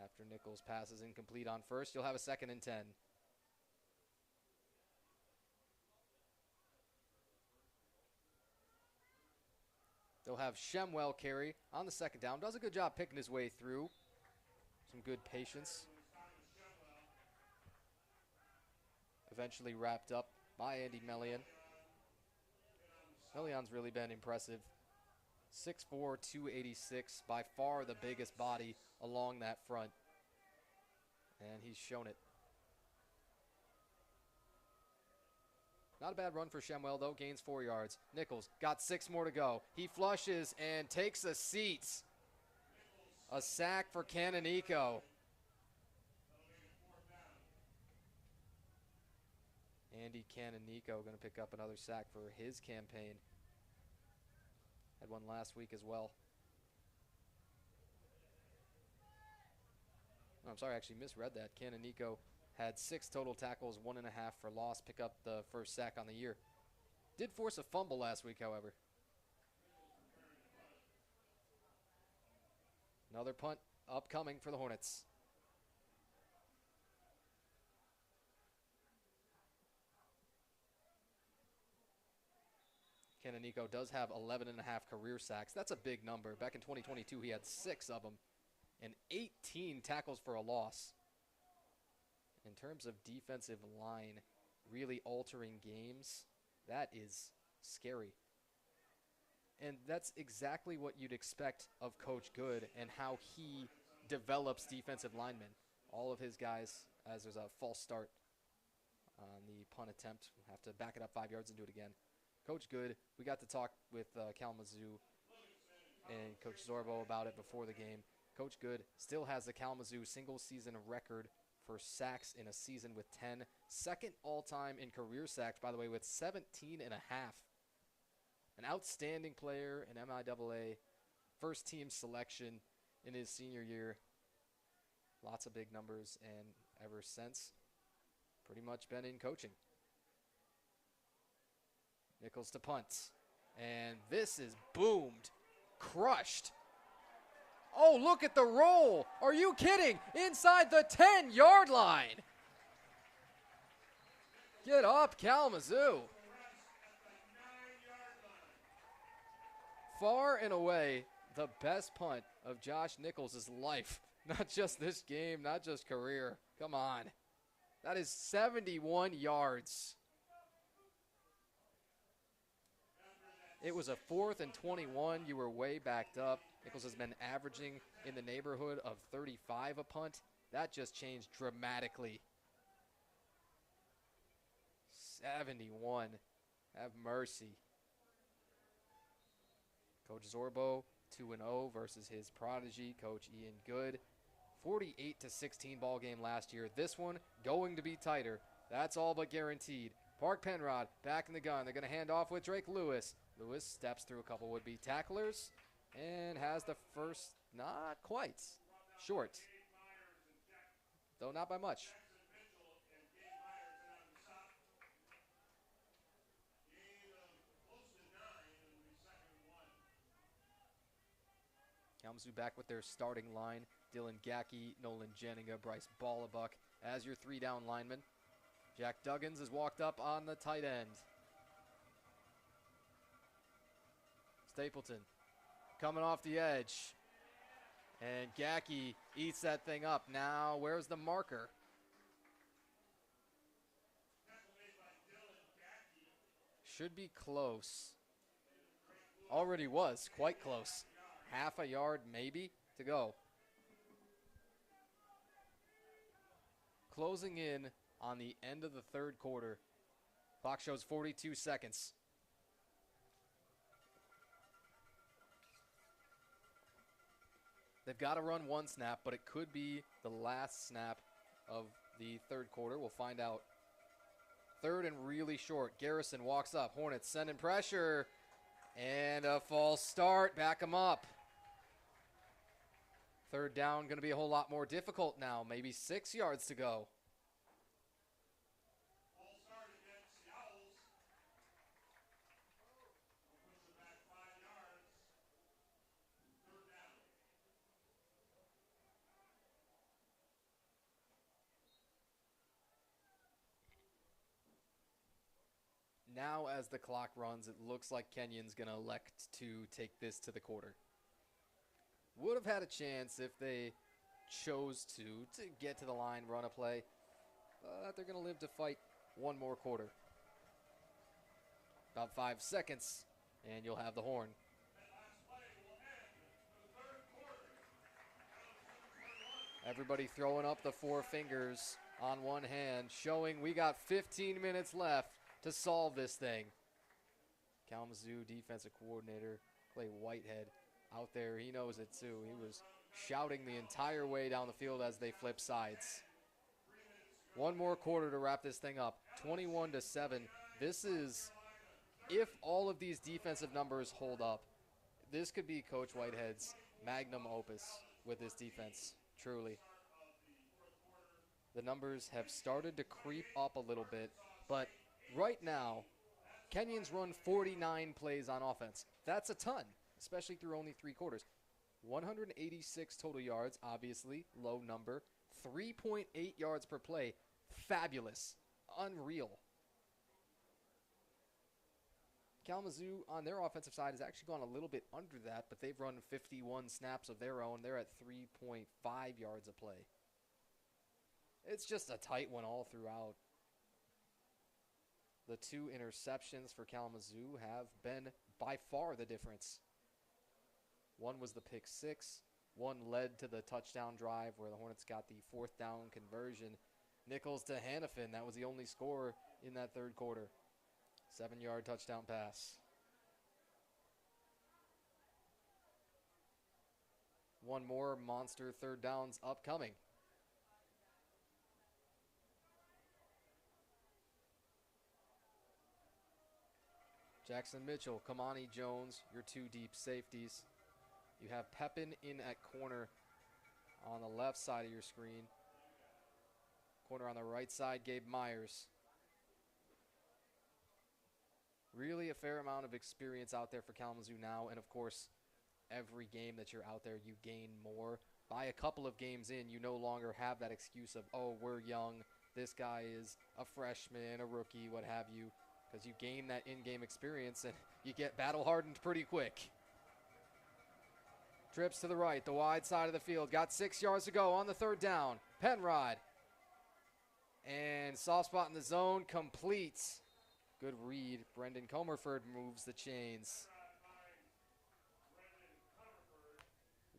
Speaker 1: After Nichols passes incomplete on first, you'll have a 2nd and 10. They'll have Shemwell carry on the 2nd down. Does a good job picking his way through. Some good patience. Eventually wrapped up by Andy Melian. Melion's really been impressive 6'4", 286, by far the biggest body along that front. And he's shown it. Not a bad run for Shemuel, though. Gains 4 yards. Nichols got 6 more to go. He flushes and takes a seat. A sack for Canonico. Andy Canonico going to pick up another sack for his campaign. Had one last week as well. No, I'm sorry, I actually misread that. Canonico had 6 total tackles, 1.5 for loss. Pick up the first sack on the year. Did force a fumble last week, however. Another punt upcoming for the Hornets. Canonico does have 11.5 career sacks. That's a big number. Back in 2022, he had 6 of them and 18 tackles for a loss. In terms of defensive line really altering games, that is scary. And that's exactly what you'd expect of Coach Good and how he develops defensive linemen. All of his guys, as there's a false start on the punt attempt, we'll have to back it up 5 yards and do it again. Coach Good, we got to talk with Kalamazoo and Coach Zorbo about it before the game. Coach Good still has the Kalamazoo single-season record for sacks in a season with 10. Second all-time in career sacks, by the way, with 17.5. An outstanding player in MIAA, first-team selection in his senior year. Lots of big numbers, and ever since, pretty much been in coaching. Nichols to punt. And this is boomed. Crushed. Oh, look at the roll. Are you kidding? Inside the 10-yard line. Get up, Kalamazoo. Far and away, the best punt of Josh Nichols' life. Not just this game, not just career. Come on. That is 71 yards. It was a 4th and 21. You were way backed up. Nichols has been averaging in the neighborhood of 35 a punt. That just changed dramatically. 71. Have mercy. Coach Zorbo, 2-0 versus his prodigy, Coach Ian Good. 48-16 ball game last year. This one going to be tighter. That's all but guaranteed. Park Penrod back in the gun. They're going to hand off with Drake Lewis. Lewis steps through a couple would-be tacklers and has the first, not quite, short, though not by much. Kalamazoo back with their starting line. Dylan Gackey, Nolan Jennings, Bryce Ballabuck as your 3-down lineman. Jack Duggins has walked up on the tight end. Stapleton coming off the edge. And Gackey eats that thing up. Now, where's the marker? Should be close. Already was quite close. Half a yard maybe to go. Closing in on the end of the third quarter. Clock shows 42 seconds. They've got to run one snap, but it could be the last snap of the third quarter. We'll find out. Third and really short. Garrison walks up. Hornets sending pressure. And a false start. Back them up. Third down going to be a whole lot more difficult now. Maybe 6 yards to go. Now as the clock runs, it looks like Kenyon's going to elect to take this to the quarter. Would have had a chance if they chose to get to the line, run a play. But they're going to live to fight one more quarter. About 5 seconds, and you'll have the horn. Everybody throwing up the four fingers on one hand, showing we got 15 minutes left to solve this thing. Kalamazoo defensive coordinator Clay Whitehead out there, he knows it too. He was shouting the entire way down the field as they flip sides. One more quarter to wrap this thing up, 21-7. This is, if all of these defensive numbers hold up, this could be Coach Whitehead's magnum opus with this defense, truly. The numbers have started to creep up a little bit, but right now, Kenyon's run 49 plays on offense. That's a ton, especially through only 3 quarters. 186 total yards, obviously, low number. 3.8 yards per play, fabulous, unreal. Kalamazoo on their offensive side has actually gone a little bit under that, but they've run 51 snaps of their own. They're at 3.5 yards a play. It's just a tight one all throughout. The 2 interceptions for Kalamazoo have been by far the difference. One was the pick 6. One led to the touchdown drive where the Hornets got the 4th down conversion. Nichols to Hannafin, that was the only score in that 3rd quarter. 7-yard touchdown pass. One more monster 3rd downs upcoming. Jackson Mitchell, Kamani Jones, your 2 deep safeties. You have Pepin in at corner on the left side of your screen. Corner on the right side, Gabe Myers. Really a fair amount of experience out there for Kalamazoo now, and of course, every game that you're out there, you gain more. By a couple of games in, you no longer have that excuse of, oh, we're young, this guy is a freshman, a rookie, what have you, because you gain that in-game experience and you get battle-hardened pretty quick. Trips to the right, the wide side of the field. Got 6 yards to go on the 3rd down. Penrod. And soft spot in the zone, completes. Good read. Brendan Comerford moves the chains.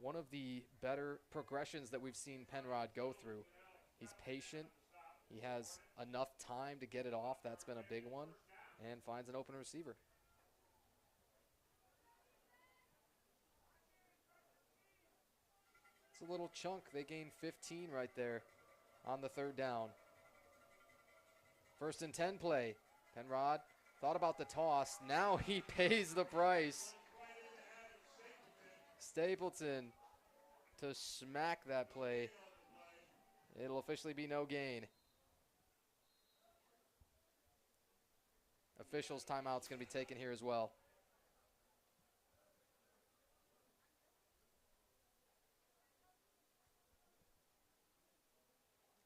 Speaker 1: One of the better progressions that we've seen Penrod go through. He's patient. He has enough time to get it off. That's been a big one. And finds an open receiver. It's a little chunk. They gain 15 right there on the 3rd down. 1st and 10 play. Penrod thought about the toss. Now he pays the price. Stapleton to smack that play. It'll officially be no gain. Officials' timeout's going to be taken here as well.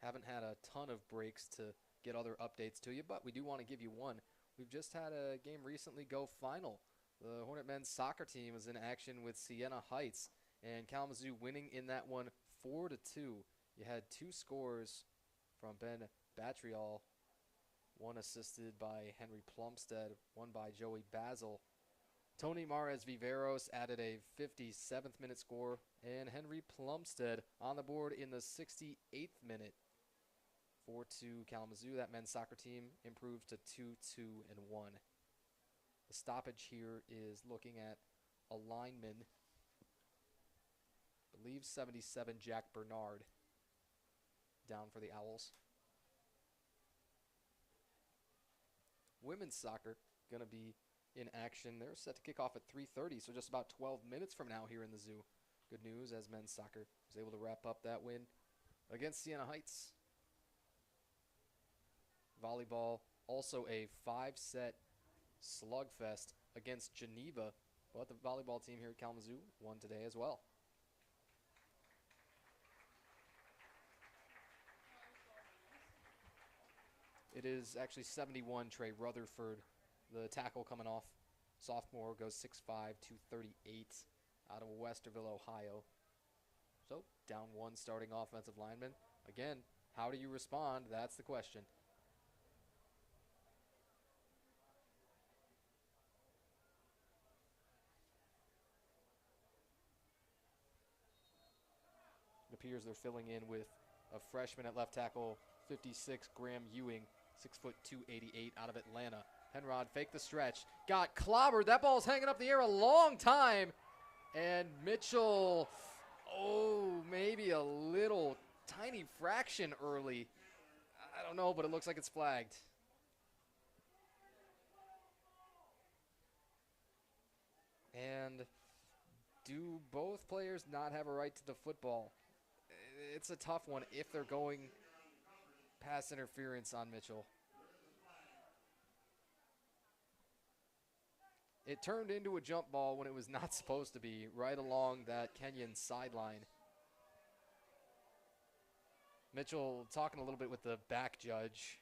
Speaker 1: Haven't had a ton of breaks to get other updates to you, but we do want to give you one. We've just had a game recently go final. The Hornet men's soccer team was in action with Siena Heights, and Kalamazoo winning in that one 4-2. You had 2 scores from Ben Batrial, one assisted by Henry Plumstead, one by Joey Basil. Tony Mares Viveros added a 57th minute score, and Henry Plumstead on the board in the 68th minute. 4-2 Kalamazoo. That men's soccer team improves to 2-2-1. The stoppage here is looking at a lineman, I believe 77, Jack Bernard, down for the Owls. Women's soccer going to be in action. They're set to kick off at 3:30, so just about 12 minutes from now here in the zoo. Good news as men's soccer was able to wrap up that win against Siena Heights. Volleyball, also a 5-set slugfest against Geneva, but the volleyball team here at Kalamazoo won today as well. It is actually 71 Trey Rutherford, the tackle coming off. Sophomore goes 6'5", 238 out of Westerville, Ohio. So down 1 starting offensive lineman. Again, how do you respond? That's the question. appears they're filling in with a freshman at left tackle, 56, Graham Ewing, 6'2", 288 out of Atlanta. Penrod faked the stretch, got clobbered. That ball's hanging up in the air a long time. And Mitchell, maybe a little tiny fraction early. I don't know, but it looks like it's flagged. And do both players not have a right to the football? It's a tough one if they're going pass interference on Mitchell. It turned into a jump ball when it was not supposed to be, right along that Kenyon sideline. Mitchell talking a little bit with the back judge.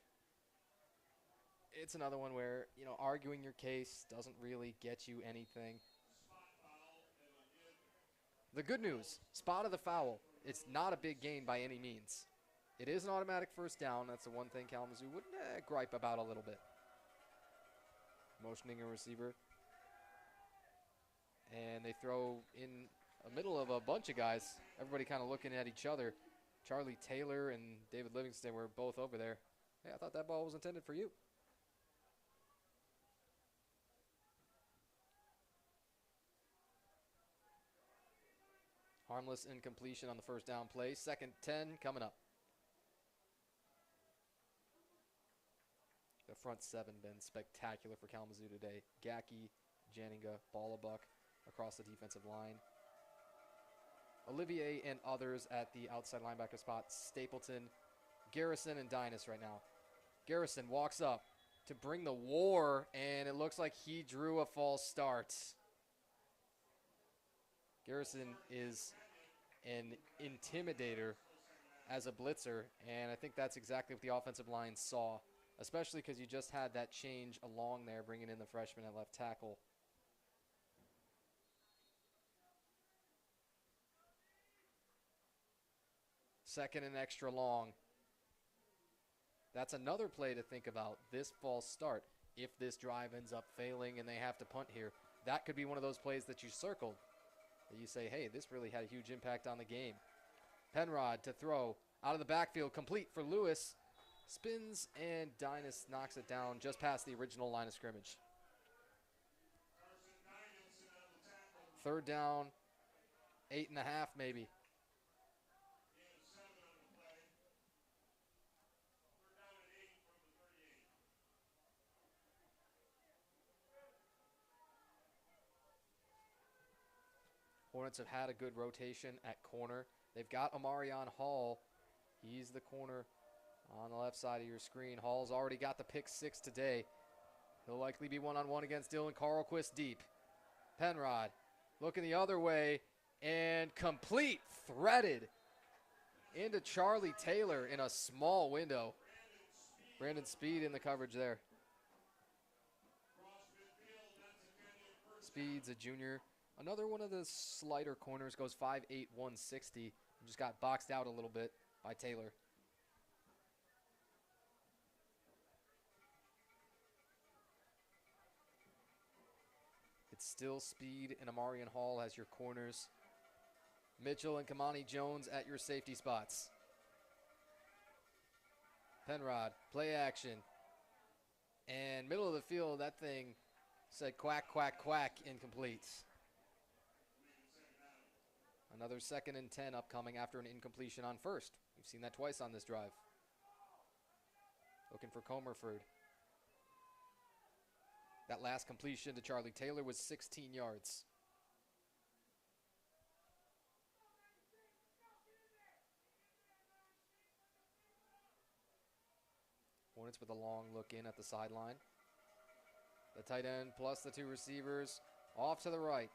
Speaker 1: It's another one where, arguing your case doesn't really get you anything. The good news, spotted the foul. It's not a big gain by any means. It is an automatic first down. That's the one thing Kalamazoo would gripe about a little bit. Motioning a receiver. And they throw in the middle of a bunch of guys. Everybody kind of looking at each other. Charlie Taylor and David Livingston were both over there. Hey, I thought that ball was intended for you. Harmless incompletion on the first down play. 2nd 10 coming up. The front seven been spectacular for Kalamazoo today. Gacky, Janinga, Ballabuck across the defensive line. Olivier and others at the outside linebacker spot. Stapleton, Garrison, and Dynas right now. Garrison walks up to bring the war, and it looks like he drew a false start. Garrison is an intimidator as a blitzer, and I think that's exactly what the offensive line saw, especially because you just had that change along there, bringing in the freshman at left tackle. Second and extra long. That's another play to think about, this false start. If this drive ends up failing and they have to punt here, that could be one of those plays that you circled. That you say, hey, this really had a huge impact on the game. Penrod to throw out of the backfield, complete for Lewis. Spins, and Dynas knocks it down just past the original line of scrimmage. 3rd down, 8.5 maybe. Hornets have had a good rotation at corner. They've got Amarion Hall. He's the corner on the left side of your screen. Hall's already got the pick 6 today. He'll likely be one-on-one against Dylan Carlquist deep. Penrod looking the other way and complete, threaded into Charlie Taylor in a small window. Brandon Speed in the coverage there. Speed's a junior. Another one of the slider corners, goes 5'8", 160. Just got boxed out a little bit by Taylor. It's still Speed and Amarion Hall as your corners. Mitchell and Kamani Jones at your safety spots. Penrod, play action. And middle of the field, that thing said quack, quack, quack, incomplete. Another 2nd and 10 upcoming after an incompletion on first. We've seen that twice on this drive. Looking for Comerford. That last completion to Charlie Taylor was 16 yards. Hornets with a long look in at the sideline. The tight end plus the 2 receivers off to the right.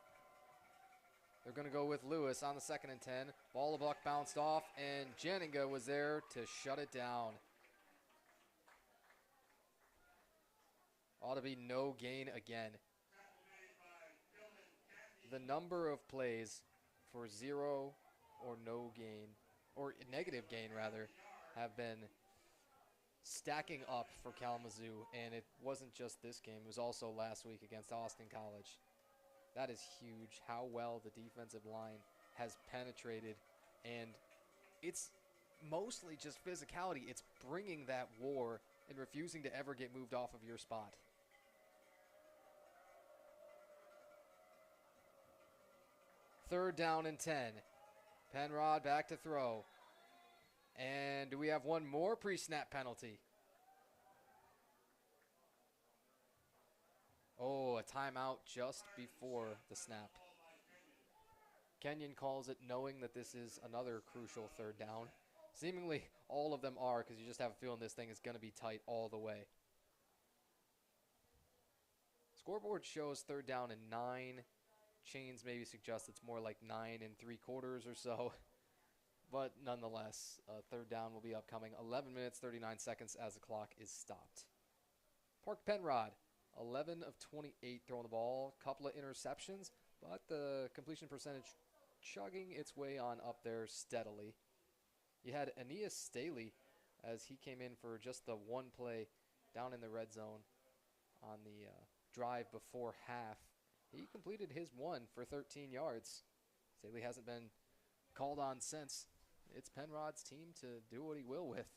Speaker 1: They're going to go with Lewis on the 2nd and 10. Ballabuck bounced off, and Janinga was there to shut it down. Ought to be no gain again. The number of plays for 0 or no gain, or negative gain rather, have been stacking up for Kalamazoo, and it wasn't just this game. It was also last week against Austin College. That is huge, how well the defensive line has penetrated and it's mostly just physicality. It's bringing that war and refusing to ever get moved off of your spot. Third down and 10. Penrod back to throw. And do we have one more pre-snap penalty? Oh, a timeout just before the snap. Kenyon calls it knowing that this is another crucial third down. Seemingly all of them are, because you just have a feeling this thing is going to be tight all the way. Scoreboard shows third down and 9. Chains maybe suggest it's more like 9 3/4 or so. But nonetheless, third down will be upcoming. 11 minutes, 39 seconds as the clock is stopped. Park Penrod, 11 of 28 throwing the ball. Couple of interceptions, but the completion percentage chugging its way on up there steadily. You had Aeneas Staley as he came in for just the one play down in the red zone on the drive before half. He completed his one for 13 yards. Staley hasn't been called on since. It's Penrod's team to do what he will with.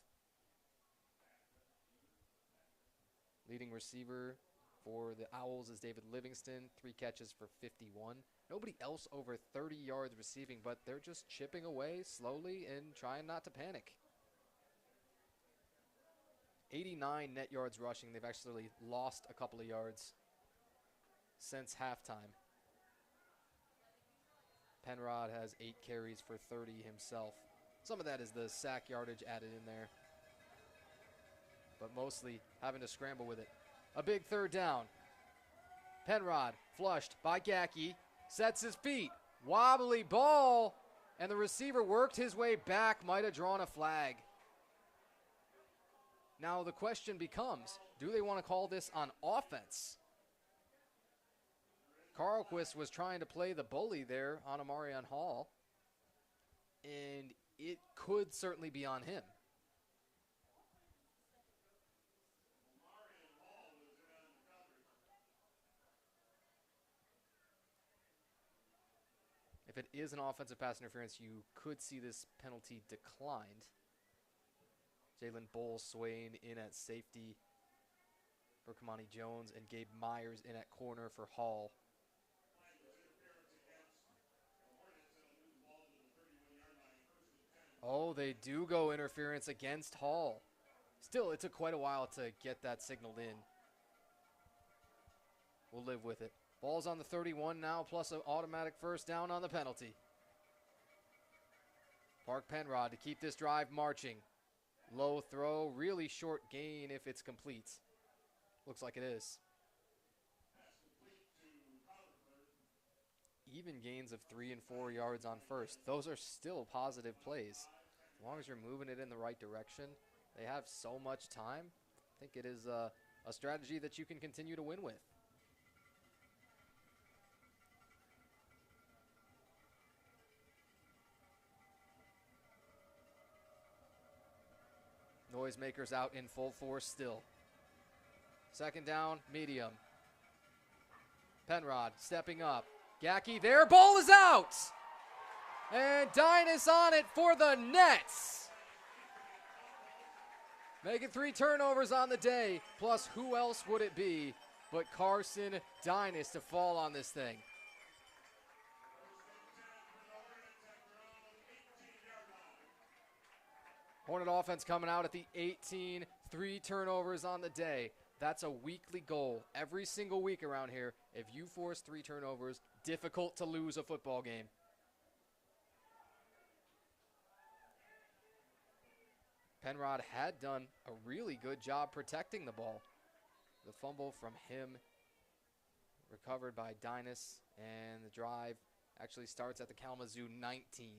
Speaker 1: Leading receiver for the Owls is David Livingston, 3 catches for 51. Nobody else over 30 yards receiving, but they're just chipping away slowly and trying not to panic. 89 net yards rushing. They've actually lost a couple of yards since halftime. Penrod has 8 carries for 30 himself. Some of that is the sack yardage added in there, but mostly having to scramble with it. A big third down. Penrod flushed by Gacky, sets his feet, wobbly ball, and the receiver worked his way back, might have drawn a flag. Now the question becomes, do they want to call this on offense? Carlquist was trying to play the bully there on Amarion Hall, and it could certainly be on him. If it is an offensive pass interference, you could see this penalty declined. Jalen Bowles swaying in at safety for Kamani Jones, and Gabe Myers in at corner for Hall. Oh, they do go interference against Hall. Still, it took quite a while to get that signaled in. We'll live with it. Ball's on the 31 now, plus an automatic first down on the penalty. Park Penrod to keep this drive marching. Low throw, really short gain if it's complete. Looks like it is. Even gains of 3 and 4 yards on first. Those are still positive plays. As long as you're moving it in the right direction, they have so much time. I think it is a strategy that you can continue to win with. Noisemakers out in full force still. Second down, medium. Penrod stepping up. Gacky there, ball is out! And Dynas on it for the Nets. Making 3 turnovers on the day, plus who else would it be but Carson Dynas to fall on this thing. Hornet offense coming out at the 18, 3 turnovers on the day. That's a weekly goal. Every single week around here, if you force 3 turnovers, difficult to lose a football game. Penrod had done a really good job protecting the ball. The fumble from him recovered by Dynas, and the drive actually starts at the Kalamazoo 19.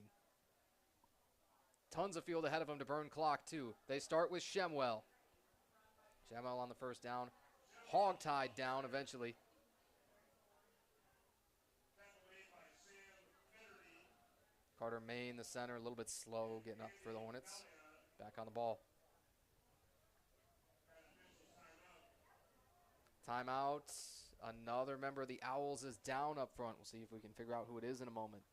Speaker 1: Tons of field ahead of them to burn clock, too. They start with Shemwell. Shemwell on the first down. Hog-tied down eventually. Carter Main, the center, a little bit slow getting up for the Hornets. Back on the ball. Timeout. Another member of the Owls is down up front. We'll see if we can figure out who it is in a moment.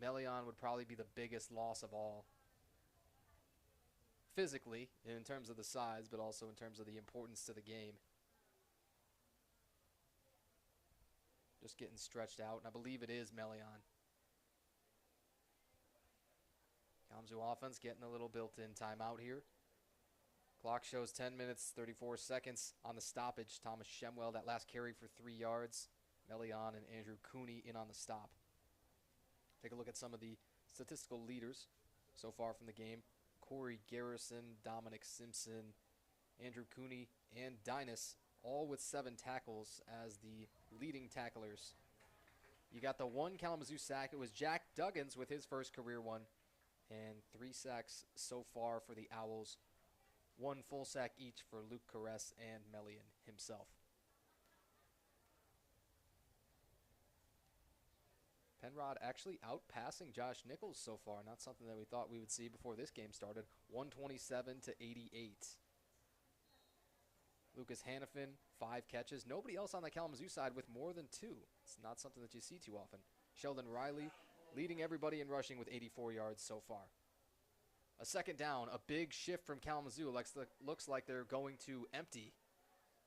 Speaker 1: Melion would probably be the biggest loss of all. Physically, in terms of the size, but also in terms of the importance to the game. Just getting stretched out, and I believe it is Melion. Kalamazoo offense getting a little built-in timeout here. Clock shows 10 minutes, 34 seconds on the stoppage. Thomas Shemwell, that last carry for 3 yards. Melion and Andrew Cooney in on the stop. Take a look at some of the statistical leaders so far from the game. Corey Garrison, Dominic Simpson, Andrew Cooney, and Dinas, all with 7 tackles as the leading tacklers. You got the 1 Kalamazoo sack. It was Jack Duggins with his first career one. And 3 sacks so far for the Owls. 1 full sack each for Luke Caress and Melion himself. Penrod actually outpassing Josh Nichols so far. Not something that we thought we would see before this game started. 127 to 88. Lucas Hannafin, 5 catches. Nobody else on the Kalamazoo side with more than 2. It's not something that you see too often. Sheldon Riley leading everybody in rushing with 84 yards so far. A second down, a big shift from Kalamazoo. Looks like they're going to empty.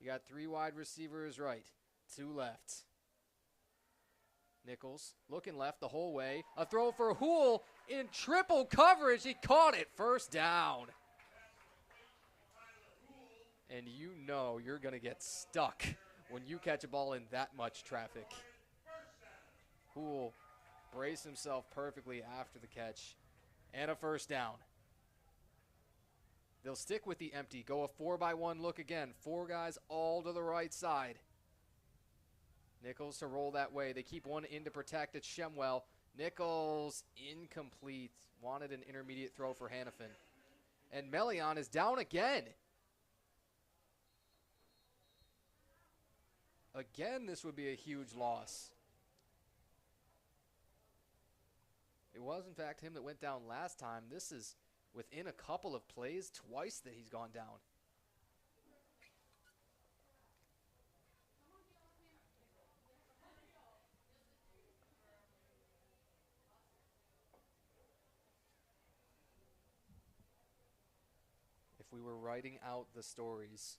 Speaker 1: You got 3 wide receivers right, 2 left. Nichols looking left the whole way. A throw for Houle in triple coverage. He caught it. First down. And you know you're going to get stuck when you catch a ball in that much traffic. Houle braced himself perfectly after the catch. And a first down. They'll stick with the empty. Go a 4-by-1 look again. 4 guys all to the right side. Nichols to roll that way. They keep 1 in to protect. It's Shemwell. Nichols incomplete. Wanted an intermediate throw for Hannafin. And Melion is down again. Again, this would be a huge loss. It was, in fact, him that went down last time. This is within a couple of plays, twice that he's gone down. If we were writing out the stories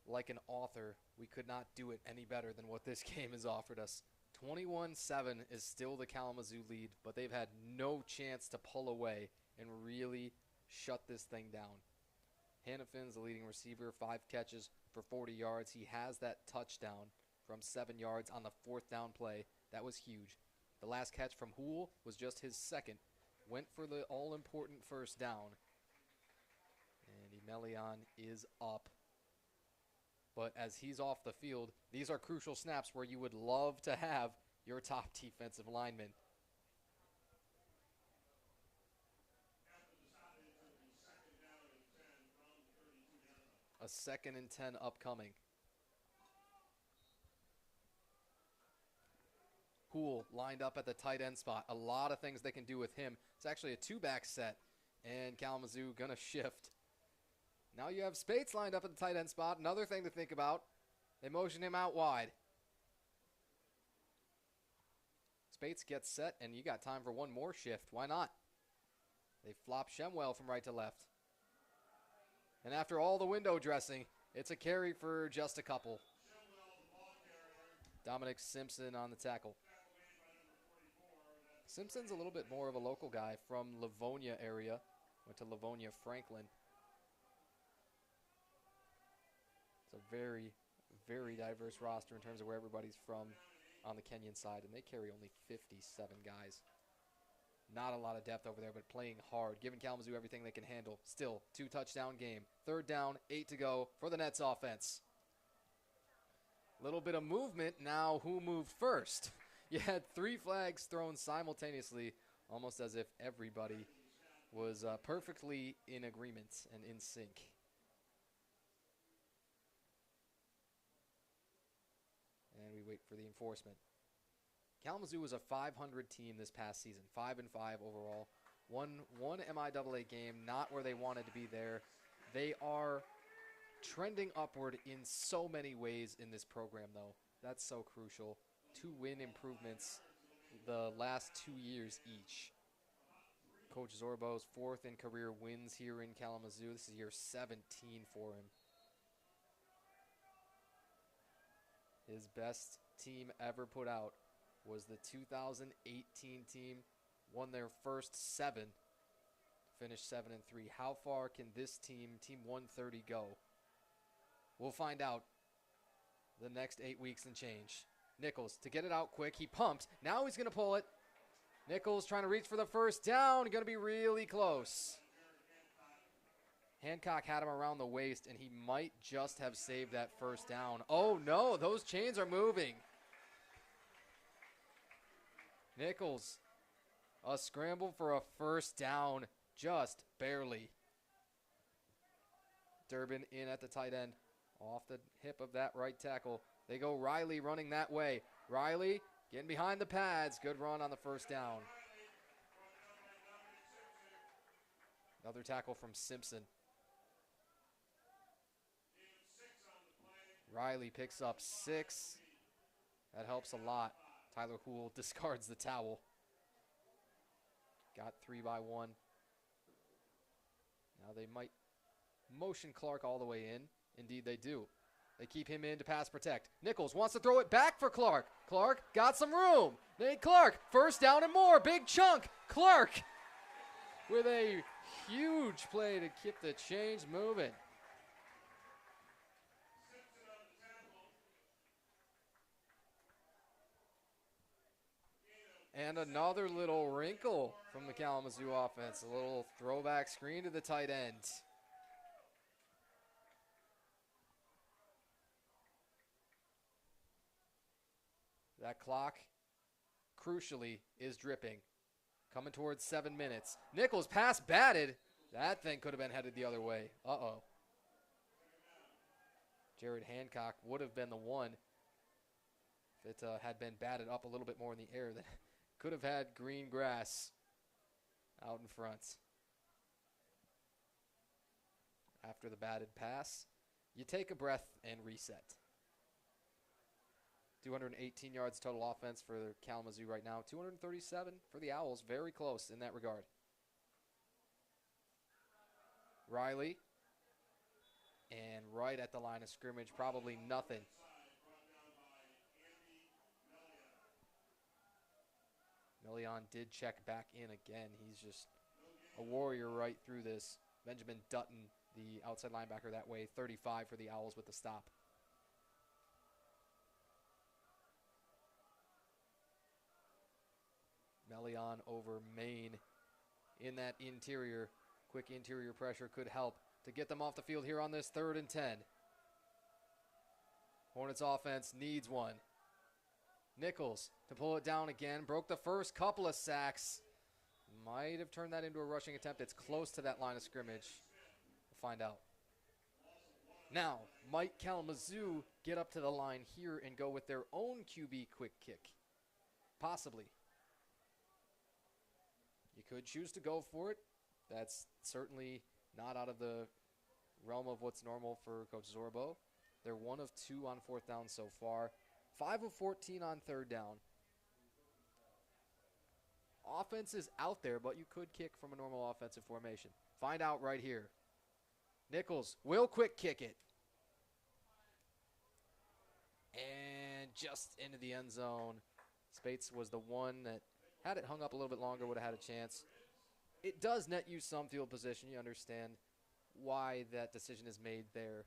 Speaker 1: like an author, we could not do it any better than what this game has offered us. 21-7 is still the Kalamazoo lead, but they've had no chance to pull away and really shut this thing down. Hannafin's the leading receiver, 5 catches for 40 yards. He has that touchdown from 7 yards on the 4th down play. That was huge. The last catch from Houle was just his 2nd. Went for the all-important first down. And Melion is up. But as he's off the field, these are crucial snaps where you would love to have your top defensive lineman. A 2nd and 10 upcoming. Houle lined up at the tight end spot. A lot of things they can do with him. It's actually a 2-back set, and Kalamazoo gonna shift. Now you have Spates lined up at the tight end spot. Another thing to think about. They motion him out wide. Spates gets set, and you got time for 1 more shift. Why not? They flop Shemwell from right to left. And after all the window dressing, it's a carry for just a couple. Dominic Simpson on the tackle. Simpson's a little bit more of a local guy from Livonia area. Went to Livonia Franklin. It's a very, very diverse roster in terms of where everybody's from on the Kenyon side, and they carry only 57 guys. Not a lot of depth over there, but playing hard, giving Kalamazoo everything they can handle. Still, 2-touchdown game. 3rd down, 8 to go for the Nets offense. Little bit of movement. Now, who moved first? You had 3 flags thrown simultaneously, almost as if everybody was perfectly in agreement and in sync. And we wait for the enforcement. Kalamazoo was a 500 team this past season, 5-5 overall. One MIAA game, not where they wanted to be there. They are trending upward in so many ways in this program, though. That's so crucial. 2 win improvements the last 2 years each. Coach Zorbo's 4th in career wins here in Kalamazoo. This is year 17 for him. His best team ever put out was the 2018 team. Won their first 7. Finished 7-3. How far can this team, Team 130, go? We'll find out the next 8 weeks and change. Nichols to get it out quick. He pumped. Now he's going to pull it. Nichols trying to reach for the first down. Going to be really close. Hancock had him around the waist, and he might just have saved that first down. Oh, no, those chains are moving. Nichols, a scramble for a first down, just barely. Durbin in at the tight end, off the hip of that right tackle. They go Riley running that way. Riley getting behind the pads. Good run on the first down. Another tackle from Simpson. Riley picks up 6. That helps a lot. Tyler Houle discards the towel. Got 3 by 1. Now they might motion Clark all the way in. Indeed they do. They keep him in to pass protect. Nichols wants to throw it back for Clark. Clark got some room. Nate Clark, first down and more. Big chunk. Clark with a huge play to keep the chains moving. And another little wrinkle from the Kalamazoo offense. A little throwback screen to the tight end. That clock, crucially, is dripping. Coming towards 7 minutes. Nichols pass batted. That thing could have been headed the other way. Uh-oh. Jared Hancock would have been the one if it had been batted up a little bit more in the air. That could have had green grass out in front. After the batted pass, you take a breath and reset. 218 yards total offense for Kalamazoo right now. 237 for the Owls. Very close in that regard. Riley. And right at the line of scrimmage, probably nothing. Million did check back in again. He's just a warrior right through this. Benjamin Dutton, the outside linebacker that way. 35 for the Owls with the stop. Melion over Maine in that interior. Quick interior pressure could help to get them off the field here on this 3rd and 10. Hornets offense needs one. Nichols to pull it down again. Broke the first couple of sacks. Might have turned that into a rushing attempt. It's close to that line of scrimmage. We'll find out. Now, might Kalamazoo get up to the line here and go with their own QB quick kick? Possibly. You could choose to go for it. That's certainly not out of the realm of what's normal for Coach Zorbo. They're 1 of 2 on 4th down so far. 5 of 14 on 3rd down. Offense is out there, but you could kick from a normal offensive formation. Find out right here. Nichols will quick kick it. And just into the end zone. Spates was the one that had it hung up a little bit longer, would have had a chance. It does net you some field position. You understand why that decision is made there.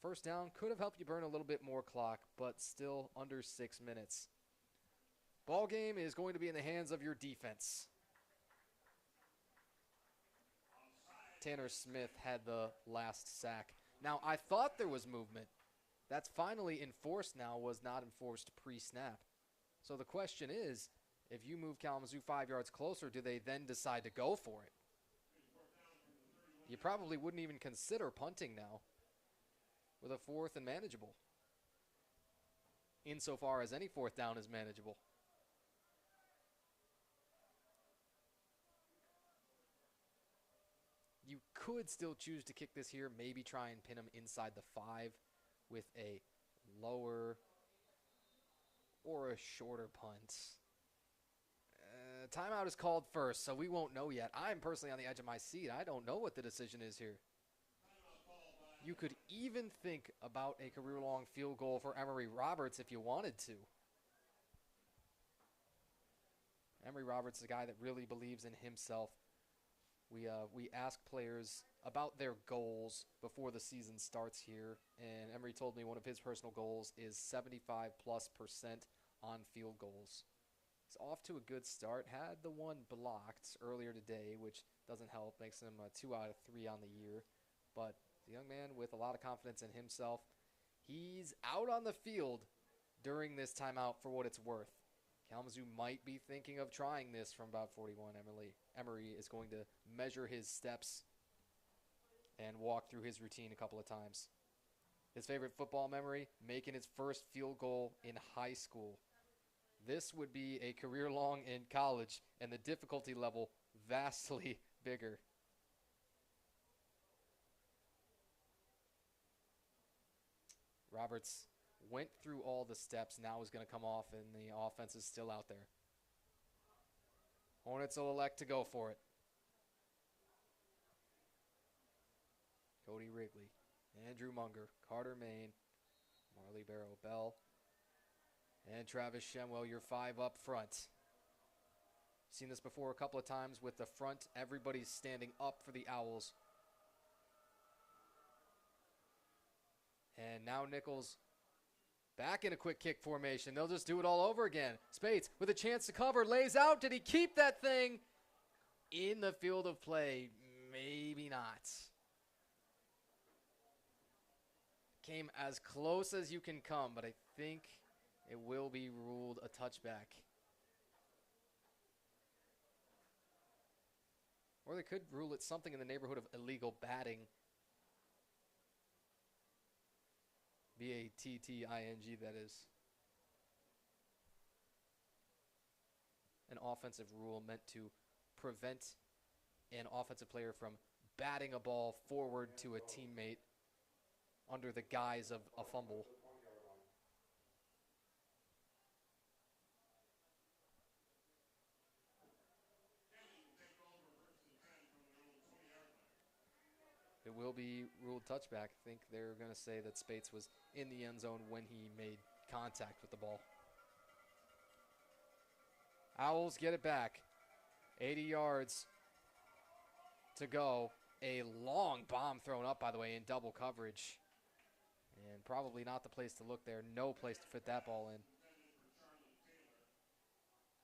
Speaker 1: First down could have helped you burn a little bit more clock, but still under 6 minutes. Ball game is going to be in the hands of your defense. Tanner Smith had the last sack. Now, I thought there was movement. That's finally enforced now, was not enforced pre-snap. So the question is, if you move Kalamazoo 5 yards closer, do they then decide to go for it? You probably wouldn't even consider punting now with a 4th and manageable, insofar as any 4th down is manageable. You could still choose to kick this here, maybe try and pin him inside the 5 with a lower or a shorter punt? Timeout is called first, so we won't know yet. I'm personally on the edge of my seat. I don't know what the decision is here. You could even think about a career-long field goal for Emory Roberts if you wanted to. Emory Roberts is a guy that really believes in himself. We ask players about their goals before the season starts here, and Emory told me one of his personal goals is 75+% on field goals. He's off to a good start. Had the one blocked earlier today, which doesn't help. Makes him 2 out of 3 on the year. But the young man with a lot of confidence in himself. He's out on the field during this timeout for what it's worth. Kalamazoo might be thinking of trying this from about 41. Emory is going to measure his steps and walk through his routine a couple of times. His favorite football memory, making his first field goal in high school. This would be a career long in college, and the difficulty level vastly bigger. Roberts went through all the steps, now is going to come off, and the offense is still out there. Hornets will elect to go for it. Cody Wrigley, Andrew Munger, Carter Main, Marley Barrow Bell, and Travis Shemwell, your 5 up front. Seen this before a couple of times with the front. Everybody's standing up for the Owls. And now Nichols back in a quick kick formation. They'll just do it all over again. Spates with a chance to cover, lays out. Did he keep that thing in the field of play? Maybe not. Came as close as you can come, but I think it will be ruled a touchback. Or they could rule it something in the neighborhood of illegal batting. B-A-T-T-I-N-G, that is. An offensive rule meant to prevent an offensive player from batting a ball forward to a teammate under the guise of a fumble. It will be ruled touchback. I think they're going to say that Spates was in the end zone when he made contact with the ball. Owls get it back. 80 yards to go. A long bomb thrown up, by the way, in double coverage. And probably not the place to look there. No place to fit that ball in.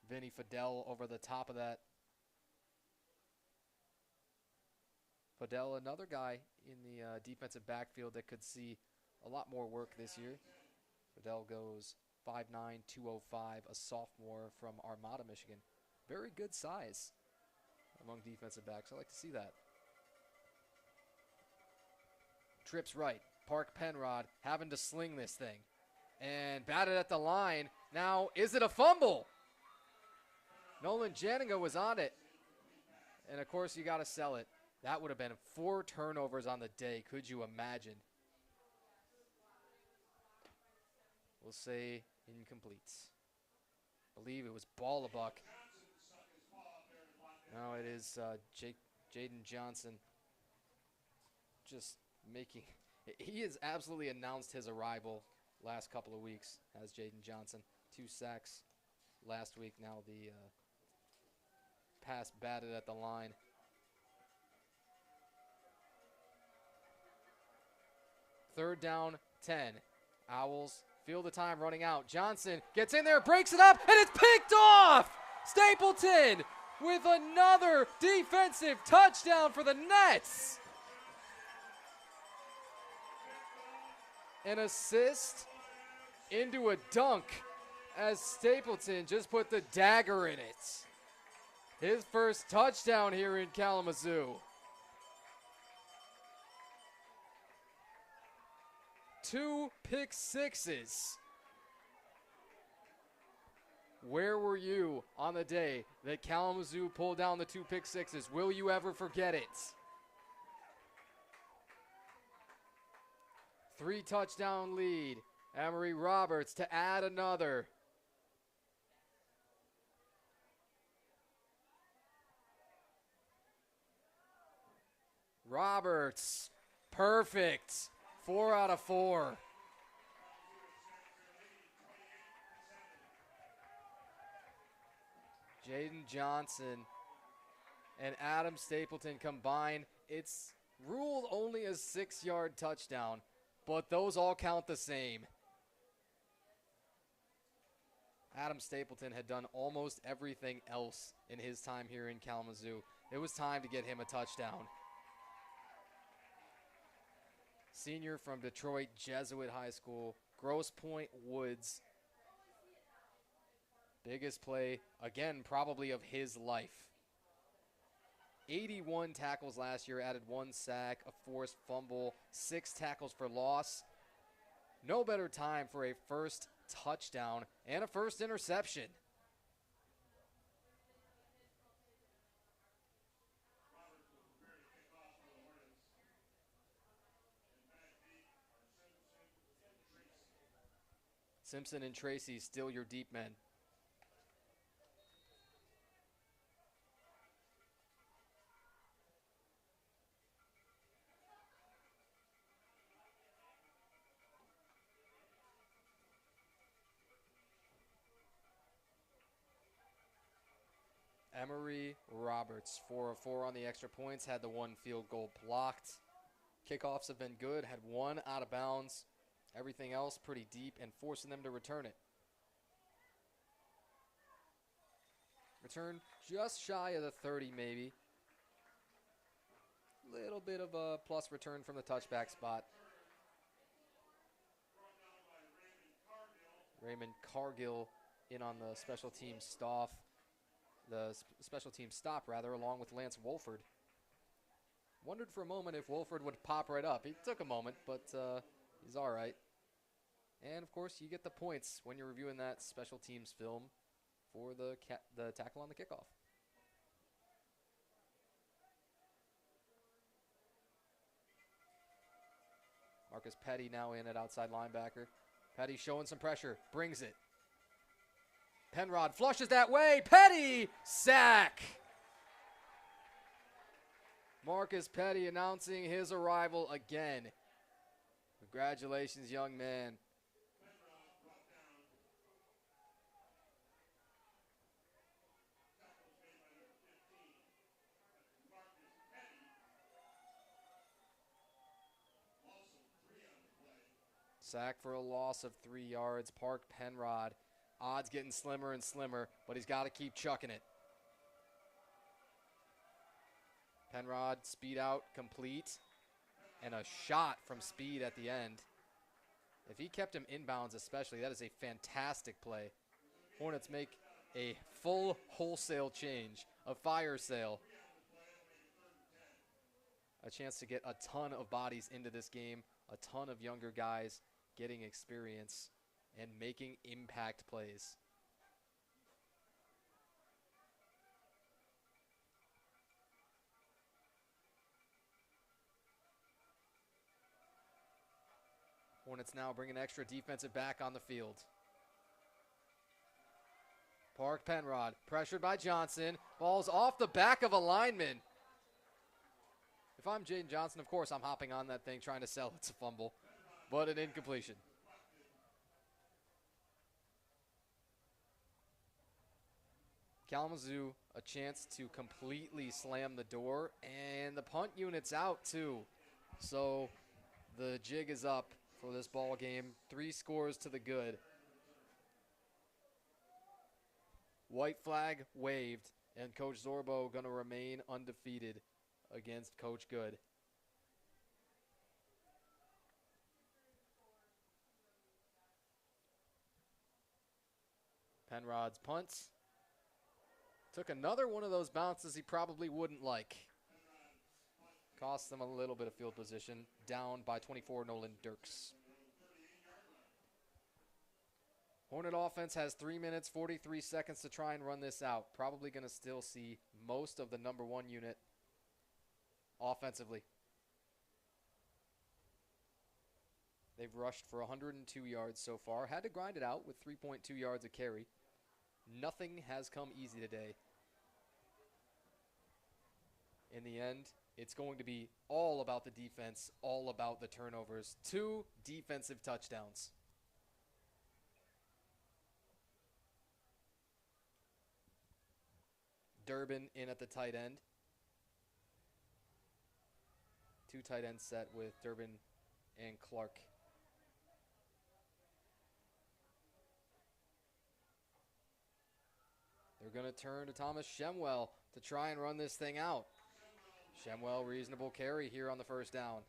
Speaker 1: Vinny Fidel over the top of that. Fidel, another guy in the defensive backfield that could see a lot more work this year. Fidel goes 5'9", 205, a sophomore from Armada, Michigan. Very good size among defensive backs. I like to see that. Trips right. Park Penrod having to sling this thing. And batted at the line. Now, is it a fumble? Nolan Janiga was on it. And, of course, you got to sell it. That would have been 4 turnovers on the day. Could you imagine? We'll say incomplete. I believe it was Ballabuck. No, it is Jaden Johnson. Just making... He has absolutely announced his arrival last couple of weeks as Jaden Johnson. 2 sacks last week. Now the pass batted at the line. Third down, 10. Owls feel the time running out. Johnson gets in there, breaks it up, and it's picked off! Stapleton with another defensive touchdown for the Nets. An assist into a dunk as Stapleton just put the dagger in it. His first touchdown here in Kalamazoo. 2 pick sixes. Where were you on the day that Kalamazoo pulled down the 2 pick sixes? Will you ever forget it? 3 touchdown lead. Emory Roberts to add another. Roberts. Perfect. 4 out of 4. Jaden Johnson and Adam Stapleton combined. It's ruled only a 6-yard touchdown, but those all count the same. Adam Stapleton had done almost everything else in his time here in Kalamazoo. It was time to get him a touchdown. Senior from Detroit Jesuit High School, Grosse Pointe Woods. Biggest play, again, probably of his life. 81 tackles last year, added 1 sack, a forced fumble, 6 tackles for loss. No better time for a first touchdown and a first interception. Simpson and Tracy still your deep men. Emery Roberts, 4 of 4 on the extra points, had the 1 field goal blocked. Kickoffs have been good, had 1 out of bounds. Everything else pretty deep and forcing them to return it. Return just shy of the 30 maybe. Little bit of a plus return from the touchback spot. Raymond Cargill in on the special team stop. Special team stop, along with Lance Wolford. Wondered for a moment if Wolford would pop right up. He took a moment, but he's all right. And, of course, you get the points when you're reviewing that special teams film for the tackle on the kickoff. Marcus Petty now in at outside linebacker. Petty showing some pressure, brings it. Penrod flushes that way. Petty, sack. Marcus Petty announcing his arrival again. Congratulations, young man. Sack for a loss of 3 yards. Park Penrod. Odds getting slimmer and slimmer, but he's got to keep chucking it. Penrod, speed out, complete. And a shot from speed at the end. If he kept him inbounds especially, that is a fantastic play. Hornets make a full wholesale change, a fire sale. A chance to get a ton of bodies into this game, a ton of younger guys getting experience and making impact plays. Hornets now bringing extra defensive back on the field. Park Penrod, pressured by Johnson. Ball's off the back of a lineman. If I'm Jaden Johnson, of course I'm hopping on that thing trying to sell it's a fumble, but an incompletion. Kalamazoo, a chance to completely slam the door, and the punt unit's out too. So the jig is up for this ball game. 3 scores to the good. White flag waved, and Coach Zorbo going to remain undefeated against Coach Good. Penrod's punt. Took another one of those bounces he probably wouldn't like. Cost them a little bit of field position. Down by 24, Nolan Dirks. Hornet offense has 3 minutes, 43 seconds to try and run this out. Probably going to still see most of the number 1 unit offensively. They've rushed for 102 yards so far. Had to grind it out with 3.2 yards a carry. Nothing has come easy today. In the end, it's going to be all about the defense, all about the turnovers. 2 defensive touchdowns. Durbin in at the tight end. 2 tight end set with Durbin and Clark. They're going to turn to Thomas Shemwell to try and run this thing out. Shemwell, reasonable carry here on the first down.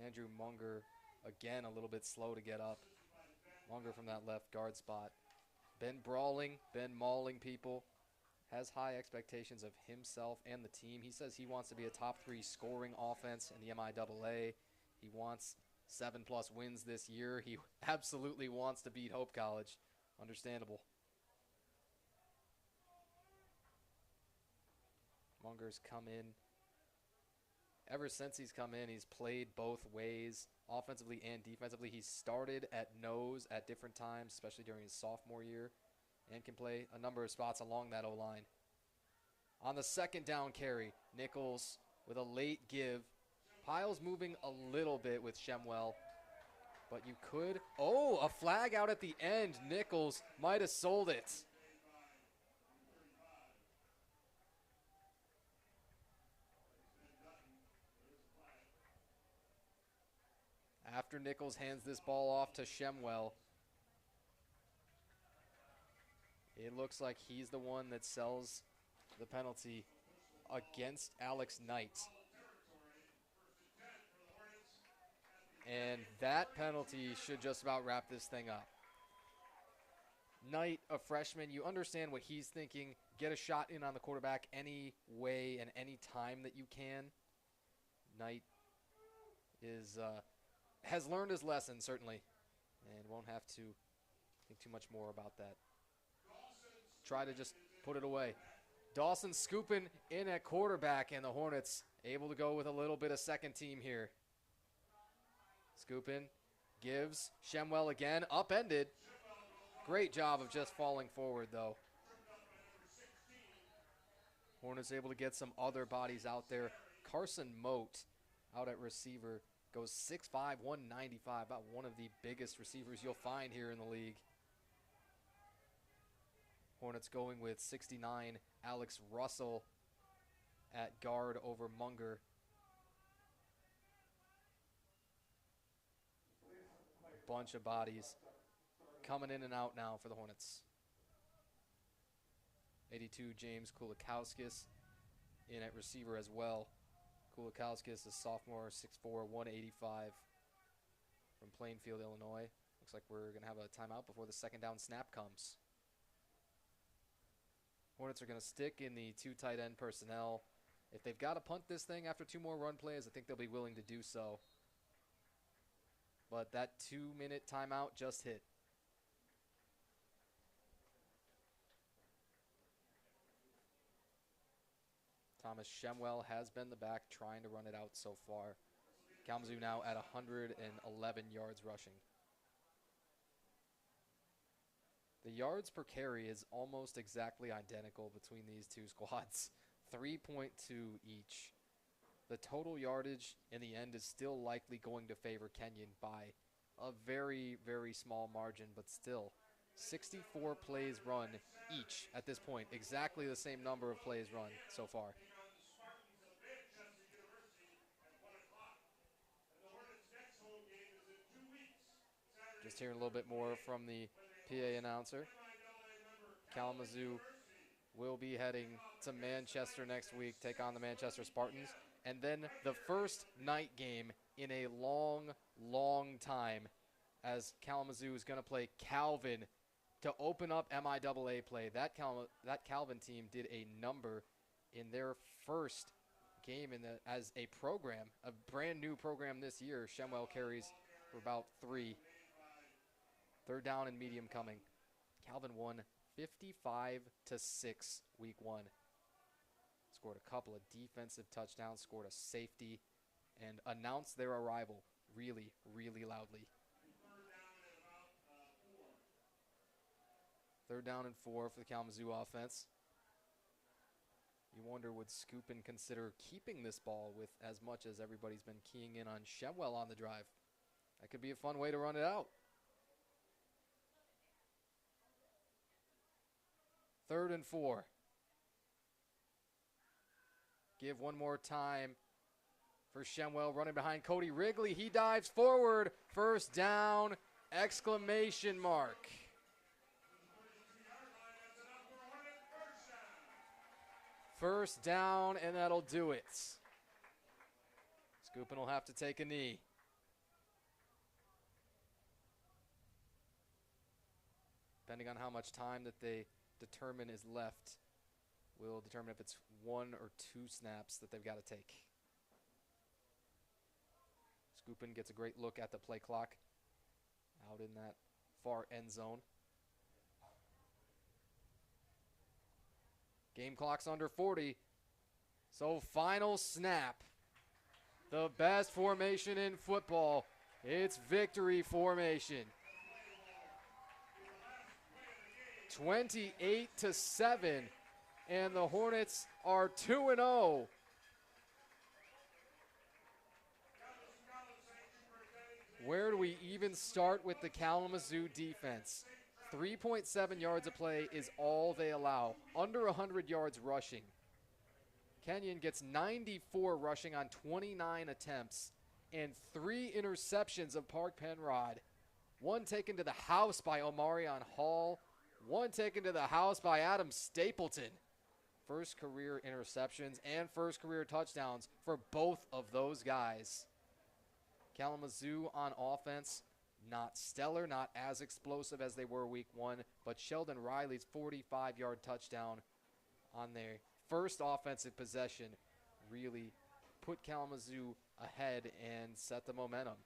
Speaker 1: Andrew Munger, again, a little bit slow to get up. Munger from that left guard spot. Been brawling, been mauling people. Has high expectations of himself and the team. He says he wants to be a top 3 scoring offense in the MIAA. He wants 7+ wins this year. He absolutely wants to beat Hope College. Understandable. Munger's come in. Ever since he's come in, he's played both ways, offensively and defensively. He's started at nose at different times, especially during his sophomore year, and can play a number of spots along that O-line. On the second down carry, Nichols with a late give. Piles moving a little bit with Shemwell, but you could... Oh, a flag out at the end. Nichols might have sold it. After Nichols hands this ball off to Shemwell, it looks like he's the one that sells the penalty against Alex Knight. And that penalty should just about wrap this thing up. Knight, a freshman, you understand what he's thinking. Get a shot in on the quarterback any way and any time that you can. Knight has learned his lesson, certainly, and won't have to think too much more about that. Try to just put it away. Dawson scooping in at quarterback, and the Hornets able to go with a little bit of second team here. Scooping, gives, Shemwell again, upended. Great job of just falling forward, though. Hornets able to get some other bodies out there. Carson Moat out at receiver goes 6'5", 195, about one of the biggest receivers you'll find here in the league. Hornets going with 69, Alex Russell at guard over Munger. A bunch of bodies coming in and out now for the Hornets. 82, James Kulikowskis in at receiver as well. Kulikowskis, a sophomore, 6'4", 185 from Plainfield, Illinois. Looks like we're going to have a timeout before the second down snap comes. Hornets are going to stick in the 2 tight end personnel. If they've got to punt this thing after 2 more run plays, I think they'll be willing to do so. But that 2-minute timeout just hit. Thomas Shemwell has been the back trying to run it out so far. Kalamazoo now at 111 yards rushing. The yards per carry is almost exactly identical between these two squads. 3.2 each. The total yardage in the end is still likely going to favor Kenyon by a very, very small margin, but still 64 plays run each at this point. Exactly the same number of plays run so far. Just hearing a little bit more from the PA announcer. Kalamazoo will be heading to Manchester next week, take on the Manchester Spartans. And then the first night game in a long, long time, as Kalamazoo is going to play Calvin to open up MIAA play. That Calvin team did a number in their first game as a program, a brand new program this year. Shemwell carries for about 3. Third down and medium coming. Calvin won 55-6 week 1. Scored a couple of defensive touchdowns, scored a safety, and announced their arrival really, really loudly. Third down and 4 for the Kalamazoo offense. You wonder, would Scoopin consider keeping this ball with as much as everybody's been keying in on Shemwell on the drive? That could be a fun way to run it out. 3rd and 4. Give one more time for Shemwell running behind Cody Wrigley. He dives forward. First down, exclamation mark. First down, and that'll do it. Scoopin will have to take a knee. Depending on how much time that they determine is left, will determine if it's 1 or 2 snaps that they've got to take. Scoopin gets a great look at the play clock out in that far end zone. Game clock's under 40. So final snap. The best formation in football. It's victory formation. 28-7. And the Hornets are 2-0. Where do we even start with the Kalamazoo defense? 3.7 yards a play is all they allow. Under 100 yards rushing. Kenyon gets 94 rushing on 29 attempts and 3 interceptions of Park Penrod. 1 taken to the house by Omarion Hall. 1 taken to the house by Adam Stapleton. First career interceptions and first career touchdowns for both of those guys. Kalamazoo on offense, not stellar, not as explosive as they were week 1, but Sheldon Riley's 45-yard touchdown on their first offensive possession really put Kalamazoo ahead and set the momentum.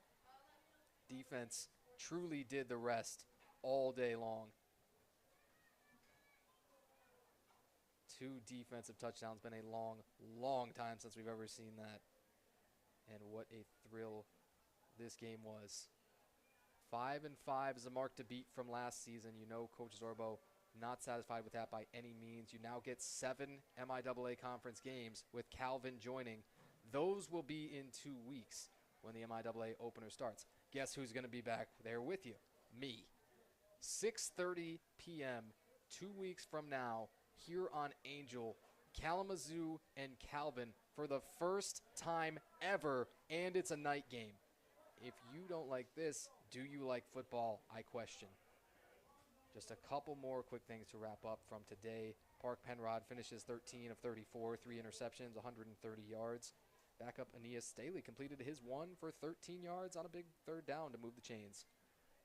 Speaker 1: Defense truly did the rest all day long. 2 defensive touchdowns. Been a long, long time since we've ever seen that. And what a thrill this game was. 5-5 is a mark to beat from last season. You know Coach Zorbo not satisfied with that by any means. You now get 7 MIAA conference games with Calvin joining. Those will be in 2 weeks when the MIAA opener starts. Guess who's going to be back there with you? Me. 6:30 p.m. 2 weeks from now here on Angel, Kalamazoo and Calvin for the first time ever, and it's a night game. If you don't like this, do you like football? I question. Just a couple more quick things to wrap up from today. Park Penrod finishes 13 of 34, 3 interceptions, 130 yards. Backup Aeneas Staley completed his 1 for 13 yards on a big 3rd down to move the chains.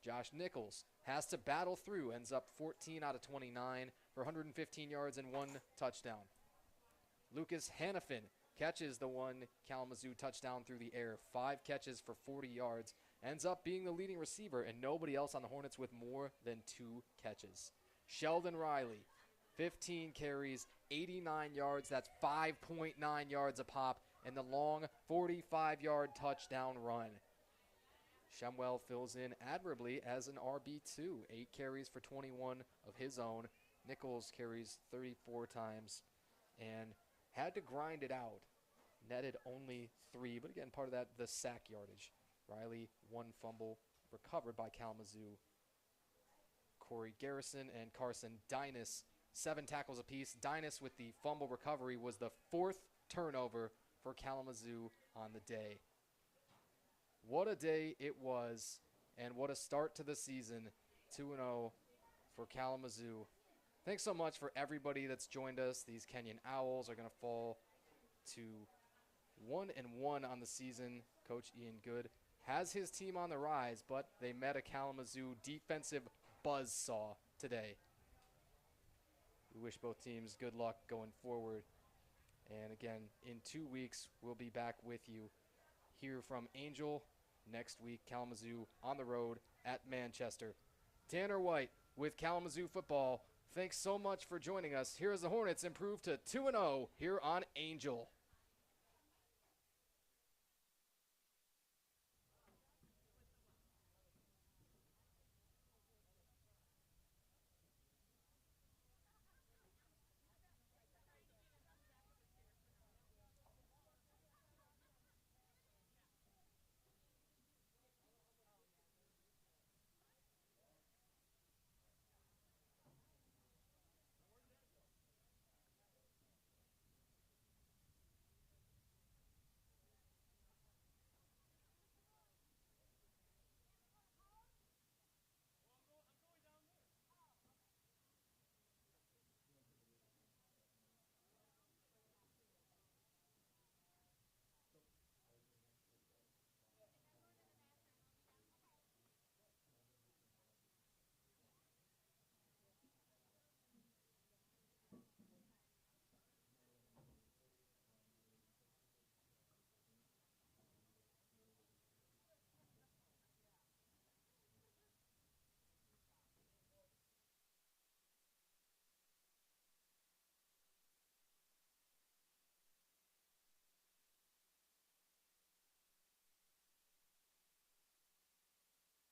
Speaker 1: Josh Nichols has to battle through, ends up 14 out of 29 for 115 yards and 1 touchdown. Lucas Hannafin catches the 1 Kalamazoo touchdown through the air. 5 catches for 40 yards. Ends up being the leading receiver, and nobody else on the Hornets with more than 2 catches. Sheldon Riley, 15 carries, 89 yards. That's 5.9 yards a pop, and the long 45-yard touchdown run. Shemwell fills in admirably as an RB2. 8 carries for 21 of his own. Nichols carries 34 times and had to grind it out. Netted only 3, but again, part of that, the sack yardage. Riley, 1 fumble recovered by Kalamazoo. Corey Garrison and Carson Dynas, 7 tackles apiece. Dynas with the fumble recovery was the 4th turnover for Kalamazoo on the day. What a day it was, and what a start to the season. 2-0 for Kalamazoo. Thanks so much for everybody that's joined us. These Kenyon Owls are going to fall to 1-1 on the season. Coach Ian Good has his team on the rise, but they met a Kalamazoo defensive buzzsaw today. We wish both teams good luck going forward. And again, in 2 weeks, we'll be back with you. Hear from Angel next week. Kalamazoo on the road at Manchester. Tanner White with Kalamazoo football. Thanks so much for joining us. Here as the Hornets improve to 2-0 here on Angel.